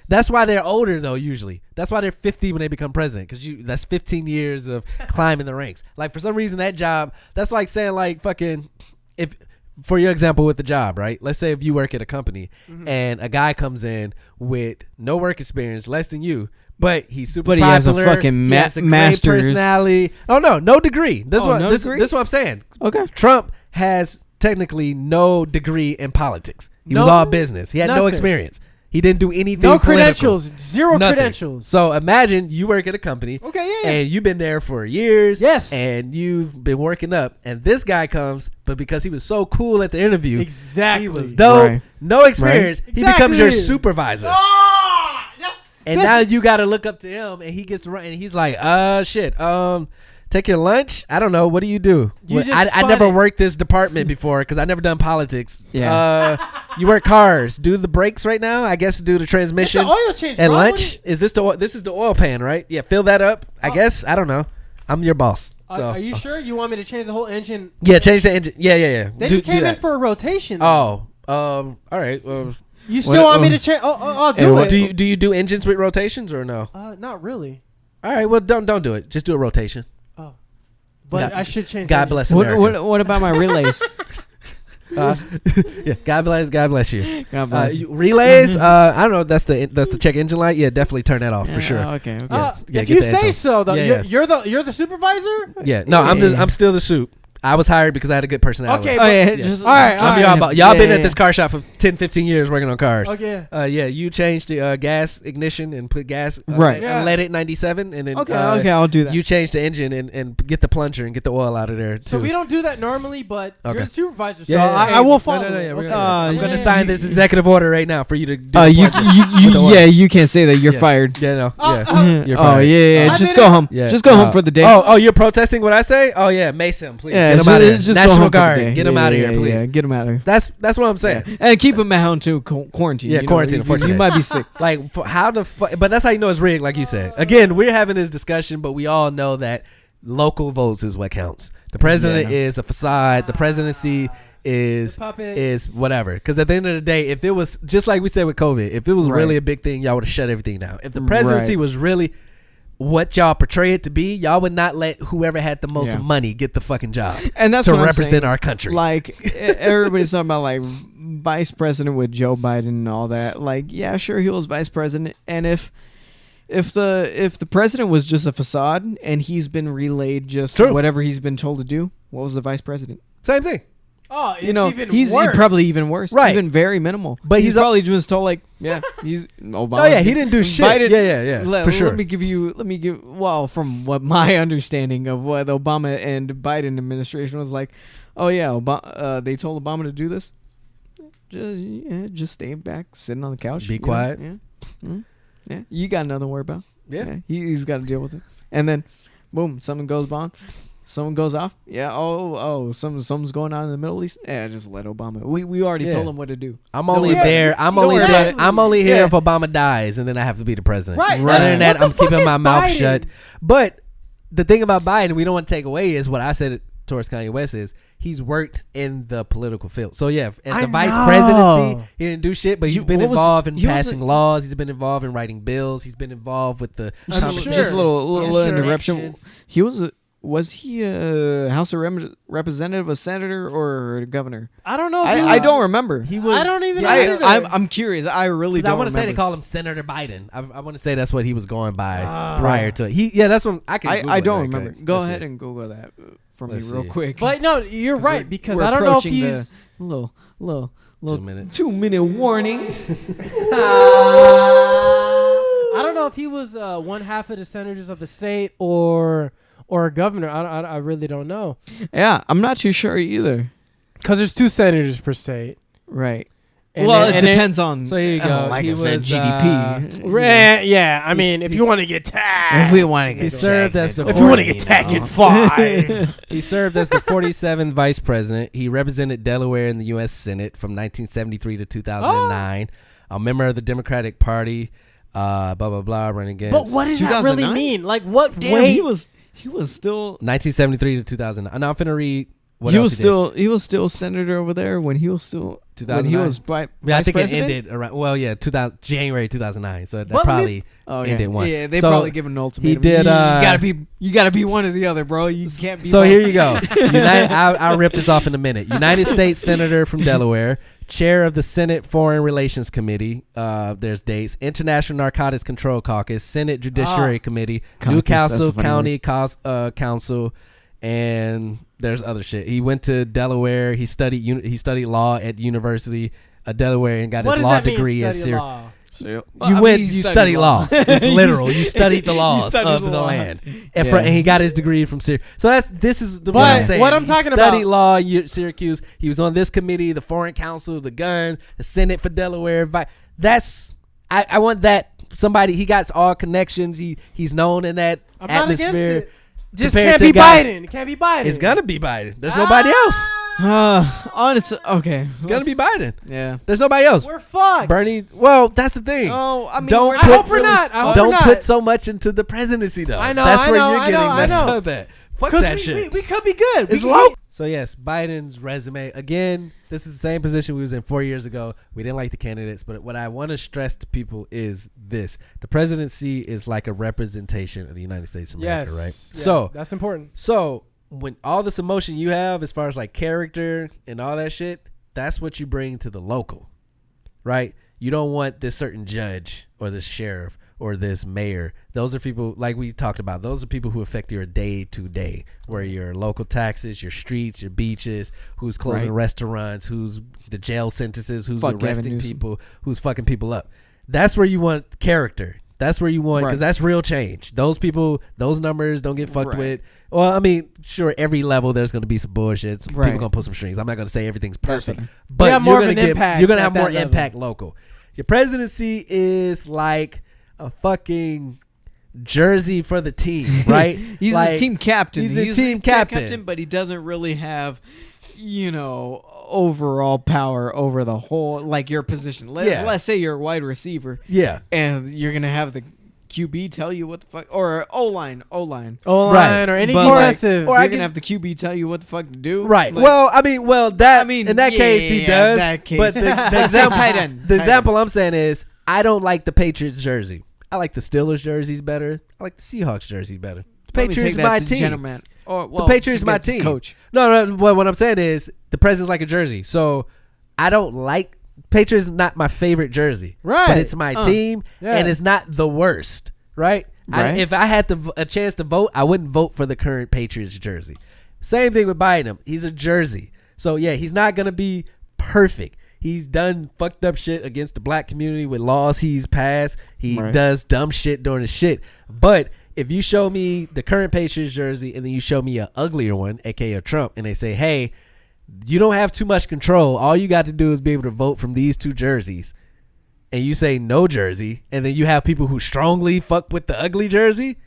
that's why they're older though, usually. That's why they're 50 when they become president, because that's 15 years of climbing the ranks. Like for some reason that job, that's like saying like fucking, if for your example with the job, right? Let's say if you work at a company and a guy comes in with no work experience, less than you, but he's super popular. He has a fucking master's personality. Oh no degree. This is what I'm saying. Okay. Trump has technically no degree in politics. He was all business. He had no experience. He didn't do anything. No political. credentials. Zero Nothing. credentials. So imagine you work at a company. Okay, yeah. And you've been there for years. Yes. And you've been working up. And this guy comes, but because he was so cool at the interview. Exactly. He was dope. Right. No experience. Right. He becomes your Exactly. supervisor. Yes. And now you got to look up to him. And he gets to run. And he's like, shit. Take your lunch? I don't know. What do you do? I never worked this department before because I never done politics. Yeah. You work cars. Do the brakes right now? I guess do the transmission. It's an oil change, at bro. lunch? Is this this is the oil pan, right? Yeah, fill that up. I guess. I don't know. I'm your boss. So. Are you sure you want me to change the whole engine? Yeah, change the engine. Yeah. They just came in for a rotation. Oh. All right. You still want me to change? I'll do it. Do you do engines with rotations or no? Not really. All right. Well, don't do it. Just do a rotation. Oh, but I should change. God bless America. What about my relays? Yeah, God bless you. God bless. Relays. I don't know. That's the check engine light. Yeah, definitely turn that off for sure. Okay. If you say so, though, you're the supervisor. Yeah. No, I'm still the soup. I was hired because I had a good personality. Okay. Oh, yeah. Just, all right. Y'all been at this car shop for 10, 15 years working on cars. Okay. Yeah, you changed the gas ignition and put gas right. And let it 97 and then okay, I'll do that. You change the engine and get the plunger and get the oil out of there too. So we don't do that normally, but you're the supervisor, so yeah, I will follow. I'm gonna sign this executive order right now for you to do you can't say that. You're fired. Yeah, you're Oh fired. yeah. Just go home. Yeah. Just go home for the day. Oh, you're protesting what I say? Oh yeah, mace him, please. Yeah, get him out of here. Just National Guard, get him out of here, please. Yeah, get him out of here. That's what I'm saying. Yeah. And keep him at home too. Quarantine. Yeah, quarantine. You might be sick. Like how the fuck? But that's how you know it's rigged, like you said. Again, we're having this discussion, but we all know that local votes is what counts. The president is a facade. The presidency is whatever. Because at the end of the day, if it was just like we said with COVID, if it was really a big thing, y'all would have shut everything down. If the presidency was really what y'all portray it to be, y'all would not let whoever had the most money get the fucking job, and that's to what represent our country. Like everybody's talking about like vice president with Joe Biden and all that. Like, yeah, sure, he was vice president, and if the president was just a facade and he's been relayed just whatever he's been told to do, what was the vice president? Same thing. Oh, it's even he's worse. Probably even worse, right? Even very minimal. But he's probably just told like, he's Obama. Oh yeah, he didn't do shit. Biden, Yeah, for sure. Let me give. Well, from what my understanding of what the Obama and Biden administration was like, oh yeah, they told Obama to do this. Just stay back, sitting on the couch, be quiet. Yeah, you got nothing to worry about. Yeah, he's got to deal with it. And then, boom, someone goes on. Someone goes off. Yeah. Something's going on in the Middle East. Yeah, just let Obama. We already told him what to do. I'm only there. I'm only here if Obama dies, and then I have to be the president. Right. Other than that, I'm keeping my mouth shut. But the thing about Biden, we don't want to take away, is what I said towards Kanye West is he's worked in the political field. So yeah, at the vice presidency, he didn't do shit, but he's been involved in passing laws. He's been involved in writing bills. He's been involved with the just a little interruption. Was he a House of Representative, a senator, or a governor? I don't know. I don't remember. He was. I don't even know. I'm curious. I really don't. I want to say they call him Senator Biden. I want to say that's what he was going by prior to it. That's what I can. Google I don't right remember. Quick. Go ahead and Google that for me real quick. But no, you're right, because I don't know if he's little 2-minute warning. I don't know if he was one half of the senators of the state or a governor. I really don't know. Yeah, I'm not too sure either. Because there's 2 senators per state. Right. And it depends on. So here you go. Like he I said, was, GDP. Yeah, I mean, if you want to get taxed. If we want to get he served as the. If you want to get taxed, it's 5. He served as the 47th vice president. He represented Delaware in the U.S. Senate from 1973 to 2009. A member of the Democratic Party. Blah blah blah. Running against. But what does that really mean? Like what? He was still 1973 to 2009. Now I'm finna read. He was still senator over there when he was still 2009. When he was I think president? it ended around. Well, yeah, January 2009. So that probably ended one. Yeah, they probably give an ultimatum. He did. You gotta be one or the other, bro. You can't be. So here you go. I'll rip this off in a minute. United States Senator from Delaware, Chair of the Senate Foreign Relations Committee. There's dates. International Narcotics Control Caucus, Senate Judiciary Committee, Newcastle County Council, and there's other shit. He went to Delaware. He studied law at University of Delaware and got his law degree in Syria. So, you study law. It's literal. You studied the laws of the land. And he got his degree from Syracuse. So this is what I'm saying. What I'm talking about. Studied law at Syracuse. He was on this committee, the Foreign Council, the guns, the Senate for Delaware. I want that. Somebody, he got all connections. He's known in that atmosphere. Not against it. Just can't be Biden. It can't be Biden. It's gonna be Biden. There's nobody else. Honestly, okay. It's gonna be Biden. Yeah. There's nobody else. We're fucked. Bernie. Well, that's the thing. Oh, I mean, I hope we're not. Don't put so much into the presidency, though. I know. That's where I know, you're I getting know, messed I know. up at. Fuck that shit. We could be good. It's low. So yes, Biden's resume. Again, this is the same position we was in 4 years ago. We didn't like the candidates, but what I want to stress to people is this: the presidency is like a representation of the United States of America, right? Yeah, So that's important. So when all this emotion you have, as far as like character and all that shit, that's what you bring to the local, right? You don't want this certain judge or this sheriff or this mayor. Those are people, like we talked about, those are people who affect your day to day, where your local taxes, your streets, your beaches, who's closing restaurants, who's the jail sentences, who's arresting people, who's fucking people up. That's where you want character. That's where you want, because that's real change. Those people, those numbers don't get fucked with. Well, I mean, sure, every level there's going to be some bullshit. Some people going to pull some strings. I'm not going to say everything's perfect. But you're going to have more impact local. Your presidency is like a fucking jersey for the team, right? He's like, the team captain. He's the team captain, but he doesn't really have, overall power over the whole, like, your position. Let's say you're a wide receiver. Yeah. And you're going to have the QB tell you what the fuck, or O-line, or any aggressive. Or you're going to have the QB tell you what the fuck to do. Right. Like, in that case, he does. But the example I'm saying is, I don't like the Patriots jersey. I like the Steelers jerseys better. I like the Seahawks jerseys better. The Patriots is my team. The Patriots is my team. Coach. No. What I'm saying is the president's like a jersey. So I don't like Patriots. Is not my favorite jersey. Right. But it's my team, and it's not the worst. Right. If I had a chance to vote, I wouldn't vote for the current Patriots jersey. Same thing with Biden. He's a jersey. So yeah, he's not gonna be perfect. He's done fucked up shit against the black community with laws he's passed. He does dumb shit during the shit. But if you show me the current Patriots jersey and then you show me an uglier one, aka Trump, and they say, hey, you don't have too much control. All you got to do is be able to vote from these two jerseys. And you say no jersey, and then you have people who strongly fuck with the ugly jersey,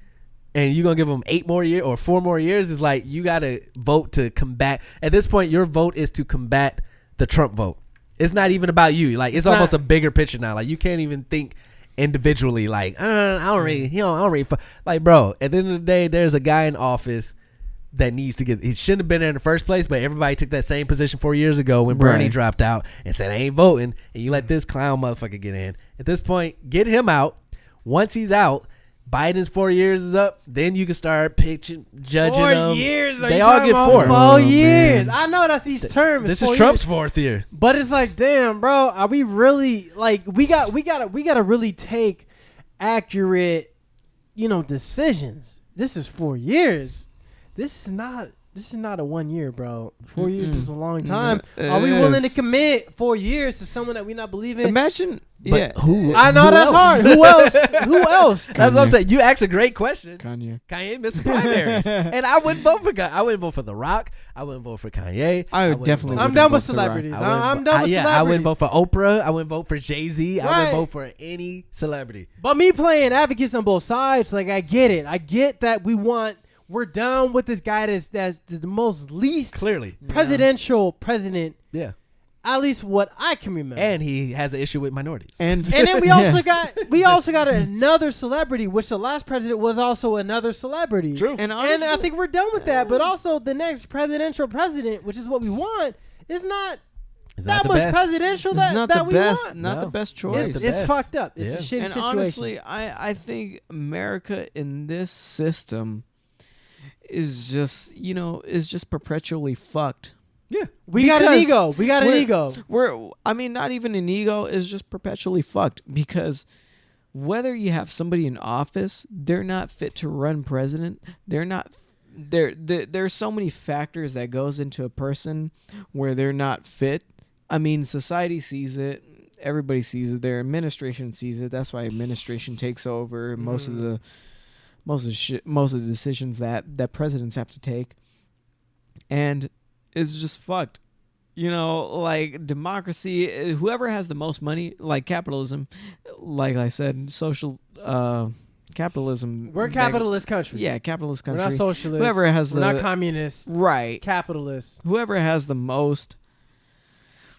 and you're going to give them 8 more years or 4 more years. It's like you got to vote to combat. At this point, your vote is to combat the Trump vote. It's not even about you. Like, it's almost a bigger picture now. Like, you can't even think individually. Like, I don't really. Like, bro, at the end of the day, there's a guy in office that needs to get. He shouldn't have been there in the first place, but everybody took that same position 4 years ago when Bernie dropped out and said, I ain't voting. And you let this clown motherfucker get in. At this point, get him out. Once he's out, Biden's 4 years is up. Then you can start judging 4 years. They all get 4. 4 years. I know that's these terms. This is Trump's 4th year. But it's like, damn, bro, are we really like we gotta really take accurate, decisions. This is 4 years. This is not a 1 year, bro. 4 years is a long time. Are we willing to commit 4 years to someone that we not believe in? Imagine. Who? I know that's hard. Who else? That's what I'm saying. You asked a great question. Kanye missed the primaries, and I wouldn't vote for Kanye. I wouldn't vote for The Rock. I wouldn't vote for Kanye. I'm done with celebrities. I'm done with celebrities. I wouldn't vote for Oprah. I wouldn't vote for Jay-Z. I wouldn't vote for any celebrity. But me playing advocates on both sides, like I get it. I get that we're done with this guy that's the most least clearly presidential president. Yeah. At least what I can remember. And he has an issue with minorities. And then we also got another celebrity, which the last president was also another celebrity. True. And I think we're done with that. But also the next presidential president, which is what we want, is not that much presidential that we want. Not the best choice. It's fucked up. It's a shitty situation. And honestly, I think America in this system is just perpetually fucked. Yeah, we got an ego. Not even an ego. Is just perpetually fucked because whether you have somebody in office, they're not fit to run president. They're not. There's so many factors that goes into a person where they're not fit. I mean, society sees it. Everybody sees it. Their administration sees it. That's why administration takes over most of the decisions that presidents have to take, and it's just fucked. Like democracy, whoever has the most money, like capitalism, like I said, social capitalism. We're a capitalist country. Yeah, capitalist country. We're not socialist. We're not communist. Right. Capitalist. Whoever has the most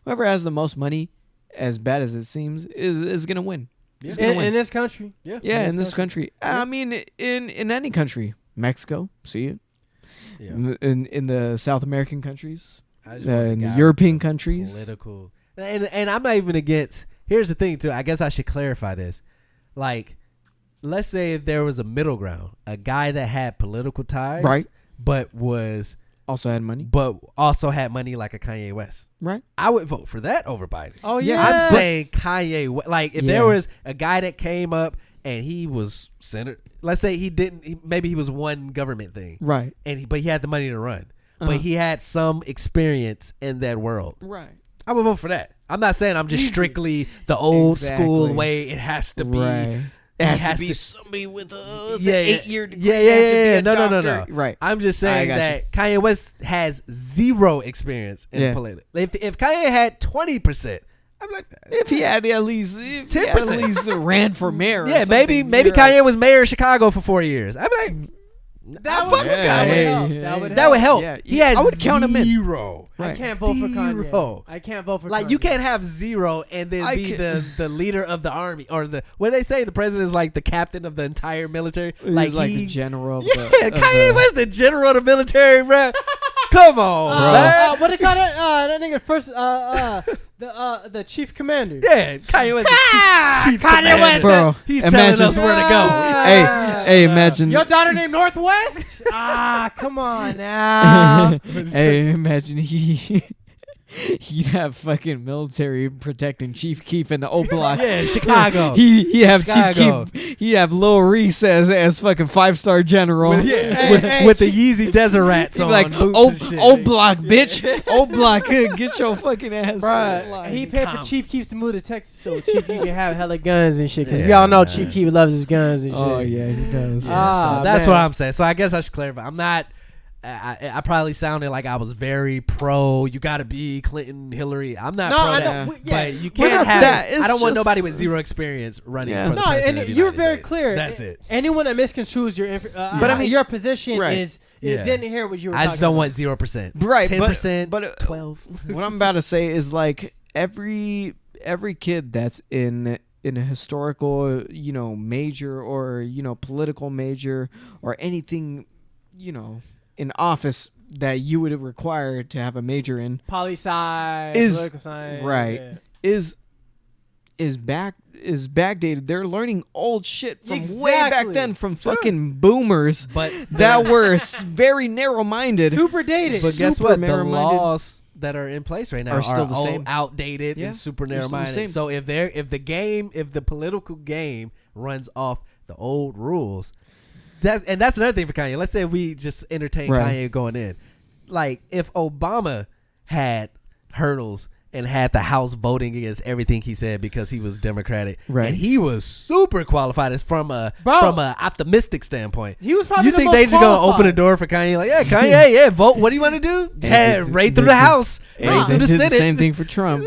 money, as bad as it seems, is gonna win. Yeah. In this country. Yeah, in this country. Yeah. I mean, in any country. Mexico, see it. Yeah. In the South American countries. In the European countries. Political. And I'm not even against. Here's the thing, too. I guess I should clarify this. Like, let's say if there was a middle ground, a guy that had political ties, right, but was also had money, like a Kanye West, right? I would vote for that over Biden. Oh yeah, I'm saying Kanye. Like if there was a guy that came up and he was senator, let's say maybe he was one government thing, right? But he had the money to run, but he had some experience in that world, right? I would vote for that. I'm not saying I'm just strictly the old school way. It has to be. Right. It has to be somebody with the 8-year degree. Yeah. No. Right. I'm just saying that Kanye West has zero experience in politics. If Kanye had 20%, I'm like, if he had at least 10%, at least ran for mayor. Yeah, maybe Kanye was mayor of Chicago for 4 years. I'm like, that would help. Yeah. He has I would count him in. Zero. Right. I can't vote for Kanye. I can't vote for Kanye. You can't have zero and then be the leader of the army or what they say. The president is like the captain of the entire military. He's like the general. Kanye was the general of the military, bro. Come on, bro. What they call it? That nigga first. The chief commander. Yeah, Kanye was the chief commander. Bro, he's telling us where to go. Hey, imagine your daughter named Northwest. Come on now. Hey, imagine he'd have fucking military protecting Chief Keef in the O Block. Yeah, Chicago. He have Chief Keef. He have Lil Reese as fucking 5-star general. With the Yeezy Desert Rats on. Like O Block, bitch. O Block, get your fucking ass. Right. He paid for Chief Keef to move to Texas so Chief Keef can have hella guns and shit. Because we all know Chief Keef loves his guns and shit. Oh yeah, he does. So that's what I'm saying. So I guess I should clarify. I'm not. I probably sounded like I was very pro. You got to be Clinton, Hillary. I'm not pro that, but you can't have. I don't want nobody with zero experience running for the president of the you were United very States. clear. That's it. Anyone that misconstrues your, but I mean your position is. It didn't hear what you were. I just don't want 0%. Right, 10%, but 12. What I'm about to say is like every kid that's in a historical, major or political major or anything, in office that you would have required to have a major in poli-sci, political science, right? Is backdated. They're learning old shit from way back then from fucking boomers, but that were very narrow-minded, super dated. But guess what? The laws that are in place right now are still the same, outdated and super narrow-minded. So if the political game runs off the old rules. That's another thing for Kanye. Let's say we just entertain Kanye going in. Like, if Obama had hurdles and had the House voting against everything he said because he was Democratic, and he was super qualified from a optimistic standpoint. He was probably you think they just gonna open the door for Kanye? Like, Kanye, vote. What do you want to do? Right through the House, right through the Senate. The same thing for Trump.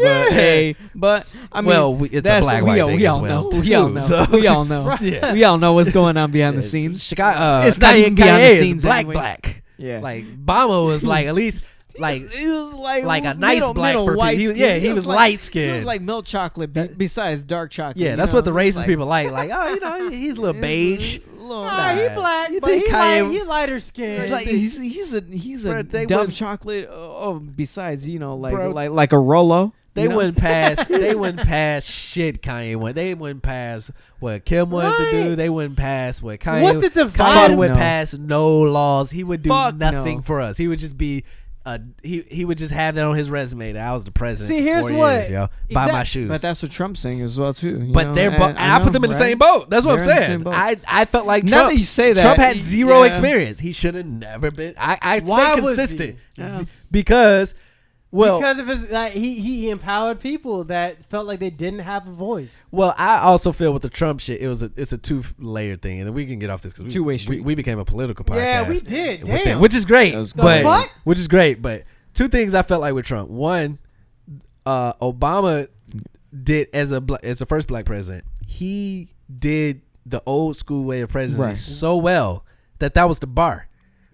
But I mean, it's a black-white thing as well. We all know. We all know. We all know what's going on behind the scenes. Chicago, it's not even behind the scenes. Black. Yeah, like Obama was like at least. Like it was like a nice black person. He was light skinned. He was like milk chocolate besides dark chocolate. Yeah, that's what the racist people like. Like, he's a little beige. He black, but he lighter skinned. It's like he's a Dove chocolate. Besides, like a Rolo. They wouldn't pass. They wouldn't pass shit. Kanye went. They wouldn't pass what Kim wanted to do. They wouldn't pass what Kanye. What the Kanye would pass no laws. He would do nothing for us. He would just be. He would just have that on his resume that I was the president. See, here's for 4 what years, yo. Buy my shoes. But that's what Trump's saying as well too. But they're I put them in the same boat. That's what I'm saying. I felt like Trump. Now that you say that, Trump had zero experience. He should have never been. I stay consistent because Well, because of his, he empowered people that felt like they didn't have a voice. Well, I also feel with the Trump shit, it's a two-layered thing, and then we can get off this because Two-way street. We became a political podcast. Yeah, we did. Damn. Which is great, fuck? which is great. But two things I felt like with Trump. One, Obama did as a first black president, he did the old school way of presidency so well that was the bar.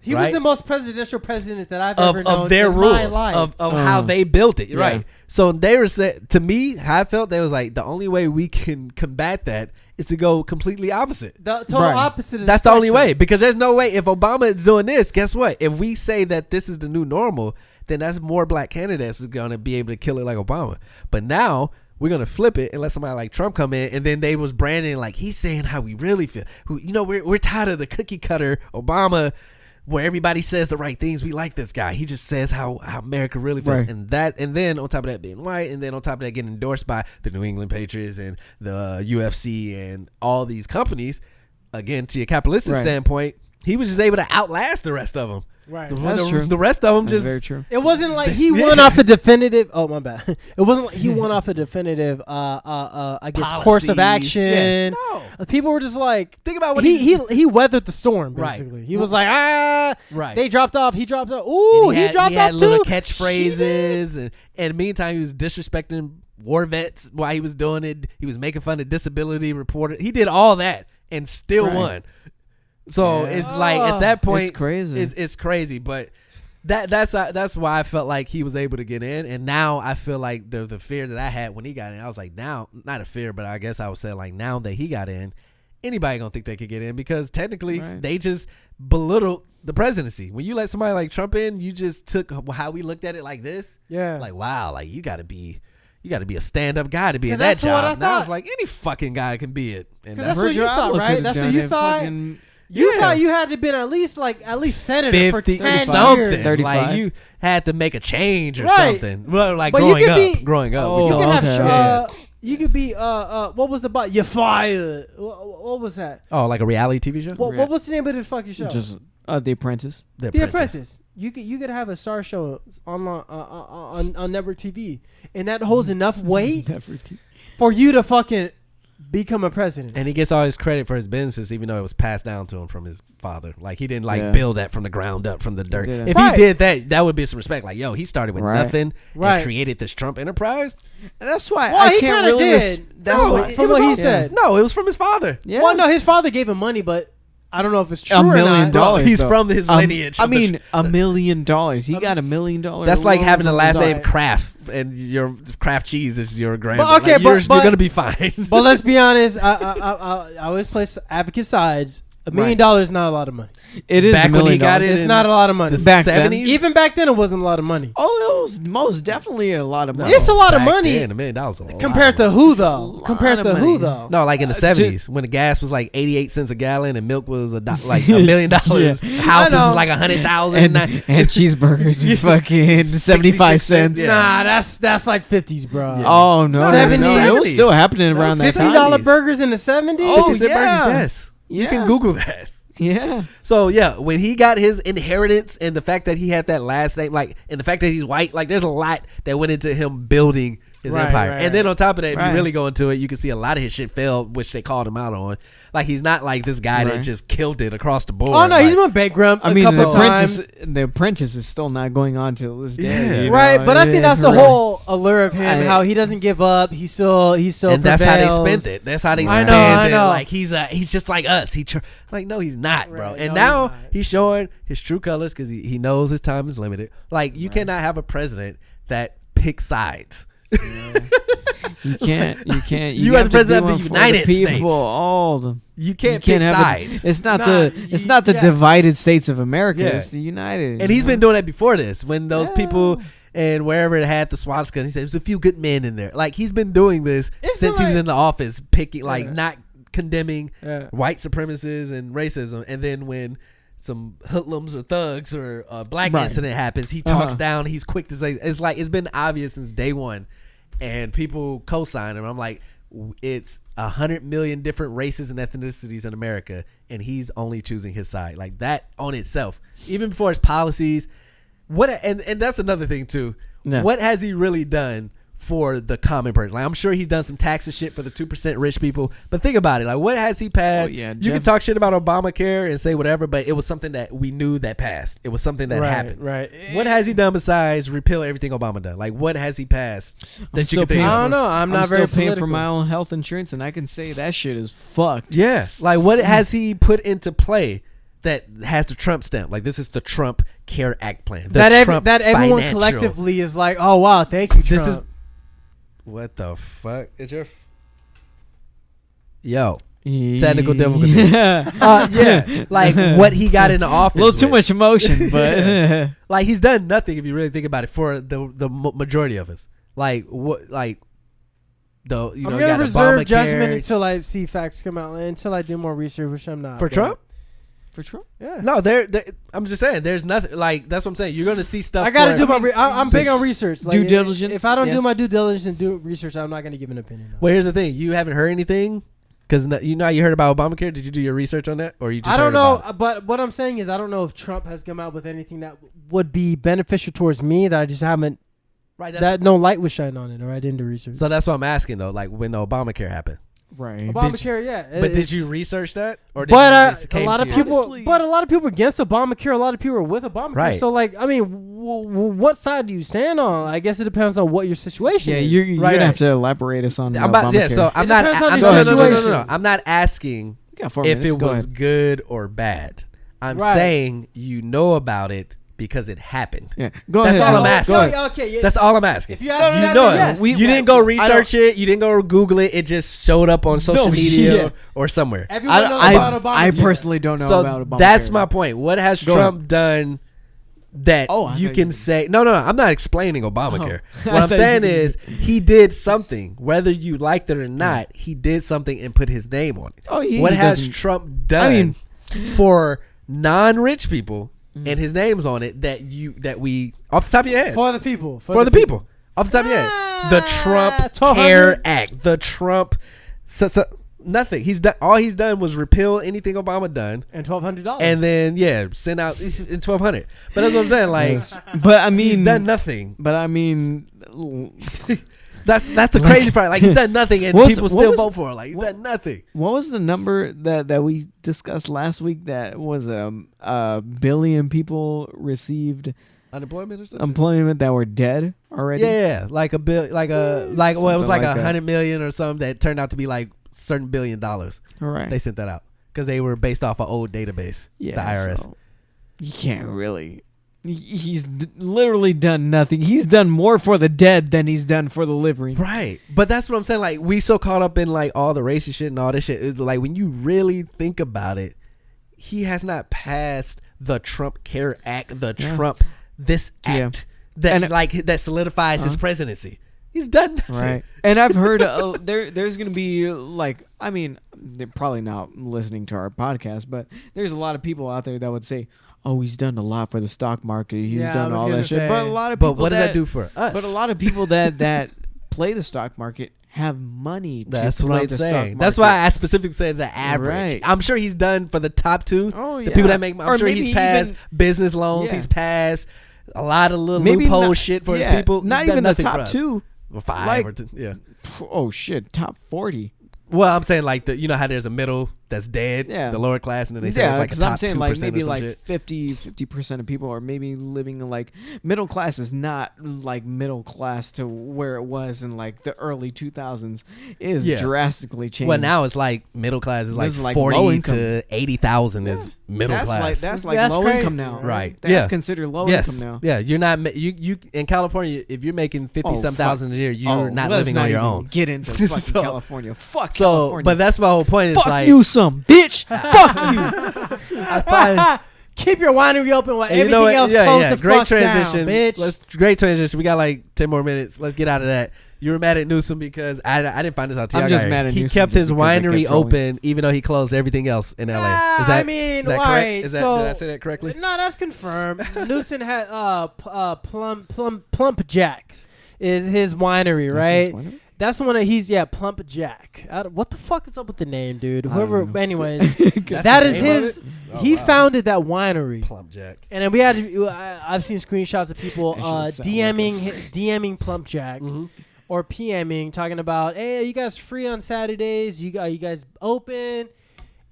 He was the most presidential president that I've ever known of their in rules my life. of how they built it, right? So they were to me, how I felt, they was like the only way we can combat that is to go completely opposite. The total opposite. Of That's the only way, because there's no way if Obama is doing this. Guess what? If we say that this is the new normal, then that's more black candidates is going to be able to kill it like Obama. But now we're going to flip it and let somebody like Trump come in, and then they was branding like he's saying how we really feel. We're tired of the cookie cutter Obama, where everybody says the right things. We like this guy. He just says how America really feels. And then on top of that being white, and then on top of that getting endorsed by the New England Patriots and the UFC and all these companies, again, to your capitalistic standpoint, he was just able to outlast the rest of them. Right. That's true. The rest of them That's very true. It wasn't like he won off a definitive. Oh, my bad. It wasn't like he won off a definitive. I guess Policies. Course of action. Yeah. No. People were just like, think about what he weathered the storm. Basically, Right. He was like, right. They dropped off. He dropped off. Ooh, he dropped he had off little too. catchphrases, and in the meantime, he was disrespecting war vets while he was doing it. He was making fun of disability reporters. He did all that and still won. So it's like at that point, it's crazy. It's crazy, but that's why I felt like he was able to get in, and now I feel like the fear that I had when he got in, I was like, now not a fear, but I guess I would say like now that he got in, anybody gonna think they could get in, because technically they just belittled the presidency. When you let somebody like Trump in, you just took how we looked at it like this. Yeah, like wow, like you got to be a stand-up guy to be in that job. Now it's like any fucking guy can be it. And that's what you thought, right? That's what you thought. You thought you had to been at least senator 50 for 10 something. years. 35. Like you had to make a change or something. Well, like but growing up. Oh, You could okay. have you could be what was about you fired? What was that? Oh, like a reality TV show? What was the name of the fucking show? Just The Apprentice. The Apprentice. You could have a star show on network TV, and that holds enough weight for you to fucking become a president. And he gets all his credit for his businesses, even though it was passed down to him from his father. Like he didn't build that from the ground up, from the dirt. If he did that, that would be some respect. Like, yo, he started with nothing and created this Trump enterprise. And that's why I can't really. That's from what he said. No, it was from his father. Yeah. Well, no, his father gave him money, but I don't know if it's true $1 or million. not. He's from his lineage. I mean, $1 million. He got $1 million. That's like having a last name Kraft, and your Kraft cheese is your grandma. But, okay, like, you're gonna be fine. But let's be honest. I always play advocate sides. $1 million is not a lot of money. It is back $1 million. when he got it. It's not a lot of money. The Back 70s? then. Even back then, it wasn't a lot of money. Oh, it was most definitely a lot of money. It's a lot of Back money. then, $1 million was a lot. Compared to who though? Compared to who though? No, like in the 70s when the gas was like 88 cents a gallon and milk was like $1 million. Houses was like 100,000 and cheeseburgers were fucking 75 cents. Yeah. Nah, that's like 50s, bro. Yeah. Oh no, 70s. it was still happening around that time. $50 burgers in the 70s. Oh, 50 cent yeah. burgers, yes. You can Google that. Yeah. So yeah, when he got his inheritance and the fact that he had that last name, like, and the fact that he's white, like, there's a lot that went into him building his empire. And then on top of that, if you really go into it, you can see a lot of his shit failed, which they called him out on. Like, he's not like this guy that just killed it across the board. Oh no, like, he's went bankrupt. I mean, a couple times. The Apprentice is still not going on till this day. you Right, know? but I think that's the whole allure of him. I- how he doesn't give up. He still. and that's how they spent it. That's how they spent I it. know. Like, he's just like us. Like, no, he's not, bro. Right, And no, now he's not. he's showing his true colors because he knows his time is limited. Like, you cannot have a president that picks sides. You can't. You are the president of the United States. All of them. You can't pick sides. It's not the divided states of America. Yeah. It's the United. And he's been doing that before this. When those people and wherever it had the swastika, he said there's a few good men in there. Like, he's been doing this since he was in the office, picking not condemning white supremacists and racism. And then when some hoodlums or thugs or a black incident happens, he talks down. He's quick to say it's like it's been obvious since day one, and people co-sign him. I'm like, it's 100 million different races and ethnicities in America, and he's only choosing his side. Like, that on itself, even before his policies. And that's another thing too. what has he really done for the common person? Like, I'm sure he's done some taxes shit for the 2% rich people, but think about it. Like, what has he passed? You can talk shit about Obamacare and say whatever, but it was something that we knew that passed. It was something that happened. Right. What has he done besides repeal everything Obama done? Like, what has he passed that you can think of? I don't know. I'm not very paying for my own health insurance, and I can say that shit is fucked. Yeah. Like, what has he put into play that has the Trump stamp? Like, this is the Trump Care Act plan. That everyone collectively is like, oh, wow, thank you, Trump. This is... What the fuck is your... Technical difficulty. Yeah. Like, what he got into office a little too much emotion, but... Like, he's done nothing, if you really think about it, for the majority of us. Like, what... Like... I'm gonna reserve judgment until I see facts come out, until I do more research, which I'm not. For Trump? For Trump? Yeah. No, I'm just saying, there's nothing. Like, that's what I'm saying. You're gonna see stuff. I gotta do my. I'm big on research. Like, due diligence. If I don't do my due diligence and do research, I'm not gonna give an opinion. Well, here's the thing. You haven't heard anything, because you heard about Obamacare. Did you do your research on that, or you just? I don't know, but what I'm saying is, I don't know if Trump has come out with anything that would be beneficial towards me that I just haven't. Right. That no light was shining on it, or I didn't do research. So that's what I'm asking though. Like, when the Obamacare happened. Right. Obamacare, yeah. But did you research that, or did a lot of people are against Obamacare. A lot of people are with Obamacare. Right. So, like, I mean, what side do you stand on? I guess it depends on what your situation is. You're gonna have to elaborate us on Obamacare. Yeah. So I'm not. No. I'm not asking if it was good or bad. I'm saying you know about it because it happened. Yeah, That's all I'm asking. That's all I'm asking. If you know it. Yes. You didn't go research it. You didn't go Google it. It just showed up on social media or somewhere. Everyone knows about Obamacare. I personally don't know about Obamacare. That's my point. What has Trump done that you can say? No. I'm not explaining Obamacare. What I'm saying is he did something, whether you liked it or not. He did something and put his name on it. What has Trump done for non-rich people? And his name's on it that we off the top of your head for the people off the top of your head, the Trump Care Act, the Trump nothing. He's done. All he's done was repeal anything Obama done and $1,200, and then send out in $1,200. But that's what I'm saying. Like, but I mean, he's done nothing. But I mean. That's the crazy part. Like, he's done nothing, and people still vote for him. Like, he's done nothing. What was the number that we discussed last week? That was a billion people received unemployment or something. Employment that were dead already. Yeah, like it was like 100 million or something that turned out to be like certain $1 billion. All right, they sent that out because they were based off an old database. Yeah, the IRS. So you can't really. He's literally done nothing. He's done more for the dead than he's done for the living. Right. But that's what I'm saying. Like, we so caught up in like all the racist shit and all this shit. It's like, when you really think about it, he has not passed the Trump Care Act, the Trump this act that solidifies his presidency. He's done nothing. Right. And I've heard there's going to be like, I mean, they're probably not listening to our podcast, but there's a lot of people out there that would say, oh, he's done a lot for the stock market. He's done all that shit. But a lot of people. But what does that do for us? But a lot of people that play the stock market have money. That's what I'm saying. That's why I specifically said the average. Right. I'm sure he's done for the top two. Oh, yeah. The people that make. I'm sure he's passed business loans. Yeah. He's passed a lot of little loophole shit for his people. Not even the top two. Or 5 or 10. Yeah. Oh shit, top 40. Well, I'm saying like how there's a middle that's dead, the lower class, and then they say it's like the top 2% like maybe or some like shit. 50% of people are maybe living in like middle class is not like middle class to where it was in like the early 2000s. It is drastically changed. Well, now it's like middle class is like 40 to 80,000 is middle class. That's low crazy, income now. Right. That's considered low income now. Yeah, you're not you in California. If you're making 50-some thousand a year, you're not living on your own. Get into fucking California. Fuck California. But that's my whole point. Is fuck like you, some bitch. Fuck you. Keep your winery open while everything else closed the great fuck transition. down, bitch. Great transition. We got like 10 more minutes. Let's get out of that. You were mad at Newsom because I didn't find this out. I'm just mad at Newsom. He kept his winery open even though he closed everything else in LA. Is that correct? Did I say that correctly? No, that's confirmed. Newsom had Plump Jack is his winery, right? That's the one that he's Plump Jack. What the fuck is up with the name, dude? Whoever. Anyways, that is his. He founded that winery. Plump Jack. And then we had. I've seen screenshots of people DMing Plump Jack. Mm-hmm. Or PMing, talking about, hey, are you guys free on Saturdays? You guys open?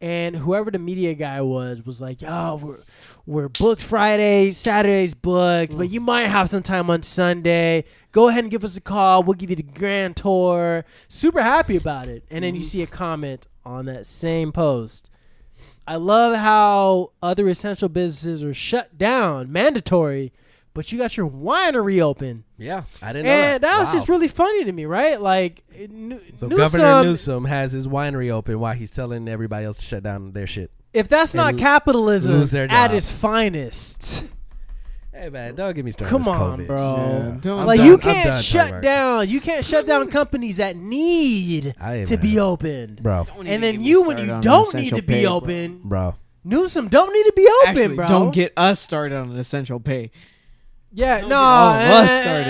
And whoever the media guy was like, yo, we're booked Friday, Saturday's booked, but you might have some time on Sunday. Go ahead and give us a call. We'll give you the grand tour. Super happy about it. And then you see a comment on that same post. I love how other essential businesses are shut down, mandatory, but you got your winery open. Yeah, I didn't know that. And that was just really funny to me, right? Like, Governor Newsom has his winery open while he's telling everybody else to shut down their shit. If that's not capitalism at its finest. Hey man, don't get me started. Come on, COVID. bro. Yeah. Like you can't shut down. You can't shut down companies that need to be opened, bro. And then when you don't need to be open, bro. Newsom don't need to be open, Actually, bro. Don't get us started on an essential pay. Yeah, and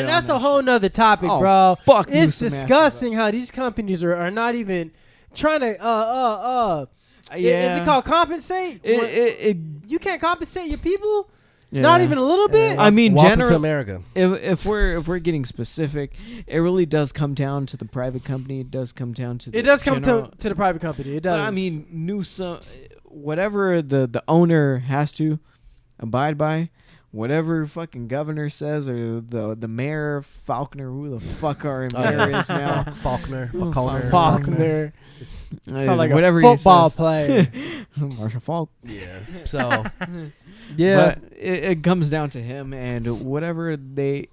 that's a whole nother topic, bro. Fuck, it's disgusting how these companies are not even trying to is it called compensate? You can't compensate your people, not even a little bit. I mean, welcome to America. If we're getting specific, it really does come down to the private company. It does come down to to the private company. It does. But I mean, Newsom, whatever the owner has to abide by. Whatever fucking governor says, or the mayor, Faulkner, who the fuck our mayor is now. Faulkner. Sound like whatever a football player. Marshall Faulk. Yeah. So, yeah. But it comes down to him and whatever they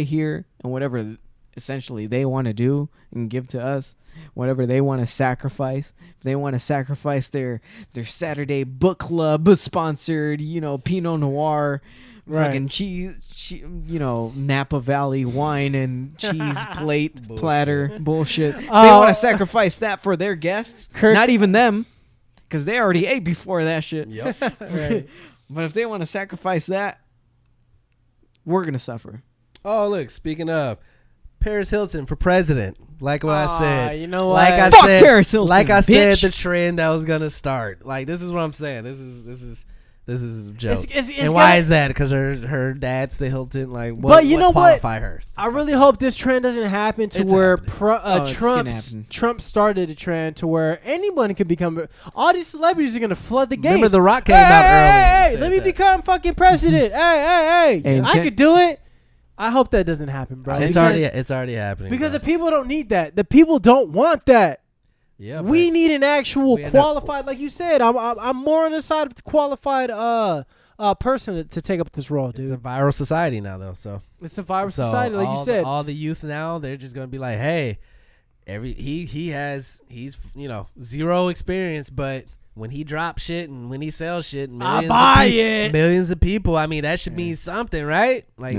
hear and whatever essentially they want to do and give to us, whatever they want to sacrifice. If they want to sacrifice their Saturday book club sponsored, Pinot Noir, fucking cheese, Napa Valley wine and cheese plate platter bullshit. If they want to sacrifice that for their guests, not even them, because they already ate before that shit. Yep. Right. But if they want to sacrifice that, we're gonna suffer. Oh, look, speaking of Paris Hilton for president. Like what I said. You know what? Like I Fuck said, Paris Hilton, like I said, bitch. the trend that was gonna start. Like this is what I'm saying. This is a joke. It's why is that? Because her dad's the Hilton. Like, what, but you know what? Qualify her. I really hope this trend doesn't happen to where Trump started a trend to where anyone can become. All these celebrities are gonna flood the gates. Remember, The Rock came out early. Hey, let me become fucking president. hey, I could do it. I hope that doesn't happen, bro. It's already happening. Because bro. the people don't need that. The people don't want that. Yeah, we need an actual qualified, like you said. I'm more on the side of the qualified person to take up this role, dude. It's a viral society now, though. So it's a viral society, like you said. All the youth now, they're just gonna be like, hey, he's zero experience, but when he drops shit and when he sells shit, millions of people. I mean, that should mean something, right? Like,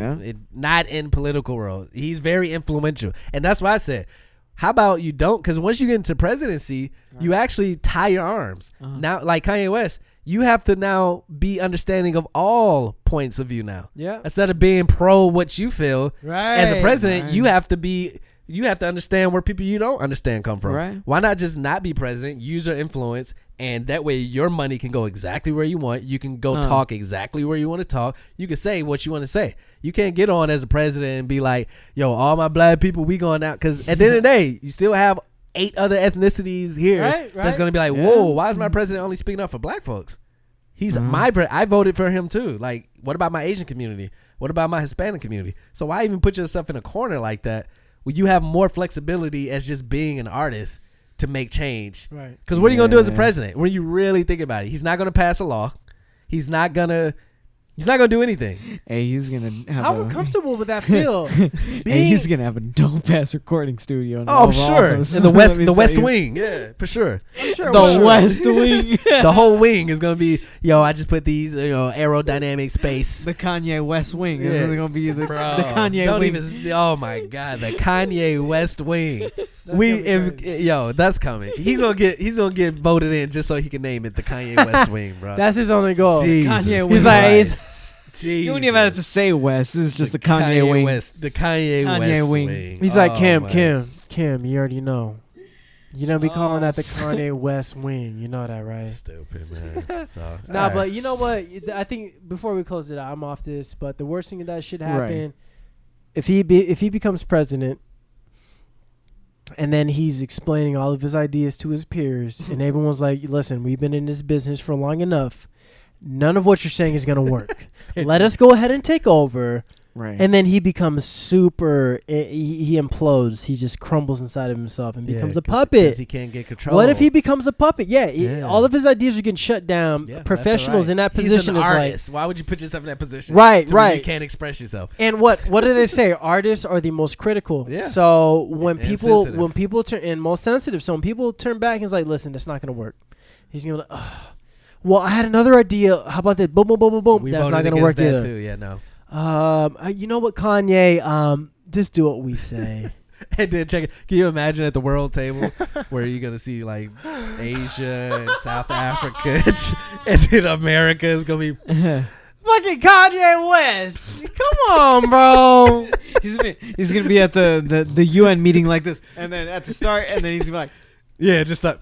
not in political world. He's very influential, and that's why I said, how about you don't? Because once you get into presidency, you actually tie your arms. Now, like Kanye West, you have to now be understanding of all points of view now. Yeah. Instead of being pro what you feel, as a president, you have to be. You have to understand where people you don't understand come from. Right. Why not just not be president, use your influence, and that way your money can go exactly where you want. You can go talk exactly where you want to talk. You can say what you want to say. You can't get on as a president and be like, yo, all my black people, we going out. Because at the end of the day, you still have 8 other ethnicities here that's going to be like, whoa, why is my president only speaking up for black folks? He's my president. I voted for him too. Like, what about my Asian community? What about my Hispanic community? So why even put yourself in a corner like that? Well, you have more flexibility as just being an artist to make change. Right. Because what are you going to do as a president? When you really think about it, he's not going to pass a law. He's not going to do anything. Hey, he's going to have How uncomfortable would that feel? Hey, he's going to have a dope-ass recording studio. I'm sure. In the West Wing. Yeah, for sure. The West Wing. The whole wing is going to be, I just put these, aerodynamic space. The Kanye West Wing. This is going to be the Kanye Wing. Oh, my God. The Kanye West Wing. That's coming. He's gonna get voted in just so he can name it the Kanye West Wing, bro. That's his only goal. Kanye He's like, you don't even have to say West. This is just the Kanye Wing. West, the Kanye West Wing. He's like, Kim, Kim, you already know. You don't be calling that the Kanye West wing. You know that, right? Stupid, man. So, nah, but you know what? I think before we close it out, I'm off this. But the worst thing that should happen, if he becomes president, and then he's explaining all of his ideas to his peers, and everyone's like, "Listen, we've been in this business for long enough. None of what you're saying is gonna work. Let us go ahead and take over." Right. And then he becomes super. He implodes. He just crumbles inside of himself and becomes a puppet. Because he can't get control. What if he becomes a puppet? All of his ideas are getting shut down. Yeah, Professionals in that position He's an is artist. Why would you put yourself in that position? Right. You can't express yourself. And what do they say? Artists are the most critical. Yeah. So when people turn and most sensitive. So when people turn back and it's like, listen, that's not gonna work. He's gonna be like, well, I had another idea. How about that? Boom, boom, boom, boom, boom. That's not gonna work either. Too. Yeah, no. You know what, Kanye? Just do what we say. And then check it. Can you imagine at the world table where you're gonna see like Asia and South Africa, and then America is gonna be fucking Kanye West. Come on, bro. He's gonna be at the UN meeting like this, and then at the start, and then he's gonna be like, yeah, just stop.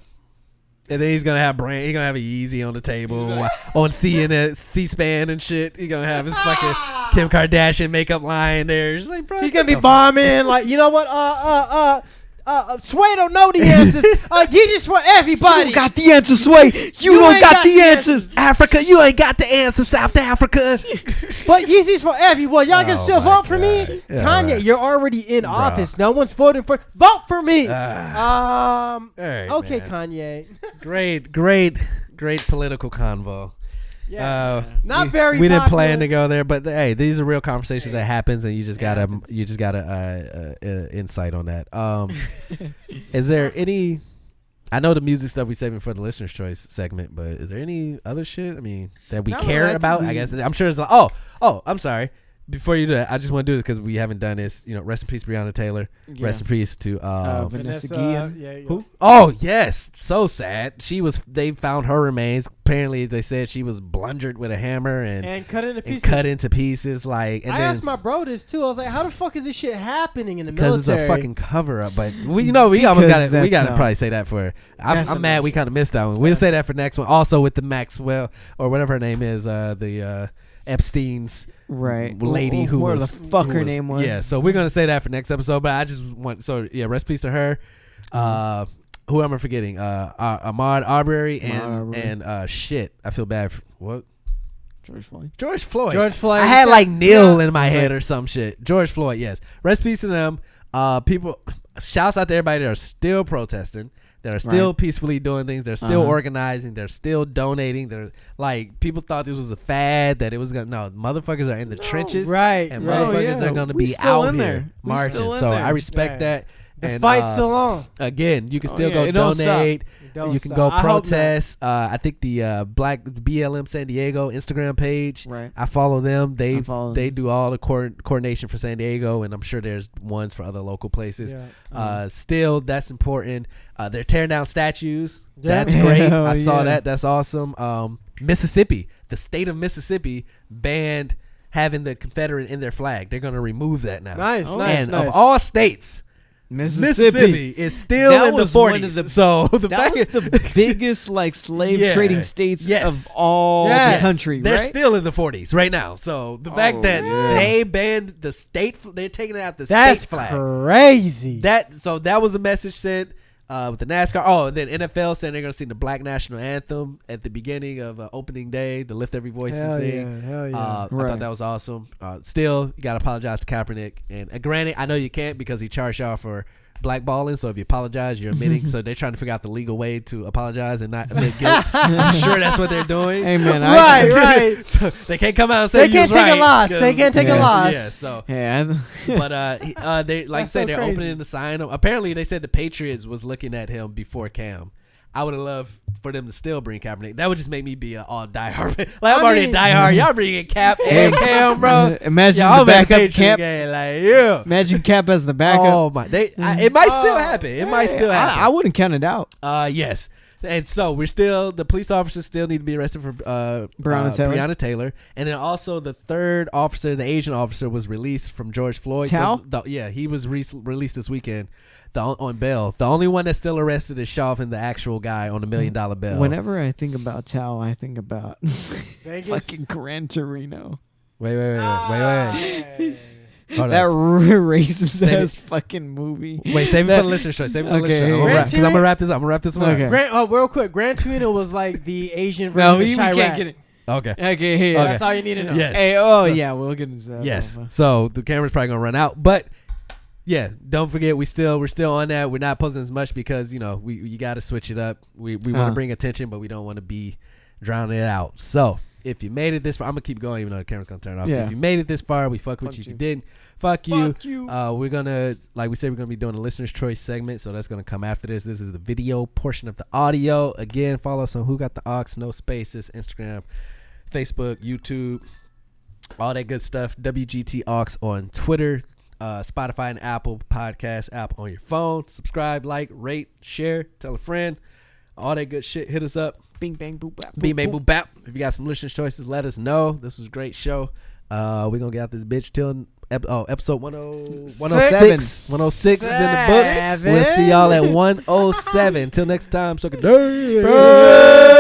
And then he's gonna have He's gonna have a Yeezy on the table on C-SPAN and shit. He's gonna have his fucking Kim Kardashian makeup line there. Just like, bro, he's gonna be bombing. Like, you know what? Sway don't know the answers. Yeezus for everybody. You don't got the answers, Sway. You don't got the answers. Africa, you ain't got the answer. South Africa. But Yeezus for everyone. Y'all can still vote for me. Yeah, Kanye, you're already in office. No one's voting for. Vote for me. Right, okay, man. Kanye. Great political convo. Yeah, not very. We didn't popular. plan to go there, but hey, these are real conversations that happens, and you just gotta insight on that. Is there any? I know the music stuff we saving for the listener's choice segment, but is there any other shit? I mean, that we care about? I guess I'm sure it's like, I'm sorry. Before you do that, I just want to do this because we haven't done this. You know, rest in peace, Breonna Taylor. Yeah. Rest in peace to Vanessa Guillen. Who? Oh yes, so sad. They found her remains. Apparently, they said she was blundered with a hammer and cut into pieces. Cut into pieces. Like, and I then, asked my bro this too. I was like, "How the fuck is this shit happening in the military?" Because it's a fucking cover up. But we almost got it. We got to probably say that for. I'm mad. We kind of missed that one. We'll say that for next one. Also with the Maxwell or whatever her name is. The Epstein's lady who was the fuck her name was. Yeah, so we're gonna say that for next episode. But I just want rest peace to her. Who am I forgetting? Ahmaud Arbery and shit. I feel bad for what? George Floyd. George Floyd. I had like Neil in my head or some shit. George Floyd. Yes. Rest peace to them. People. Shouts out to everybody that are still protesting. That are still peacefully doing things. They're still organizing. They're still donating. They're like, people thought this was a fad, that it was gonna. No, motherfuckers are in the trenches. Right. And motherfuckers are gonna be out here marching. So I respect that. The fight's still on. Again, you can still go donate. You can go protest. I think the Black BLM San Diego Instagram page. Right. I follow them. They do all the coordination for San Diego, and I'm sure there's ones for other local places. Yeah. Still, that's important. They're tearing down statues. Yeah. That's great. I saw that. That's awesome. Mississippi, the state of Mississippi, banned having the Confederate in their flag. They're going to remove that now. Nice. Of all states, Mississippi is still in the 40s. So that was the biggest slave trading states of all the country. They're still in the 40s right now. So the fact that they banned the state, they're taking out the state flag. That's crazy. That was a message sent. With the NASCAR. Oh, and then NFL saying they're going to sing the Black National Anthem at the beginning of opening day to lift every voice and sing. Hell yeah. I thought that was awesome. Still, you got to apologize to Kaepernick. And granted, I know you can't because he charged y'all for blackballing. So if you apologize, you're admitting. So they're trying to figure out the legal way to apologize and not admit guilt. I'm sure that's what they're doing. Hey, man. Right. So they can't come out and say they can't take a loss. They can't take a loss. Yeah, so. Yeah. But they they're opening the sign. Apparently, they said the Patriots was looking at him before Cam. I would have loved for them to still bring Kaepernick. That would just make me be an all diehard. I'm already a diehard. Y'all bringing Cap and Cam, bro. Imagine the backup Cap. Imagine Cap as the backup. Oh my! It might still happen. It might still happen. I wouldn't count it out. Yes. And so the police officers still need to be arrested for Breonna Taylor. And then also the third officer, the Asian officer, was released from George Floyd. Tao? So he was released this weekend on bail. The only one that's still arrested is Chauvin, the actual guy on the $1 million bail. Whenever I think about Tao, I think about Vegas? fucking Gran Torino. Wait. That racist ass fucking movie. Wait, save it for the listener's choice. Save it for the listener's choice. Because I'm gonna wrap this up. Okay. Real quick, Gran Torino was like the Asian version No, of we Chirac. can't get it. Okay. Okay. That's all you need to know. Yes. Hey, we'll get into that. Yes. So the camera's probably gonna run out, but yeah, don't forget we're still on that. We're not posting as much because you got to switch it up. We want to bring attention, but we don't want to be drowning it out. So if you made it this far, I'm gonna keep going even though the camera's gonna turn off. Yeah. If you made it this far, we fuck with you. If you didn't, fuck you. We're gonna, like we said, we're gonna be doing a listener's choice segment, so that's gonna come after this. This is the video portion of the audio. Again, follow us on WhoGotTheAux, no spaces, Instagram, Facebook, YouTube, all that good stuff. WGTAux on Twitter, Spotify and Apple Podcast app on your phone. Subscribe, like, rate, share, tell a friend, all that good shit. Hit us up. Bing bang boop bap. Bing bang boop bap. If you got some listener's choices, let us know. This was a great show. We're gonna get out this bitch till episode 106. 106 is in the book. We'll see y'all at 107. Till next time, suck a dick.